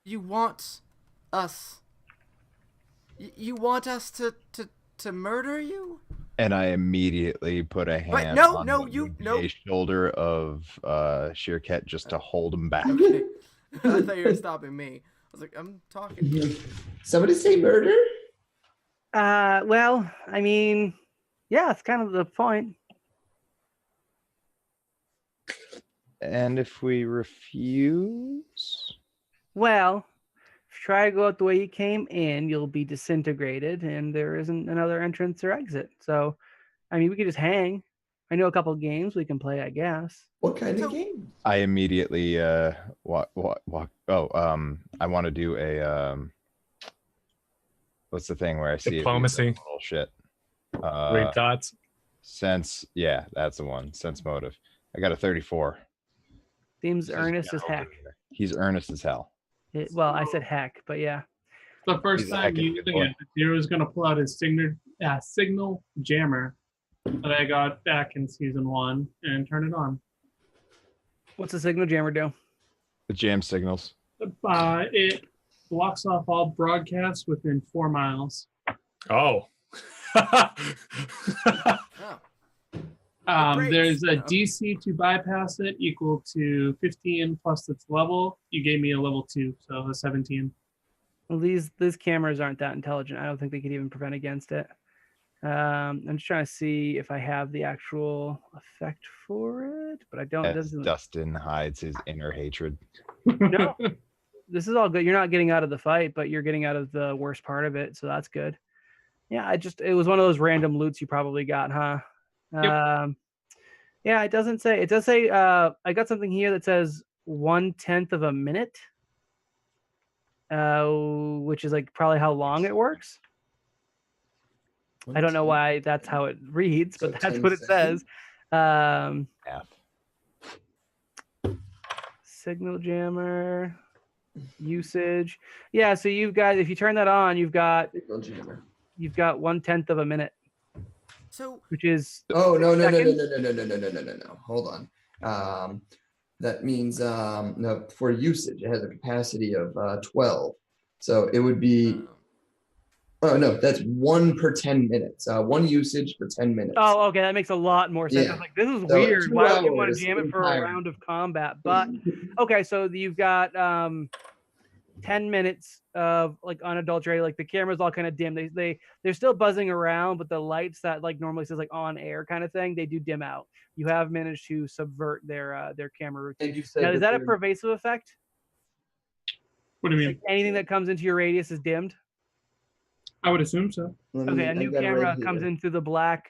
want us you want us to murder you? And I immediately put a hand Right, on no, what you would be no. a shoulder of Sheerket just to hold him back. Okay. I thought you were stopping me. I was like, I'm talking. Somebody say murder? Well, I mean, yeah, it's kind of the point. And if we refuse? Well, if you try to go out the way you came in, you'll be disintegrated, and there isn't another entrance or exit. So, I mean, we could just hang. I know a couple of games we can play, I guess. What kind of game? I immediately walk. I want to do a what's the thing where I see Diplomacy. Little shit. Great thoughts. Sense. Yeah, that's the one. Sense motive. I got a 34. Seems earnest as heck. He's earnest as hell. Well, I said heck, but yeah. The first He's a time heckin' using good boy. it, Zero is going to pull out his signal jammer that I got back in season 1 and turn it on. What's the signal jammer do? The jam signals. It blocks off all broadcasts within 4 miles. Oh. Oh. Great. There's a Yeah. DC to bypass it equal to 15 plus its level. You gave me a level 2, so a 17. Well, these cameras aren't that intelligent. I don't think they could even prevent against it. I'm just trying to see if I have the actual effect for it, but I don't. As Dustin hides his inner hatred. No, this is all good. You're not getting out of the fight, but you're getting out of the worst part of it, so that's good. Yeah, it was one of those random loots you probably got, huh? Yep. Yeah, it doesn't say. It does say. I got something here that says 1/10 of a minute, which is like probably how long it works. I don't know why that's how it reads, but So that's 10 what it says. Half. Signal jammer usage. Yeah, so you've got, if you turn that on, you've got Signal jammer. 1/10 of a minute, So which is Oh no. seconds? No. Hold on. That means no, for usage, it has a capacity of 12. So it would be oh no, that's 1 per 10 minutes. One usage for 10 minutes. Oh, okay, that makes a lot more sense. I Yeah. was like, this is So weird. 2 Why would you want to hours jam it for a entire. round of combat? But okay, so you've got 10 minutes of like unadulterated, like the camera's all kind of dim. They're still buzzing around, but the lights that like normally says like on air kind of thing, they do dim out. You have managed to subvert their camera routine. And you said Now, is that a they're- pervasive effect? What do you mean? Like anything that comes into your radius is dimmed? I would assume so. Okay, a new camera comes into the black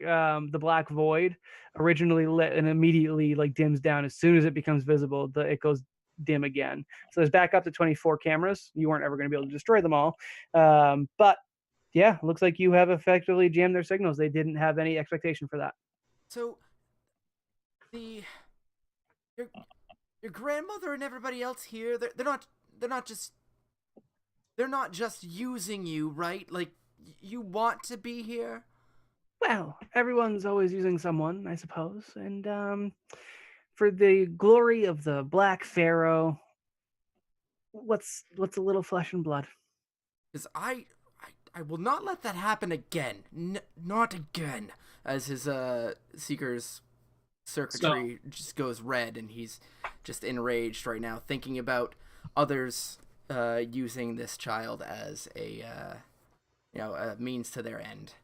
void, originally lit and immediately like dims down as soon as it becomes visible. It goes dim again. So there's back up to 24 cameras. You weren't ever going to be able to destroy them all, but yeah, looks like you have effectively jammed their signals. They didn't have any expectation for that. So your grandmother and everybody else here, they're not just using you, right? Like you want to be here. Well, everyone's always using someone, I suppose, and for the glory of the Black Pharaoh, what's a little flesh and blood? Because I will not let that happen again. Not again. As his Seeker's circuitry just goes red, and he's just enraged right now, thinking about others using this child as a means to their end.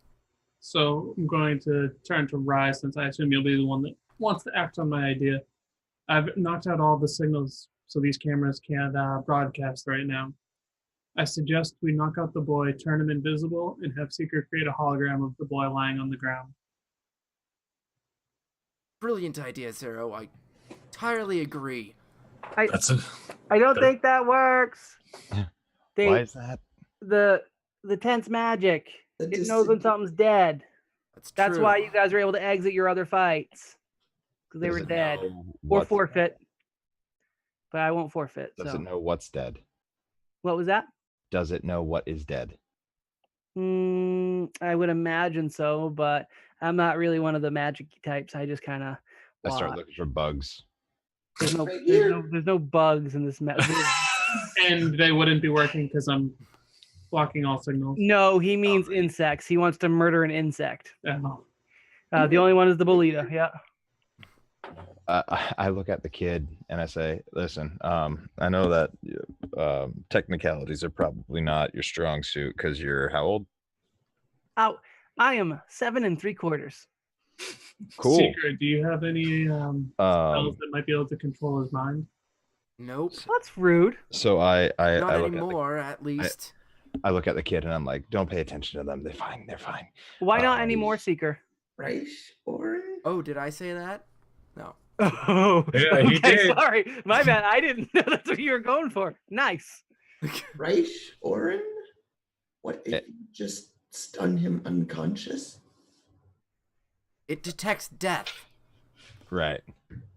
So I'm going to turn to Rye, since I assume you'll be the one that wants to act on my idea. I've knocked out all the signals so these cameras can't broadcast right now. I suggest we knock out the boy, turn him invisible, and have Seeker create a hologram of the boy lying on the ground. Brilliant idea, Zero. I entirely agree. That's a I don't think that works. Why is that? The The tent's magic. The It knows when something's dead. That's true. why you guys were able to exit your other fights. Because they Does were it dead. know Or what's forfeit. But I won't forfeit. Does So. it know what's dead? What was that? Does it know what is dead? I would imagine so, but I'm not really one of the magic types. I just kind of I start looking for bugs. There's no, Right there's here. no, there's no bugs in this map. And they wouldn't be working because I'm blocking all signals. No, he means insects. He wants to murder an insect. Oh. The only one is the bolita. Yeah. I look at the kid and I say, "Listen, I know that technicalities are probably not your strong suit because you're how old? Oh, I am 7 3/4. Cool. Secret, do you have any spells that might be able to control his mind? Nope. That's rude. So I Not look anymore, at least. I look at the kid and I'm like, "Don't pay attention to them. They're fine. They're fine." Why not any more, Seeker? Right, Orin? Oh, did I say that? No. Oh, Yeah, he okay, did. sorry. My bad. I didn't know that's what you were going for. Nice. Right, Orin? What if you just stun him unconscious? It detects death. Right.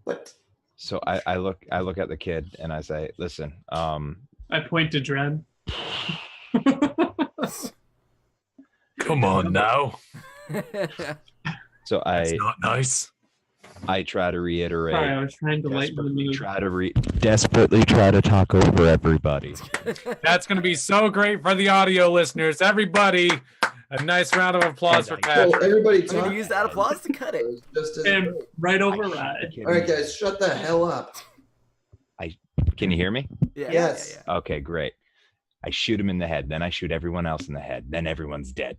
What? So I look at the kid and I say, "Listen, I point to Dren. Come on now. so That's not nice. I try to reiterate. Sorry, I was trying to lighten the mood. Desperately try to talk over everybody. That's going to be so great for the audio listeners. Everybody, a nice round of applause for So Patrick. everybody I'm going talk. to use that applause to cut it. Just as And right override. all right, guys, shut the hell up. Can you hear me? Yeah. Yes. Yeah. Okay, great. I shoot him in the head, then I shoot everyone else in the head, then everyone's dead.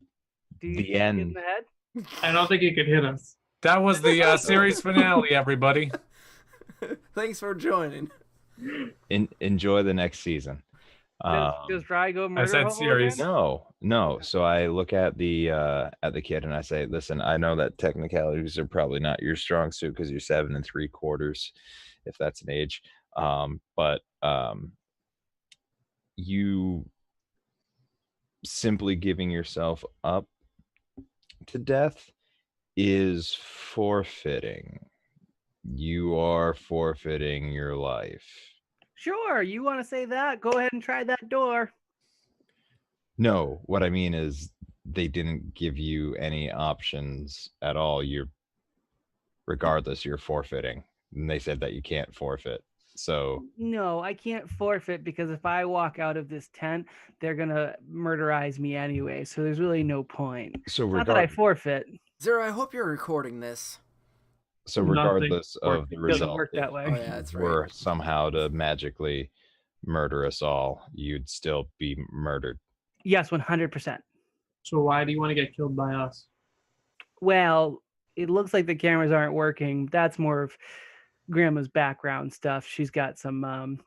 Do you The shoot him in end. the head? I don't think he could hit us. That was the series finale, everybody. Thanks for joining. Enjoy the next season. Does Dry go murder? said Hobo series. again? No. So I look at the kid and I say, "Listen, I know that technicalities are probably not your strong suit because you're 7 3/4, if that's an age. But you simply giving yourself up to death is forfeiting. You are forfeiting your life." Sure. You want to say that? Go ahead and try that door. No, what I mean is they didn't give you any options at all. Regardless, you're forfeiting. And they said that you can't forfeit. So No, I can't forfeit because if I walk out of this tent, they're gonna murderize me anyway. So there's really no point. so Not that I forfeit. Zero, I hope you're recording this. so Nothing regardless of the Doesn't result, work that way. Oh, yeah, that's right. were somehow to magically murder us all, you'd still be murdered. Yes, 100%. So why do you want to get killed by us? Well, it looks like the cameras aren't working. That's more of Grandma's background stuff. She's got some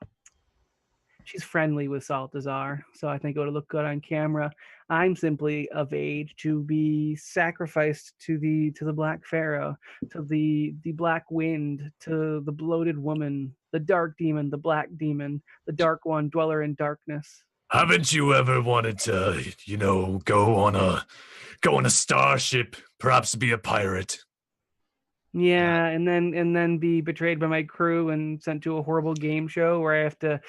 she's friendly with Saltazar, so I think it would look good on camera. I'm simply of age to be sacrificed to the Black Pharaoh, to the Black Wind, to the bloated woman, the dark demon, the black demon, the dark one, dweller in darkness. Haven't you ever wanted to, go on a starship, perhaps be a pirate? Yeah, and then be betrayed by my crew and sent to a horrible game show where I have to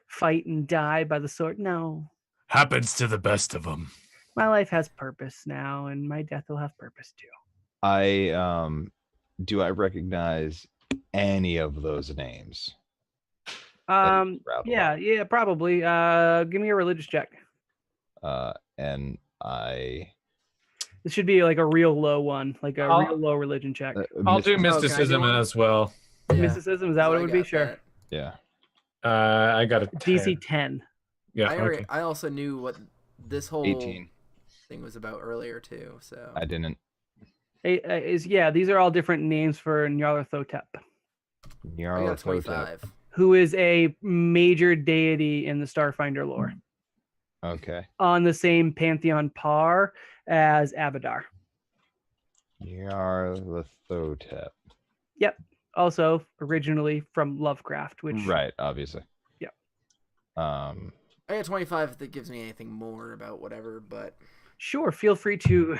fight and die by the sword. No. Happens to the best of them. My life has purpose now, and my death will have purpose too. Do I recognize any of those names? Yeah, probably. Give me a religious check. And I This should be like a real low one, like a real low religion check. I'll do can I do mysticism one? as well. Yeah. Mysticism, is that what it would be? got Sure. that. yeah. I got a 10. DC 10. Yeah, okay. I also knew what this whole 18. thing was about earlier too. So I didn't. These are all different names for Nyarlathotep, I got a 25. who is a major deity in the Starfinder lore, Okay. on the same pantheon par as Abadar. Nyarlathotep. Yep. Also originally from Lovecraft, which Right, obviously. Yeah. I I got 25 if that gives me anything more about whatever, but Sure, feel free to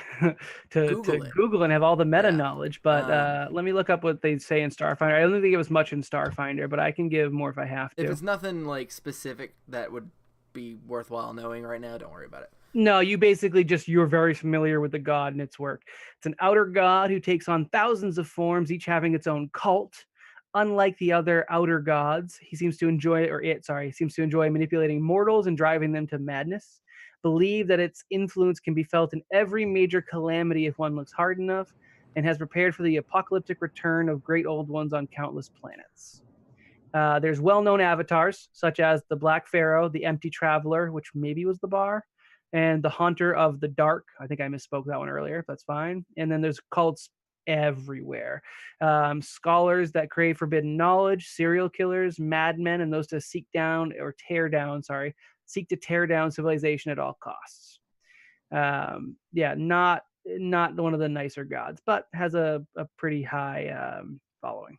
Google it. Google and have all the meta Yeah. knowledge. But let me look up what they say in Starfinder. I don't think it was much in Starfinder, but I can give more if I have to. if it's nothing like specific that would be worthwhile knowing right now, don't worry about it. No, you basically you're very familiar with the god and its work. It's an outer god who takes on thousands of forms, each having its own cult. Unlike the other outer gods, he seems to enjoy manipulating mortals and driving them to madness. Believe that its influence can be felt in every major calamity if one looks hard enough, and has prepared for the apocalyptic return of great old ones on countless planets. There's well-known avatars, such as the Black Pharaoh, the Empty Traveler, which maybe was the bar, and the Haunter of the Dark. I think I misspoke that one earlier, but that's fine. And then there's cults everywhere. Scholars that crave forbidden knowledge, serial killers, madmen, and those to seek to tear down civilization at all costs. Not one of the nicer gods, but has a pretty high following.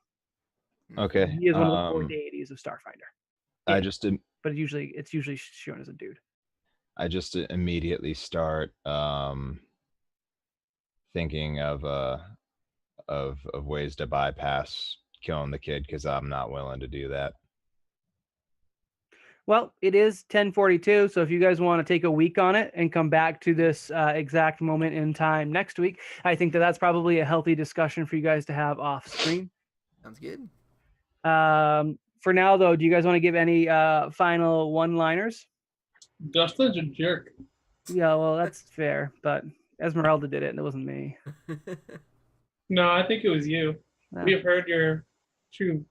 Okay. He is one of the 4 deities of Starfinder. I just But it's usually shown as a dude. I just immediately start thinking of ways to bypass killing the kid, because I'm not willing to do that. Well, it is 10:42, so if you guys want to take a week on it and come back to this exact moment in time next week, I think that's probably a healthy discussion for you guys to have off screen. Sounds good. For now, though, do you guys want to give any final one-liners? Dustin's a jerk. Yeah, well, that's fair, but Esmeralda did it, and it wasn't me. No, I think it was you. No. We have heard your true,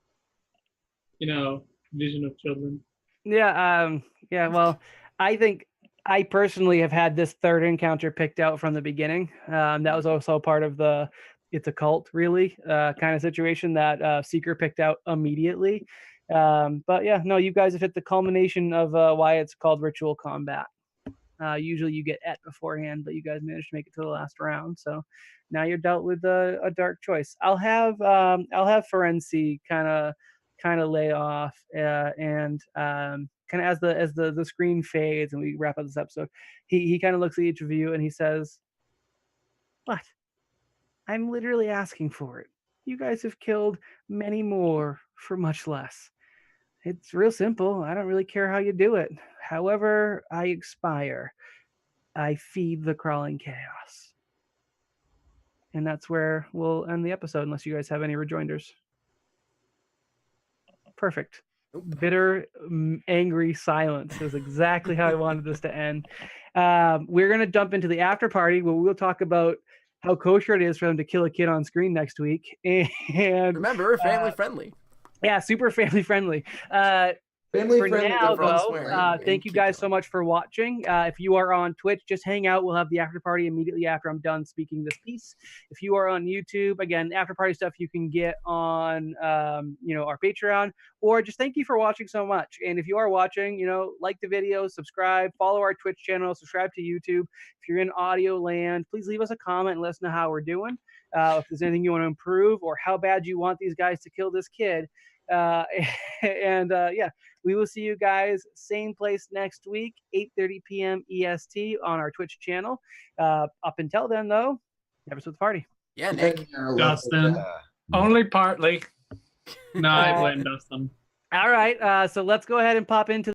vision of children. Yeah, well, I think I personally have had this third encounter picked out from the beginning. That was also part of the it's a cult, really, kind of situation that Seeker picked out immediately. But yeah, no, you guys have hit the culmination of why it's called ritual combat. Usually you get beforehand, but you guys managed to make it to the last round. So now you're dealt with a dark choice. I'll have Ferenci kind of lay off and kind of as the screen fades and we wrap up this episode, he kind of looks at each of you and he says, "What? I'm literally asking for it. You guys have killed many more for much less. It's real simple. I don't really care how you do it. However I expire, I feed the crawling chaos." And that's where we'll end the episode, unless you guys have any rejoinders. Perfect. Nope. Bitter, angry silence is exactly how I wanted this to end. We're going to jump into the after party where we'll talk about how kosher it is for them to kill a kid on screen next week. And remember, family friendly. Yeah, super family friendly. Family For friendly. now, everyone though, swearing thank you and guys keep so much for watching. If you are on Twitch, just hang out. We'll have the after party immediately after I'm done speaking this piece. If you are on YouTube, again, after party stuff you can get on, our Patreon. Or just thank you for watching so much. And if you are watching, like the video, subscribe, follow our Twitch channel, subscribe to YouTube. If you're in audio land, please leave us a comment and let us know how we're doing. If there's anything you want to improve or how bad you want these guys to kill this kid. We will see you guys same place next week, 8:30 p.m. EST on our Twitch channel. Up until then, though, never split the party. Yeah, Thank Nick. you. Dustin. Only partly. No, I blame Dustin. All right, so let's go ahead and pop into